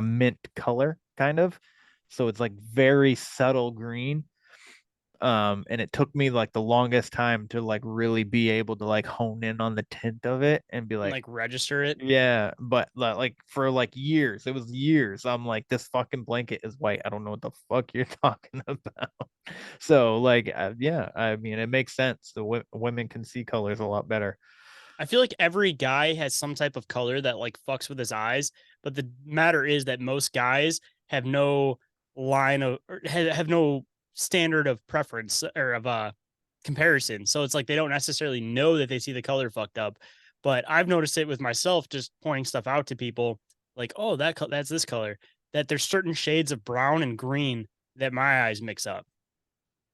mint color kind of. So it's like very subtle green." And it took me like the longest time to like really be able to like hone in on the tint of it and be like register it. Yeah, but like for like years, it was years. I'm like, this fucking blanket is white. I don't know what the fuck you're talking about. So like, yeah, I mean, it makes sense. The women can see colors a lot better. I feel like every guy has some type of color that like fucks with his eyes, but the matter is that most guys have no line of, or have no standard of preference or of comparison. So it's like they don't necessarily know that they see the color fucked up. But I've noticed it with myself, just pointing stuff out to people like, oh, that's this color, that there's certain shades of brown and green that my eyes mix up.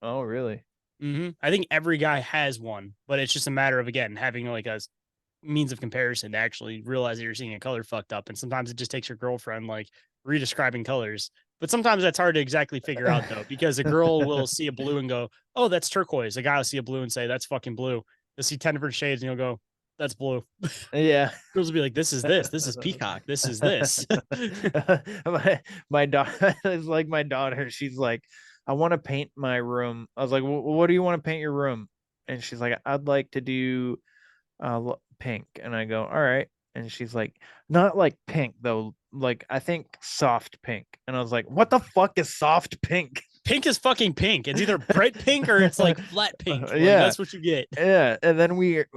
Oh, really? I think every guy has one, but it's just a matter of, again, having like a means of comparison to actually realize that you're seeing a color fucked up. And sometimes it just takes your girlfriend like redescribing colors. But sometimes that's hard to exactly figure out, though, because a girl will see a blue and go, oh, that's turquoise. A guy will see a blue and say, that's fucking blue. You'll see 10 different shades and you'll go, that's blue. Yeah. Girls will be like, this is peacock. This is this. my daughter is like my daughter. She's like, I want to paint my room. I was like, what do you want to paint your room? And she's like, I'd like to do pink. And I go, all right. And she's like, not like pink though, like I think soft pink. And I was like, what the fuck is soft pink? Pink is fucking pink. It's either bright pink or it's like flat pink. Like, yeah, that's what you get. Yeah. And then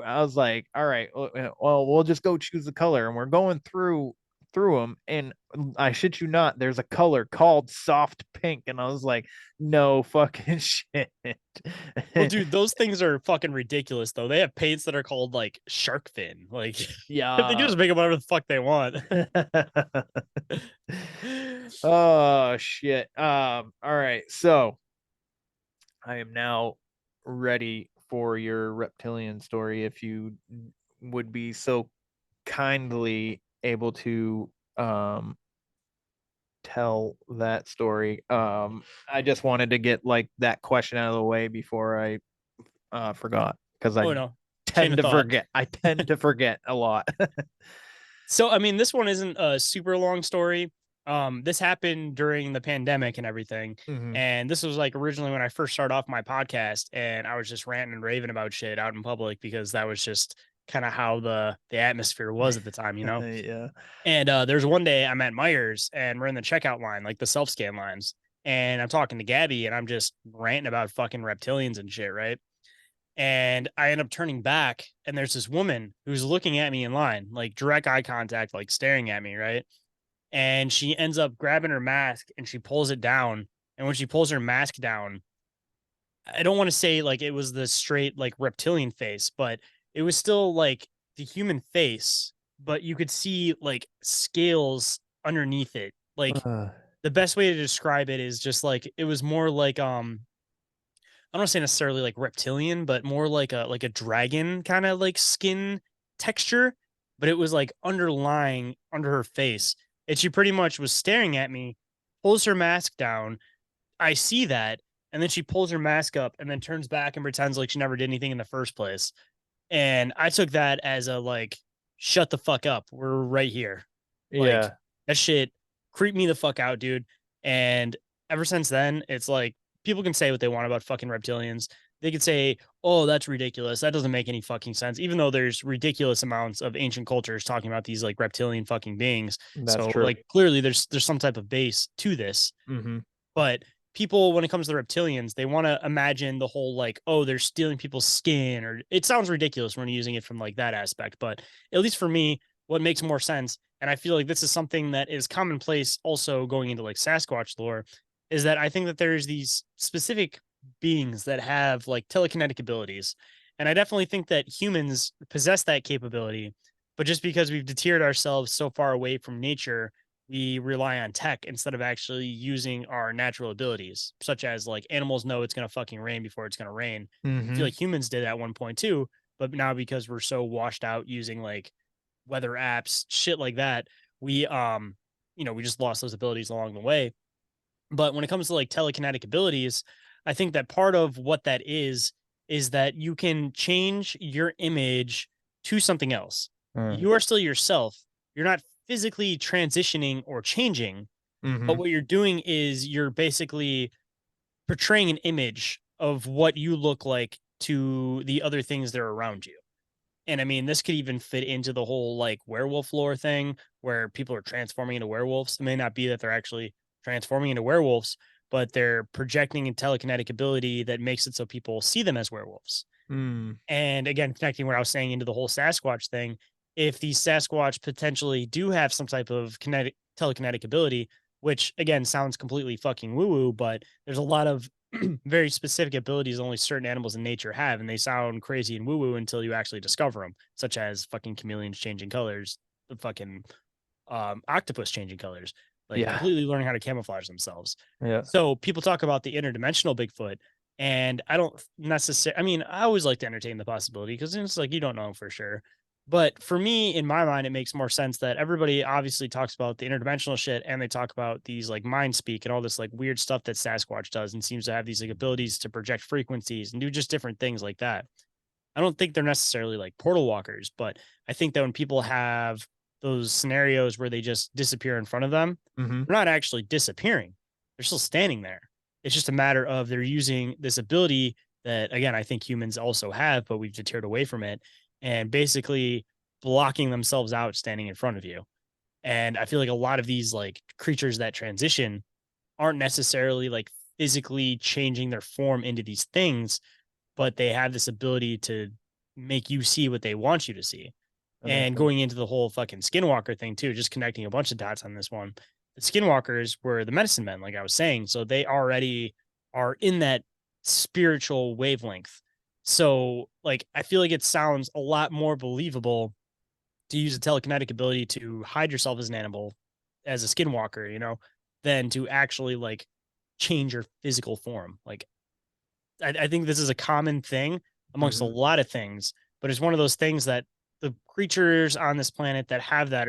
I was like, all right, well, we'll just go choose the color. And we're going through through them, and I shit you not, there's a color called soft pink, and I was like, no fucking shit. Well, dude, those things are fucking ridiculous, though. They have paints that are called like shark fin. Like, Yeah, they can just make them whatever the fuck they want. Oh shit. All right, so I am now ready for your reptilian story. If you would be so kindly able to tell that story. I just wanted to get like that question out of the way before I forgot, because I no. tend to forget. I tend to forget a lot. So, I mean, this one isn't a super long story. This happened during the pandemic and everything. And this was like originally when I first started off my podcast, and I was just ranting and raving about shit out in public because that was just kind of how the atmosphere was at the time, you know? Yeah. And there's one day I'm at Myers and we're in the checkout line, like the self-scan lines. And I'm talking to Gabby and I'm just ranting about fucking reptilians and shit, right? And I end up turning back, and there's this woman who's looking at me in line, like direct eye contact, like staring at me, right? And she ends up grabbing her mask and she pulls it down. And when she pulls her mask down, I don't want to say like it was the straight like reptilian face, but it was still like the human face, but you could see like scales underneath it. Like the best way to describe it is just like it was more like I don't want to say necessarily like reptilian, but more like a dragon kind of like skin texture, but it was like underlying under her face. And she pretty much was staring at me, pulls her mask down. I see that, and then she pulls her mask up and then turns back and pretends like she never did anything in the first place. And I took that as a like, shut the fuck up. We're right here. Like, that shit creeped me the fuck out, dude. And ever since then, it's like people can say what they want about fucking reptilians. They could say, oh, that's ridiculous. That doesn't make any fucking sense. Even though there's ridiculous amounts of ancient cultures talking about these like reptilian fucking beings. That's so true. like clearly there's some type of base to this. But people, when it comes to the reptilians, they want to imagine the whole like, oh, they're stealing people's skin, or it sounds ridiculous when you're using it from like that aspect. But at least for me, what makes more sense, and I feel like this is something that is commonplace also going into like Sasquatch lore, is that I think that there's these specific beings that have like telekinetic abilities. And I definitely think that humans possess that capability, but just because we've deterred ourselves so far away from nature, we rely on tech instead of actually using our natural abilities, such as like animals know it's going to fucking rain before it's going to rain. I feel like humans did at one point too, but now because we're so washed out using like weather apps, shit like that, we we just lost those abilities along the way. But when it comes to like telekinetic abilities, I think that part of what that is that you can change your image to something else. You are still yourself. You're not physically transitioning or changing, but what you're doing is you're basically portraying an image of what you look like to the other things that are around you. And I mean, this could even fit into the whole like werewolf lore thing where people are transforming into werewolves. It may not be that they're actually transforming into werewolves, but they're projecting a telekinetic ability that makes it so people see them as werewolves. And again, connecting what I was saying into the whole Sasquatch thing, if these Sasquatch potentially do have some type of telekinetic ability, which again sounds completely fucking woo-woo, but there's a lot of very specific abilities only certain animals in nature have, and they sound crazy and woo-woo until you actually discover them, such as fucking chameleons changing colors, the fucking octopus changing colors, like completely learning how to camouflage themselves. So people talk about the interdimensional Bigfoot, and I don't necessarily, I mean, I always like to entertain the possibility because it's like you don't know for sure. But for me, in my mind, it makes more sense that everybody obviously talks about the interdimensional shit and they talk about these like mind speak and all this like weird stuff that Sasquatch does and seems to have these like abilities to project frequencies and do just different things like that. I don't think they're necessarily like portal walkers, but I think that when people have those scenarios where they just disappear in front of them, they're not actually disappearing. They're still standing there. It's just a matter of they're using this ability that, again, I think humans also have, but we've deterred away from it, and basically blocking themselves out standing in front of you. And I feel like a lot of these like creatures that transition aren't necessarily like physically changing their form into these things, but they have this ability to make you see what they want you to see. And going into the whole fucking skinwalker thing too, just connecting a bunch of dots on this one. The skinwalkers were the medicine men, like I was saying. So they already are in that spiritual wavelength. So like, I feel like it sounds a lot more believable to use a telekinetic ability to hide yourself as an animal, as a skinwalker, you know, than to actually like change your physical form. Like, I think this is a common thing amongst a lot of things, but it's one of those things that the creatures on this planet that have that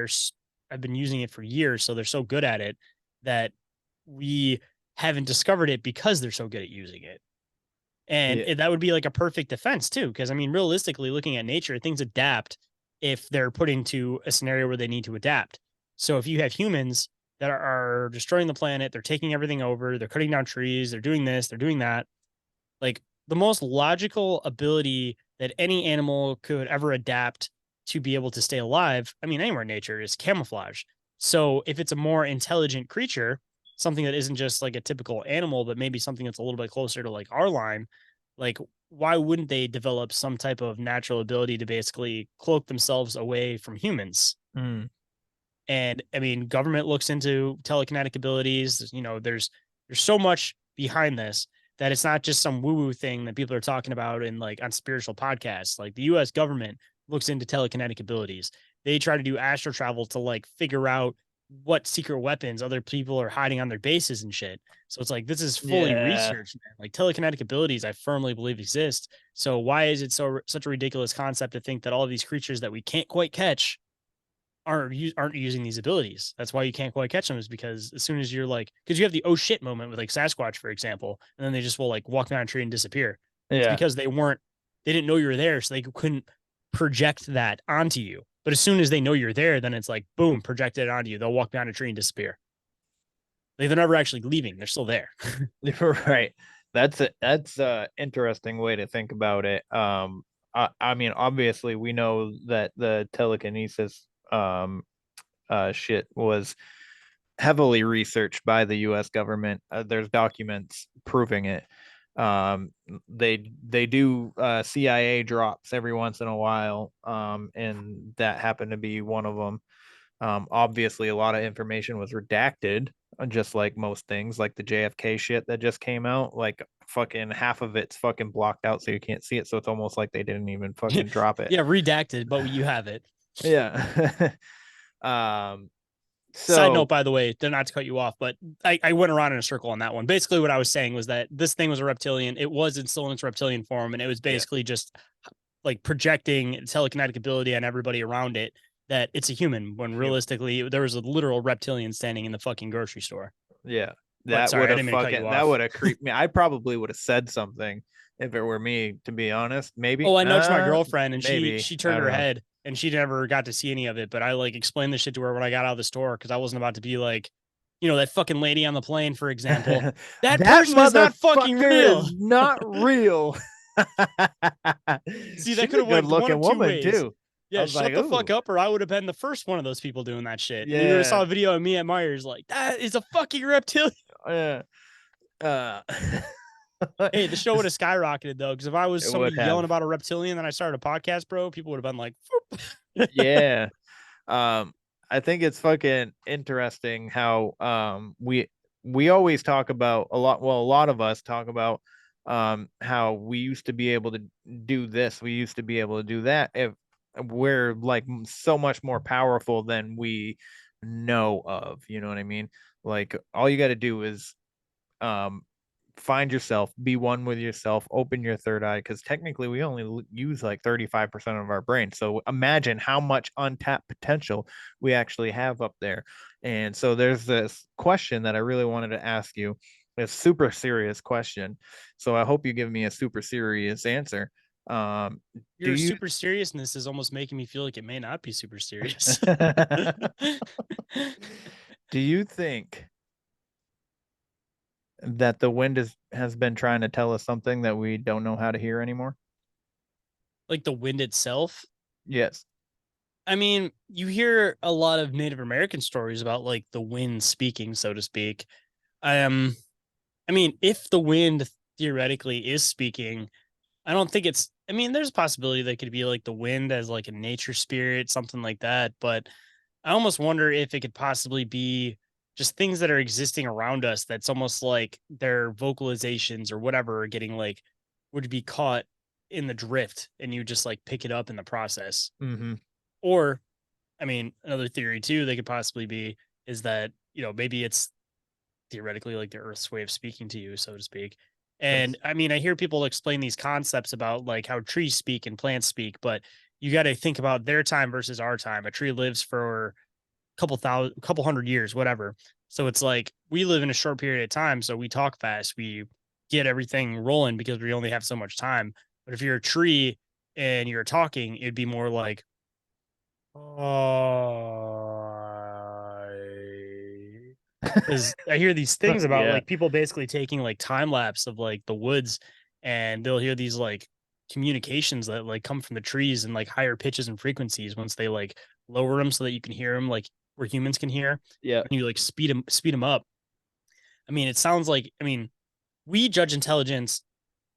have been using it for years. So they're so good at it that we haven't discovered it because they're so good at using it. And that would be like a perfect defense too. Cause I mean, realistically looking at nature, things adapt if they're put into a scenario where they need to adapt. So if you have humans that are destroying the planet, they're taking everything over, they're cutting down trees, they're doing this, they're doing that. Like the most logical ability that any animal could ever adapt to be able to stay alive, I mean, anywhere in nature, is camouflage. So if it's a more intelligent creature, something that isn't just like a typical animal, but maybe something that's a little bit closer to like our line, like why wouldn't they develop some type of natural ability to basically cloak themselves away from humans? And I mean, government looks into telekinetic abilities. You know, there's so much behind this that it's not just some woo-woo thing that people are talking about in like on spiritual podcasts. Like the US government looks into telekinetic abilities. They try to do astral travel to like figure out what secret weapons other people are hiding on their bases and shit. So it's like, this is fully researched, man. Like telekinetic abilities, I firmly believe exist. So why is it such a ridiculous concept to think that all of these creatures that we can't quite catch aren't using these abilities? That's why you can't quite catch them, is because as soon as you're like, because you have the oh shit moment with like Sasquatch, for example, and then they just will like walk down a tree and disappear. It's because they didn't know you were there, so they couldn't project that onto you. But as soon as they know you're there, then it's like boom, projected onto you. They'll walk down a tree and disappear. Like they're never actually leaving; they're still there. Right. That's a interesting way to think about it. I mean, obviously, we know that the telekinesis shit was heavily researched by the U.S. government. There's documents proving it. They do CIA drops every once in a while, and that happened to be one of them. Obviously, a lot of information was redacted, just like most things, like the JFK shit that just came out. Like fucking half of it's fucking blocked out, so you can't see it. So it's almost like they didn't even fucking drop it. Yeah, redacted, but you have it. Yeah. So, side note, by the way, not to cut you off, but I went around in a circle on that one. Basically, what I was saying was that this thing was a reptilian. It was still in its reptilian form, and it was basically just like projecting telekinetic ability on everybody around it that it's a human, when realistically there was a literal reptilian standing in the fucking grocery store. Yeah, that would have creeped me. I probably would have said something if it were me, to be honest. Maybe. Oh, I nudged my girlfriend, and she turned her head. And she never got to see any of it, but I like explained this shit to her when I got out of the store, because I wasn't about to be like, you know, that fucking lady on the plane, for example. That person is not fucking real. Not real. See, that could have went one of two ways. Too. Yeah, shut the fuck up, or I would have been the first one of those people doing that shit. Yeah. You ever saw a video of me at Myers like, that is a fucking reptilian. Yeah. Hey, the show would have skyrocketed though, because if I was somebody yelling about a reptilian and I started a podcast, bro, people would have been like, yeah. I think it's fucking interesting how we always talk about a lot of us talk about how we used to be able to do this, we used to be able to do that. If we're like so much more powerful than we know of, you know what I mean? Like all you got to do is find yourself, be one with yourself, open your third eye, because technically we only use like 35% of our brain. So imagine how much untapped potential we actually have up there. And so there's this question that I really wanted to ask you, a super serious question. So I hope you give me a super serious answer. Your super seriousness is almost making me feel like it may not be super serious. Do you think that the wind has been trying to tell us something that we don't know how to hear anymore? Like the wind itself? Yes. I mean, you hear a lot of Native American stories about like the wind speaking, so to speak. I mean, if the wind theoretically is speaking, I don't think it's, I mean, there's a possibility that could be like the wind as like a nature spirit, something like that. But I almost wonder if it could possibly be just things that are existing around us that's almost like their vocalizations or whatever are getting like, would be caught in the drift and you just like pick it up in the process. Mm-hmm. Or, I mean, another theory too, they could possibly be is that, maybe it's theoretically like the earth's way of speaking to you, so to speak. And I mean, I hear people explain these concepts about like how trees speak and plants speak, but you got to think about their time versus our time. A tree lives for couple hundred years, whatever. So it's like we live in a short period of time, so we talk fast. We get everything rolling because we only have so much time. But if you're a tree and you're talking, it'd be more like, because I hear these things about Yeah. like people basically taking like time lapse of like the woods, and they'll hear these like communications that like come from the trees and like higher pitches and frequencies once they like lower them so that you can hear them like where humans can hear. Yeah. And you like speed them up. I mean, it sounds like, I mean, we judge intelligence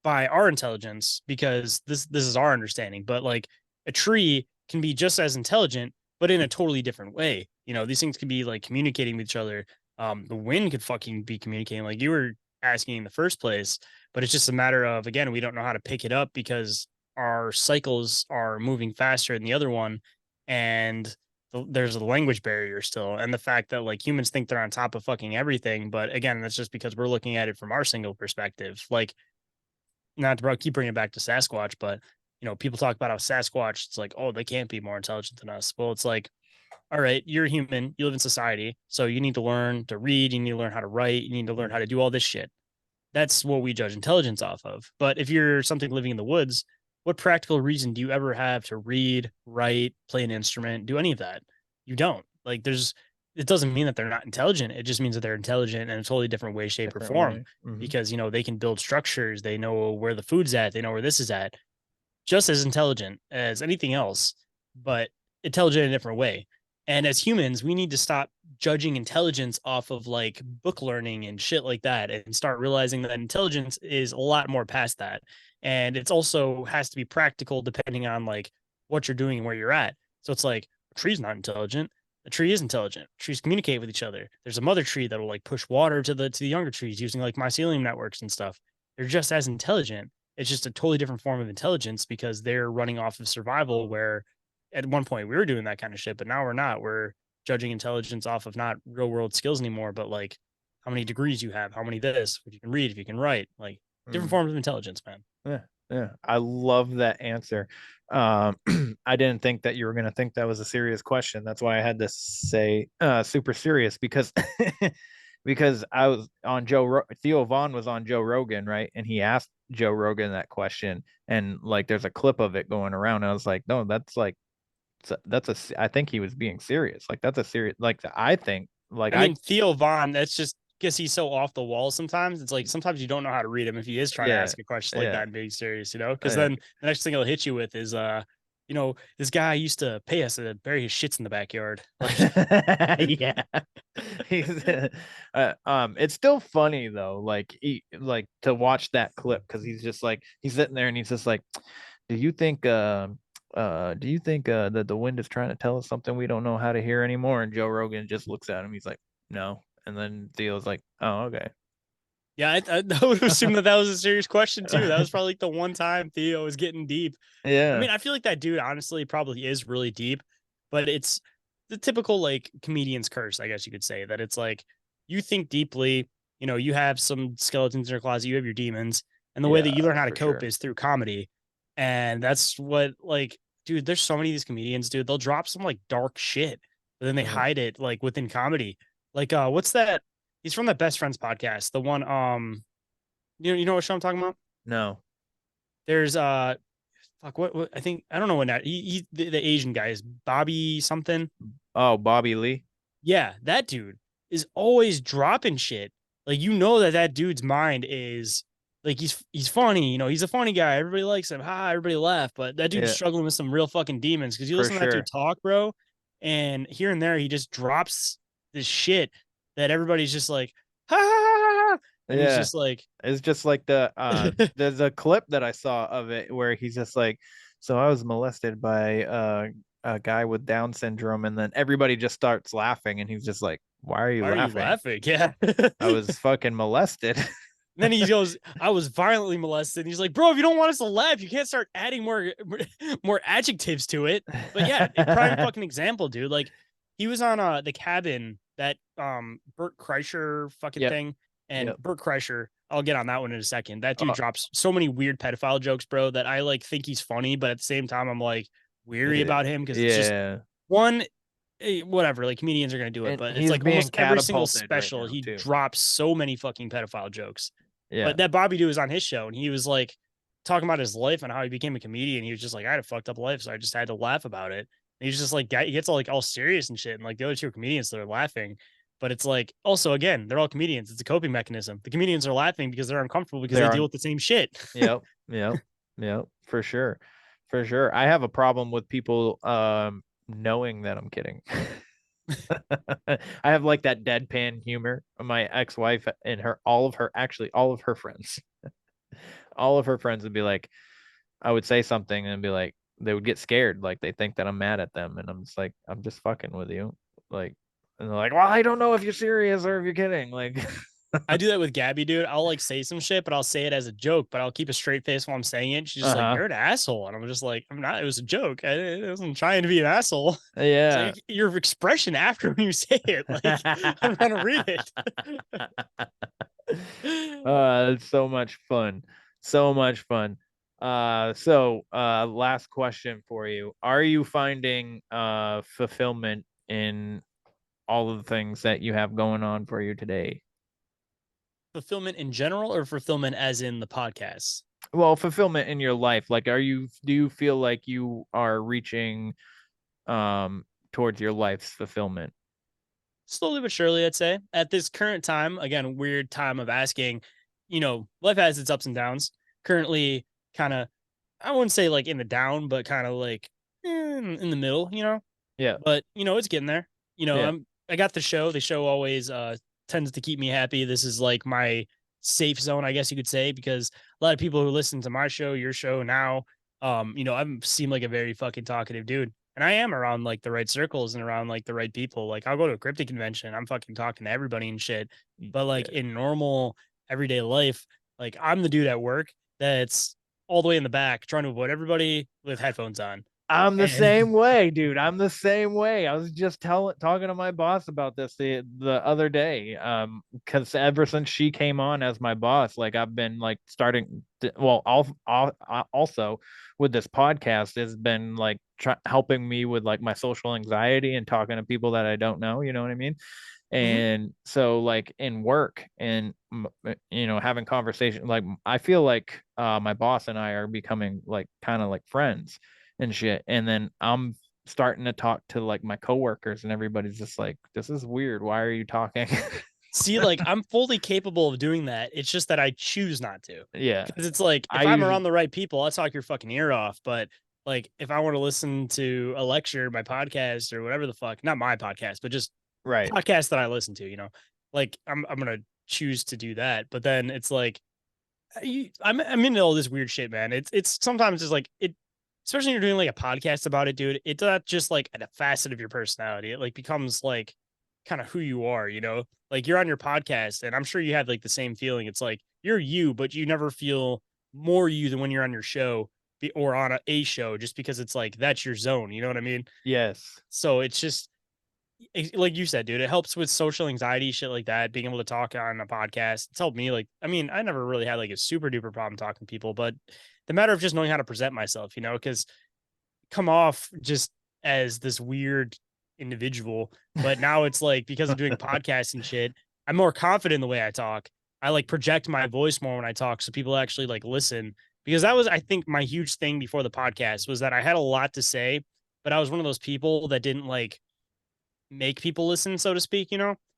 by our intelligence because this is our understanding, but like a tree can be just as intelligent but in a totally different way. These things could be like communicating with each other. The wind could fucking be communicating like you were asking in the first place, but it's just a matter of, again, we don't know how to pick it up because our cycles are moving faster than the other one, and there's a language barrier still, and the fact that like humans think they're on top of fucking everything, but again, that's just because we're looking at it from our single perspective. Like, not to keep bringing it back to Sasquatch, but people talk about how Sasquatch, it's like, oh, they can't be more intelligent than us. Well, it's like, all right, you're a human, you live in society, so you need to learn to read, you need to learn how to write, you need to learn how to do all this shit. That's what we judge intelligence off of. But if you're something living in the woods, what practical reason do you ever have to read, write, play an instrument, do any of that? You don't. Like, it doesn't mean that they're not intelligent. It just means that they're intelligent in a totally different way, shape, or form. Mm-hmm. Because they can build structures, they know where the food's at, they know where this is at, just as intelligent as anything else, but intelligent in a different way. And as humans, we need to stop judging intelligence off of like book learning and shit like that, and start realizing that intelligence is a lot more past that. And it's also has to be practical depending on like what you're doing and where you're at. So it's like a tree's not intelligent. A tree is intelligent. Trees communicate with each other. There's a mother tree that'll like push water to the younger trees using like mycelium networks and stuff. They're just as intelligent. It's just a totally different form of intelligence because they're running off of survival, where at one point we were doing that kind of shit, but now we're not. We're judging intelligence off of not real world skills anymore, but like how many degrees you have, how many this, if you can read, if you can write, like different forms of intelligence, man. Yeah. I love that answer. I didn't think that you were going to think that was a serious question. That's why I had to say super serious, because because I was on Theo Vaughn was on Joe Rogan, right? And he asked Joe Rogan that question, and like there's a clip of it going around. And I was like, no, I think he was being serious. Like that's a serious, like I think, like I mean, Theo Vaughn, that's just because he's so off the wall sometimes. It's like sometimes you don't know how to read him if he is trying to ask a question like that and being serious, because then the next thing he'll hit you with is this guy used to pay us to bury his shits in the backyard. Like, yeah. It's still funny though, like to watch that clip, because he's just like, he's sitting there and he's just like, do you think that the wind is trying to tell us something we don't know how to hear anymore? And Joe Rogan just looks at him, he's like, no. And then Theo's like, oh, okay. Yeah, I would assume that was a serious question too. That was probably like the one time Theo was getting deep. Yeah. I mean, I feel like that dude honestly probably is really deep, but it's the typical like comedian's curse, I guess you could say, that it's like you think deeply, you have some skeletons in your closet, you have your demons, and the way that you learn how to cope is through comedy. And that's what, like, dude, there's so many of these comedians, dude, they'll drop some like dark shit, but then they hide it like within comedy. Like, what's that? He's from that Best Friends podcast. The one, you know what show I'm talking about? No. There's fuck, what I think, I don't know when that the Asian guy is Bobby something. Oh, Bobby Lee. Yeah, that dude is always dropping shit. Like, that dude's mind is like, he's funny, he's a funny guy. Everybody likes him. Everybody laugh. But that dude's struggling with some real fucking demons, because you listen to that dude talk, bro, and here and there he just drops this shit that everybody's just like, ha ha ha ha. And he's just like, it's just like there's a clip that I saw of it where he's just like, so I was molested by a guy with Down syndrome, and then everybody just starts laughing, and he's just like, why are you why are you laughing? laughing? Yeah. I was fucking molested. And then he goes, I was violently molested. And he's like, bro, if you don't want us to laugh, you can't start adding more adjectives to it. But yeah, a prime fucking example, dude. Like he was on The Cabin, that Bert Kreischer fucking thing. And Bert Kreischer, I'll get on that one in a second. That dude drops so many weird pedophile jokes, bro, that I like think he's funny, but at the same time I'm like weary about him because it's just one whatever, like comedians are gonna do it, And but he's it's like being almost every single catapulted right special now, he too. drops so many fucking pedophile jokes. Yeah. But that Bobby Dude was on his show and he was like talking about his life and how he became a comedian. He was just like, I had a fucked up life, so I just had to laugh about it. And he's just like, he gets all serious and shit. And like the other two are comedians, so they're laughing. But it's like, also, again, they're all comedians. It's a coping mechanism. The comedians are laughing because they're uncomfortable because they deal with the same shit. Yep. For sure. I have a problem with people knowing that I'm kidding. I have like that deadpan humor. My ex-wife and all of her friends would be like, I would say something and be like, they would get scared, like they think that I'm mad at them, and I'm just like, I'm just fucking with you, like, and they're like, well, I don't know if you're serious or if you're kidding, like. I do that with Gabby, dude. I'll like say some shit, but I'll say it as a joke, but I'll keep a straight face while I'm saying it. She's just like, you're an asshole. And I'm just like, I'm not. It was a joke. I wasn't trying to be an asshole. Yeah. Like, your expression after when you say it, like, I'm trying to read it. It's so much fun. So much fun. Last question for you. Are you finding fulfillment in all of the things that you have going on for you today? Fulfillment in general or fulfillment as in the podcast? Well, fulfillment in your life. Like, do you feel like you are reaching towards your life's fulfillment? Slowly but surely, I'd say. At this current time, again, weird time of asking, life has its ups and downs. Currently, kind of, I wouldn't say like in the down, but kind of like in the middle, Yeah. But, it's getting there. I got the show. The show always tends to keep me happy. This is like my safe zone, I guess you could say, because a lot of people who listen to my show, your show now, I seem like a very fucking talkative dude. And I am around like the right circles and around like the right people. Like I'll go to a cryptid convention. I'm fucking talking to everybody and shit. But like in normal everyday life, like I'm the dude at work that's all the way in the back trying to avoid everybody with headphones on. I'm the same way, dude. I'm the same way. I was just talking to my boss about this the other day. Because ever since she came on as my boss, like I've been like starting to, also with this podcast has been like helping me with like my social anxiety and talking to people that I don't know, you know what I mean? And so like in work and having conversation, like I feel like my boss and I are becoming like kind of like friends and shit. And then I'm starting to talk to like my coworkers and everybody's just like, this is weird. Why are you talking? See, like I'm fully capable of doing that. It's just that I choose not to. Yeah. Because it's like, if I'm around the right people, I'll talk your fucking ear off. But like, if I want to listen to a lecture, my podcast or whatever the fuck, not my podcast, but just podcasts that I listen to, like I'm going to choose to do that. But then it's like, I'm into all this weird shit, man. It's sometimes it's like especially when you're doing like a podcast about it, dude, it's not just like a facet of your personality. It like becomes like kind of who you are, like you're on your podcast and I'm sure you have like the same feeling. It's like you're you, but you never feel more you than when you're on your show or on a show, just because it's like, that's your zone. You know what I mean? Yes. So it's just like you said, dude, it helps with social anxiety, shit like that. Being able to talk on a podcast, it's helped me. Like, I mean, I never really had like a super duper problem talking to people, but the matter of just knowing how to present myself, because come off just as this weird individual, but now it's like, because I'm doing podcasts and shit, I'm more confident in the way I talk. I like project my voice more when I talk, so people actually like listen, because that was, I think, my huge thing before the podcast was that I had a lot to say, but I was one of those people that didn't like make people listen, so to speak,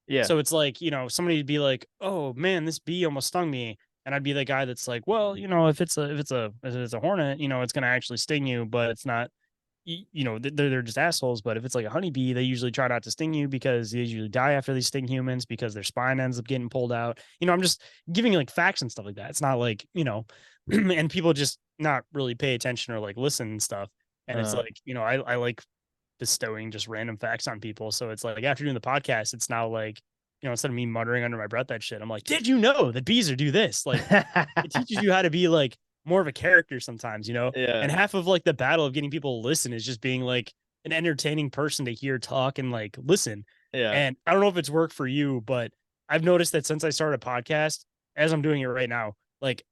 Yeah. So it's like, somebody would be like, oh man, this bee almost stung me. And I'd be the guy that's like, well, if it's a hornet, it's going to actually sting you, but it's not, they're just assholes. But if it's like a honeybee, they usually try not to sting you because they usually die after they sting humans because their spine ends up getting pulled out. I'm just giving you like facts and stuff like that. It's not like, and people just not really pay attention or like listen and stuff. And it's like, I like bestowing just random facts on people. So it's like after doing the podcast, it's now like, instead of me muttering under my breath that shit, I'm like, did you know that bees do this? Like it teaches you how to be like more of a character sometimes, Yeah. And half of like the battle of getting people to listen is just being like an entertaining person to hear talk and like listen. Yeah. And I don't know if it's worked for you, but I've noticed that since I started a podcast, as I'm doing it right now, like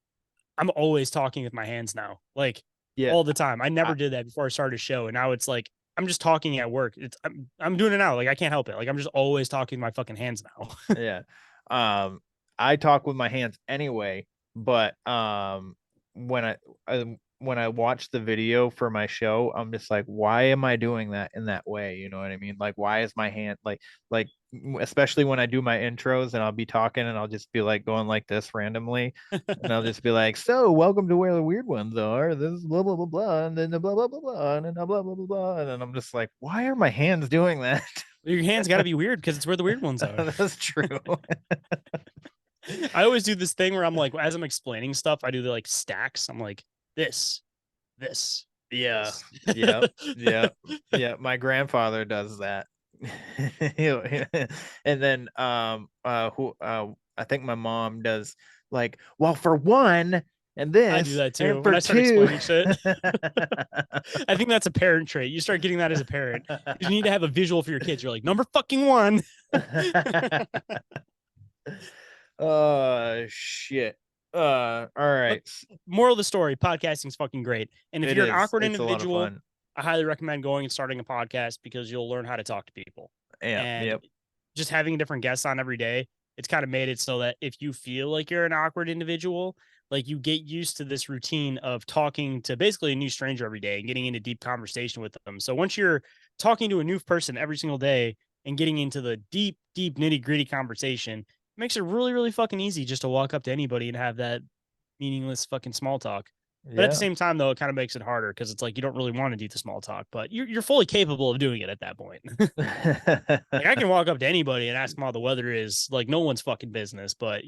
I'm always talking with my hands now, like all the time. I never did that before I started a show. And now it's like, I'm just talking at work. I'm doing it now. Like I can't help it. Like I'm just always talking with my fucking hands now. Yeah. I talk with my hands anyway, but when I watch the video for my show, I'm just like, why am I doing that in that way? You know what I mean? Like, why is my hand like especially when I do my intros and I'll be talking and I'll just be like going like this randomly, and I'll just be like, so welcome to Where the Weird Ones Are. This is blah blah blah blah, and then the blah blah blah blah, and then blah blah blah blah, and then I'm just like, why are my hands doing that? Your hands got to be weird because it's where the weird ones are. That's true. I always do this thing where I'm like, as I'm explaining stuff, I do the like stacks. I'm like, this. Yeah. Yeah. My grandfather does that. And then I think my mom does like, well, for one, and this I do that too. and When for I start two. explaining shit. I think that's a parent trait. You start getting that as a parent. You need to have a visual for your kids. You're like, number fucking one. Shit. All right. Moral of the story, podcasting is fucking great. And if you're an awkward It's a lot of individual, fun. I highly recommend going and starting a podcast because you'll learn how to talk to people. Yeah. And Yep. just having different guests on every day, it's kind of made it so that if you feel like you're an awkward individual, like you get used to this routine of talking to basically a new stranger every day and getting into deep conversation with them. So once you're talking to a new person every single day and getting into the deep nitty gritty conversation, it makes it really, really fucking easy just to walk up to anybody and have that meaningless fucking small talk. But at the same time, though, it kind of makes it harder because it's like you don't really want to do the small talk, but you're fully capable of doing it at that point. Like I can walk up to anybody and ask them how the weather is, like no one's fucking business. But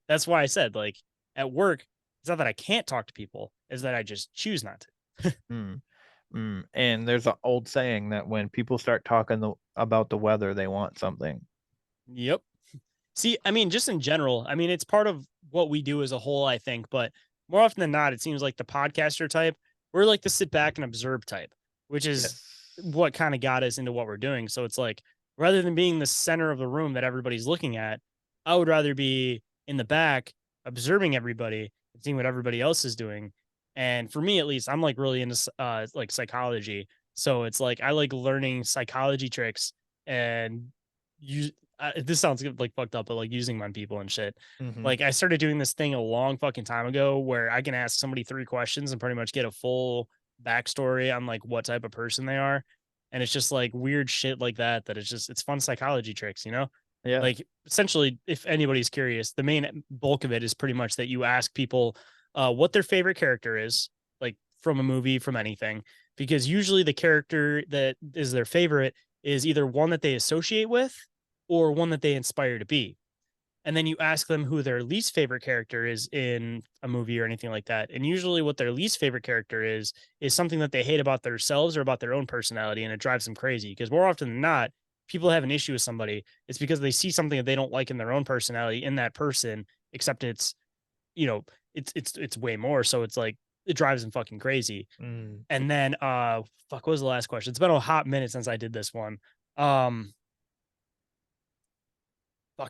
that's why I said like at work, it's not that I can't talk to people, it's that I just choose not to. And there's an old saying that when people start talking about the weather, they want something. Yep. See, I mean, just in general, I mean, it's part of what we do as a whole, I think, but more often than not, it seems like the podcaster type, we're like the sit back and observe type, which is what kind of got us into what we're doing. So it's like, rather than being the center of the room that everybody's looking at, I would rather be in the back, observing everybody and seeing what everybody else is doing. And for me, at least, I'm like really into like psychology. So it's like, I like learning psychology tricks and use, this sounds like fucked up, but like using them on people and shit. Like I started doing this thing a long fucking time ago where I can ask somebody 3 questions and pretty much get a full backstory on like what type of person they are. And it's just like weird shit like that it's fun psychology tricks, Yeah. Like essentially, if anybody's curious, the main bulk of it is pretty much that you ask people what their favorite character is, like from a movie, from anything, because usually the character that is their favorite is either one that they associate with or one that they inspire to be. And then you ask them who their least favorite character is in a movie or anything like that. And usually what their least favorite character is something that they hate about themselves or about their own personality. And it drives them crazy because more often than not, people have an issue with somebody. It's because they see something that they don't like in their own personality in that person, except it's way more. So it's like, it drives them fucking crazy. And then, what was the last question? It's been a hot minute since I did this one. I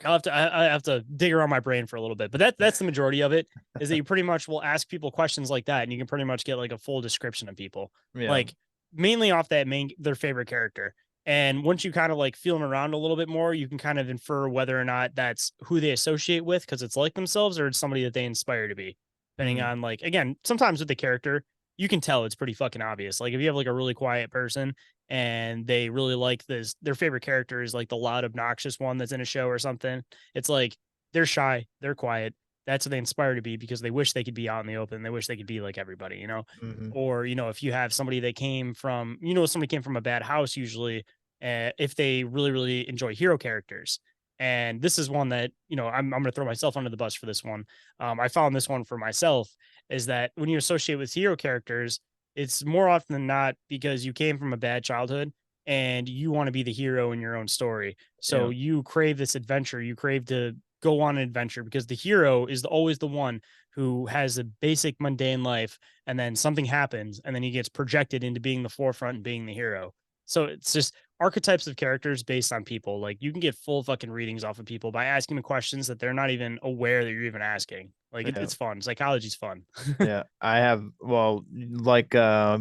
have to dig around my brain for a little bit, but that's the majority of it is that you pretty much will ask people questions like that. And you can pretty much get like a full description of people, like mainly off their favorite character. And once you kind of like feel them around a little bit more, you can kind of infer whether or not that's who they associate with, because it's like themselves, or it's somebody that they inspire to be, depending on like, again, sometimes with the character, you can tell it's pretty fucking obvious. Like if you have like a really quiet person and they really like their favorite character is like the loud, obnoxious one that's in a show or something. It's like, they're shy, they're quiet, that's what they inspire to be because they wish they could be out in the open. They wish they could be like everybody, you know? Mhm. Or, you know, if you have somebody that came from, somebody came from a bad house, usually, if they really, really enjoy hero characters. And this is one that, I'm going to throw myself under the bus for this one. I found this one for myself is that when you associate with hero characters, it's more often than not because you came from a bad childhood and you want to be the hero in your own story. So Yeah. you crave this adventure. You crave to go on an adventure because the hero is always the one who has a basic mundane life and then something happens and then he gets projected into being the forefront and being the hero. So it's just archetypes of characters based on people. Like you can get full fucking readings off of people by asking them questions that they're not even aware that you're even asking. Like Yeah. it's fun. Psychology's fun. Yeah. I have, well, like, I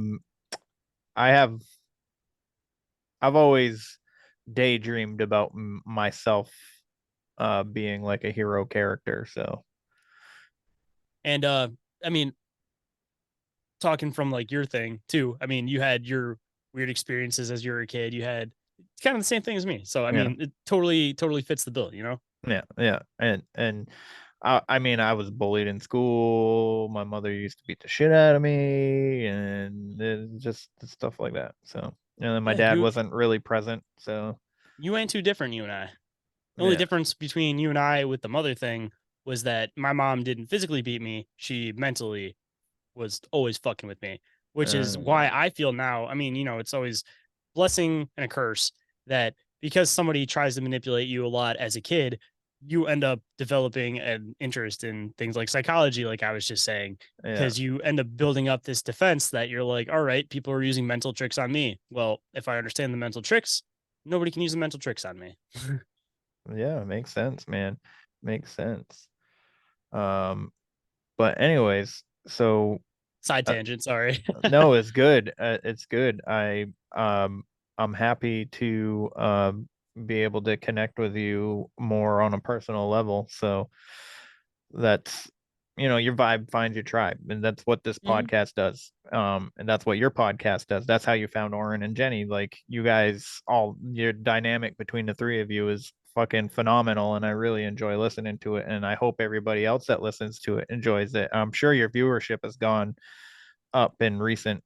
have, I've always daydreamed about myself being like a hero character. So, And I mean, talking from like your thing too. I mean, you had your weird experiences as you were a kid. You had kind of the same thing as me. So I yeah. mean, it totally fits the bill, you know? Yeah. Yeah. And I mean, I was bullied in school. My mother used to beat the shit out of me, and just stuff like that. So, and then my Yeah, dad wasn't really present. So, you ain't too different, you and I. The only yeah. difference between you and I with the mother thing was that my mom didn't physically beat me. She mentally was always fucking with me, which is why I feel now. I mean, it's always blessing and a curse that because somebody tries to manipulate you a lot as a kid, you end up developing an interest in things like psychology, like I was just saying, Yeah. because you end up building up this defense that you're like, all right, people are using mental tricks on me. Well, if I understand the mental tricks, nobody can use the mental tricks on me. Yeah, makes sense, man. Makes sense. But anyways, so Side tangent, sorry. no, it's good. It's good. I'm happy to be able to connect with you more on a personal level. So that's, your vibe finds your tribe, and that's what this Mhm. podcast does. And that's what your podcast does. That's how you found Oren and Jenny. Like, you guys, all your dynamic between the three of you is fucking phenomenal, and I really enjoy listening to it, and I hope everybody else that listens to it enjoys it. I'm sure your viewership has gone up in recent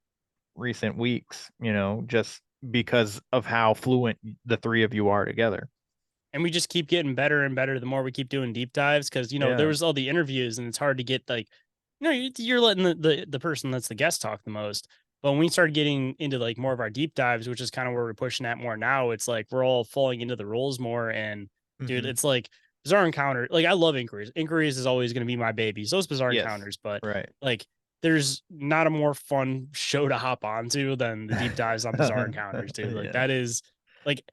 weeks, just because of how fluent the three of you are together. And we just keep getting better and better the more we keep doing deep dives because there Yeah. was all the interviews and it's hard to get like you're letting the person that's the guest talk the most. But when we started getting into like more of our deep dives, which is kind of where we're pushing at more now, it's like we're all falling into the roles more. And dude, Mhm. it's like bizarre encounter. Like I love inquiries. Inquiries is always going to be my baby. So it's bizarre Yes. encounters, but Right. like there's not a more fun show to hop onto than the deep dives on bizarre encounters, dude. Like Yeah. that is like,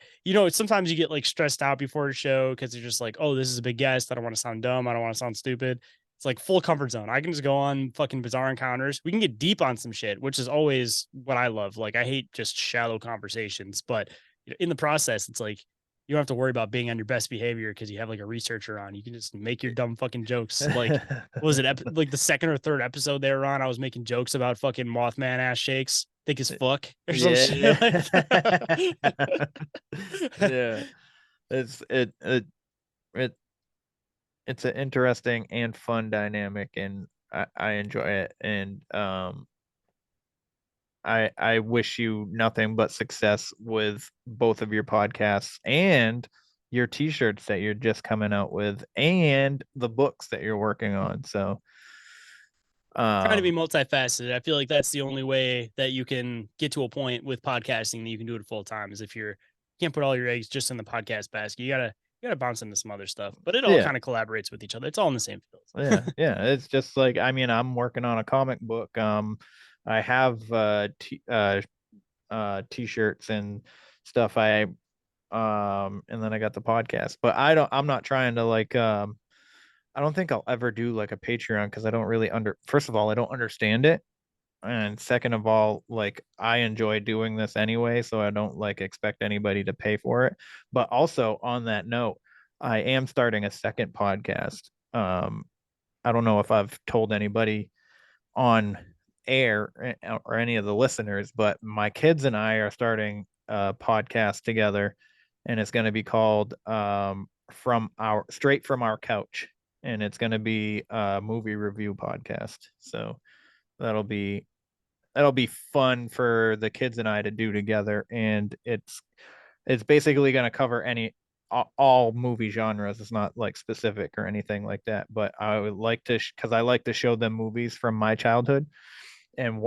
sometimes you get like stressed out before a show because you're just like, oh, this is a big guest. I don't want to sound dumb. I don't want to sound stupid. It's like full comfort zone. I can just go on fucking bizarre encounters. We can get deep on some shit, which is always what I love. Like, I hate just shallow conversations, but in the process, it's like you don't have to worry about being on your best behavior because you have like a researcher on. You can just make your dumb fucking jokes. Like, what was it like the second or third episode they were on? I was making jokes about fucking Mothman ass shakes, thick as fuck, or some shit like that. Yeah. It it's an interesting and fun dynamic, and I enjoy it. And I wish you nothing but success with both of your podcasts and your t-shirts that you're just coming out with and the books that you're working on. So Trying to be multifaceted. I feel like that's the only way that you can get to a point with podcasting that you can do it full time is if you can't put all your eggs just in the podcast basket. You gotta bounce into some other stuff, but it all yeah. kind of collaborates with each other. It's all in the same field. Yeah, yeah. It's just like, I mean, I'm working on a comic book. I have t-shirts and stuff. And then I got the podcast. But I'm not trying to like I don't think I'll ever do like a Patreon because I don't really first of all, I don't understand it. And second of all, like, I enjoy doing this anyway, so I don't like expect anybody to pay for it. But also on that note, I am starting a second podcast. I don't know if I've told anybody on air or any of the listeners, but my kids and I are starting a podcast together, and it's going to be called Straight from Our Couch. and it's going to be a movie review podcast. So that'll be fun for the kids and I to do together, and it's basically going to cover all movie genres. It's not like specific or anything like that, but I would like to because I like to show them movies from my childhood and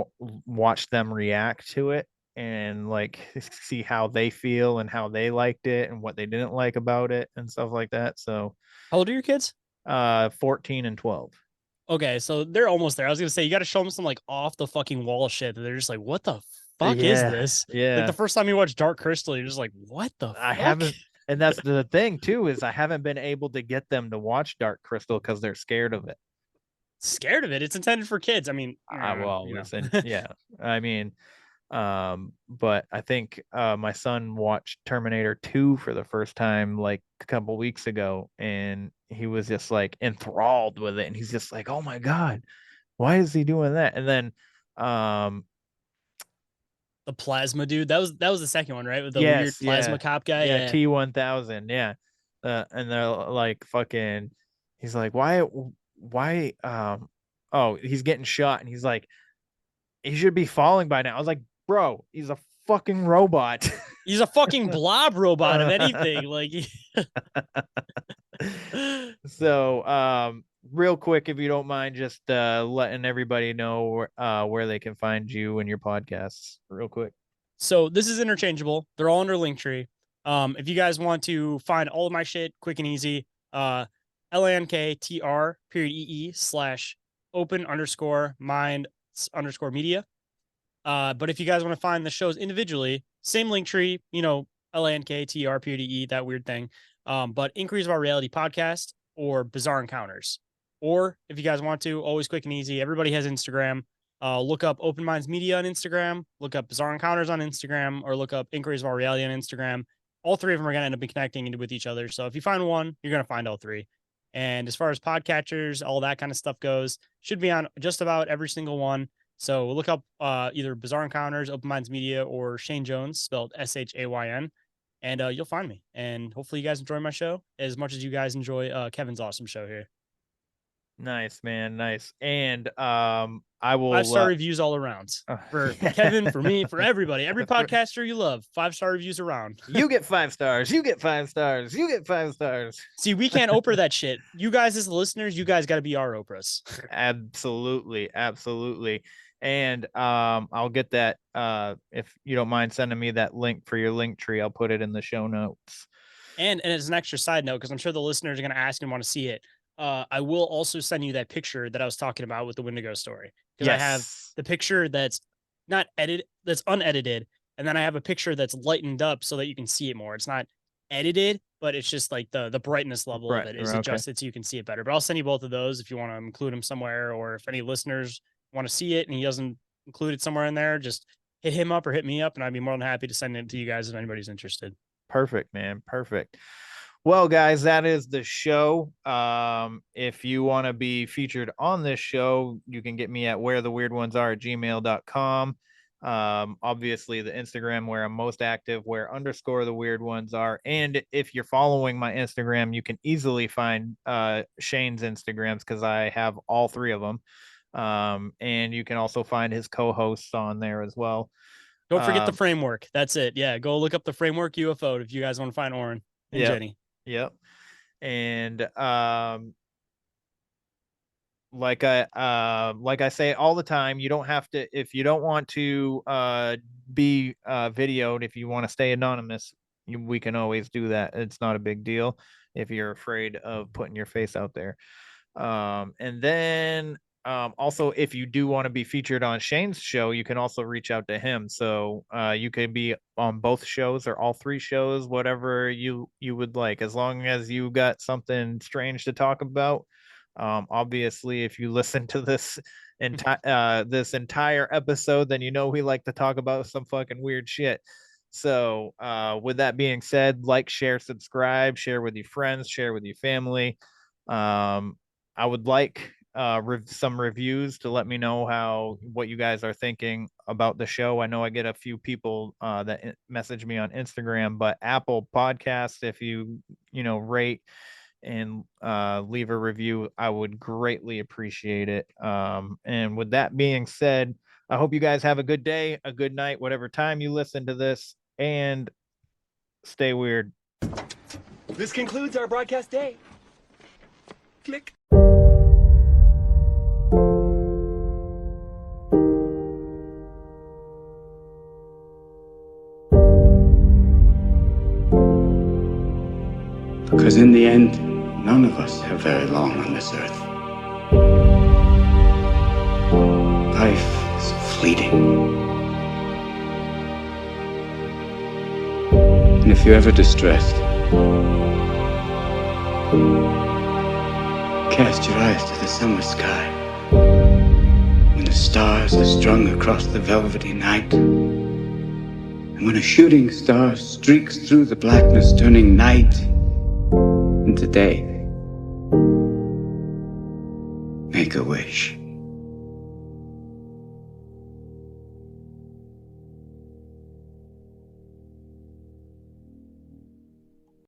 watch them react to it and like see how they feel and how they liked it and what they didn't like about it and stuff like that. So How old are your kids? 14 and 12. Okay, so they're almost there. I was gonna say you got to show them some like off the fucking wall shit that they're just like, what the fuck is this? Yeah. Like the first time you watch Dark Crystal, you're just like, what the I fuck? haven't, and that's the thing too, is I haven't been able to get them to watch Dark Crystal because they're scared of it. Scared of it. It's intended for kids. I mean, Well, you know. listen, yeah. I mean, but I think my son watched Terminator 2 for the first time like a couple weeks ago, and he was just like enthralled with it, and he's just like, oh my god, why is he doing that? And then the plasma dude, that was the second one, right? With the weird plasma cop guy. Yeah, T-1000, yeah. And they're like fucking, he's like, why oh, he's getting shot, and he's like, he should be falling by now. I was like, bro, he's a fucking robot. He's a fucking blob robot, if anything. Like So real quick, if you don't mind, just letting everybody know where they can find you and your podcasts real quick. So this is interchangeable. They're all under Linktree. If you guys want to find all of my shit quick and easy, LANKTR.E/open_mind_media. But if you guys want to find the shows individually, same Linktree, LANKTR.E, that weird thing. But Inquiries of Our Reality podcast or Bizarre Encounters. Or if you guys want to, always quick and easy. Everybody has Instagram. Look up Open Minds Media on Instagram, look up Bizarre Encounters on Instagram, or look up Inquiries of Our Reality on Instagram. All three of them are going to end up connecting with each other. So if you find one, you're going to find all three. And as far as podcatchers, all that kind of stuff goes, should be on just about every single one. So look up either Bizarre Encounters, Open Minds Media, or Shayn Jones, spelled Shayn, and you'll find me. And hopefully you guys enjoy my show as much as you guys enjoy Kevin's awesome show here. Nice, man. Nice. And I will 5-star reviews all around for Kevin, for me, for everybody, every podcaster you love. 5-star reviews around. You get 5 stars. You get 5 stars. You get 5 stars. See, we can't Oprah that shit. You guys, as the listeners, you guys got to be our Oprahs. Absolutely, absolutely. And I'll get that. If you don't mind sending me that link for your Linktree, I'll put it in the show notes. And as an extra side note, because I'm sure the listeners are going to ask and want to see it. I will also send you that picture that I was talking about with the Wendigo story. Because I have the picture that's not edited, that's unedited. And then I have a picture that's lightened up so that you can see it more. It's not edited, but it's just like the brightness level of it is adjusted so you can see it better. But I'll send you both of those if you want to include them somewhere, or if any listeners want to see it and he doesn't include it somewhere in there, just hit him up or hit me up, and I'd be more than happy to send it to you guys if anybody's interested. Perfect, man. Perfect. Well, guys, that is the show. If you want to be featured on this show, you can get me at wheretheweirdonesare@gmail.com. Obviously the Instagram where I'm most active, where_the_weird_ones_are. And if you're following my Instagram, you can easily find Shayn's Instagrams because I have all three of them. And you can also find his co-hosts on there as well. Don't forget the framework. That's it. Yeah, go look up the framework UFO if you guys want to find Oren and Jenny. Yep. And like I say all the time, you don't have to, if you don't want to be videoed, if you want to stay anonymous, we can always do that. It's not a big deal if you're afraid of putting your face out there. And then also, if you do want to be featured on Shayn's show, you can also reach out to him. So you could be on both shows or all three shows, whatever you would like, as long as you got something strange to talk about. Obviously, if you listen to this entire episode, then you know we like to talk about some fucking weird shit. So with that being said, like, share, subscribe, share with your friends, share with your family. I would like some reviews to let me know what you guys are thinking about the show. I know I get a few people that message me on Instagram, but Apple Podcasts, if you rate and leave a review. I would greatly appreciate it. And with that being said, I hope you guys have a good day, a good night, whatever time you listen to this, and stay weird. This concludes our broadcast day. Click. Because in the end, none of us have very long on this earth. Life is fleeting. And if you're ever distressed, cast your eyes to the summer sky. When the stars are strung across the velvety night, and when a shooting star streaks through the blackness, turning night into day, make a wish.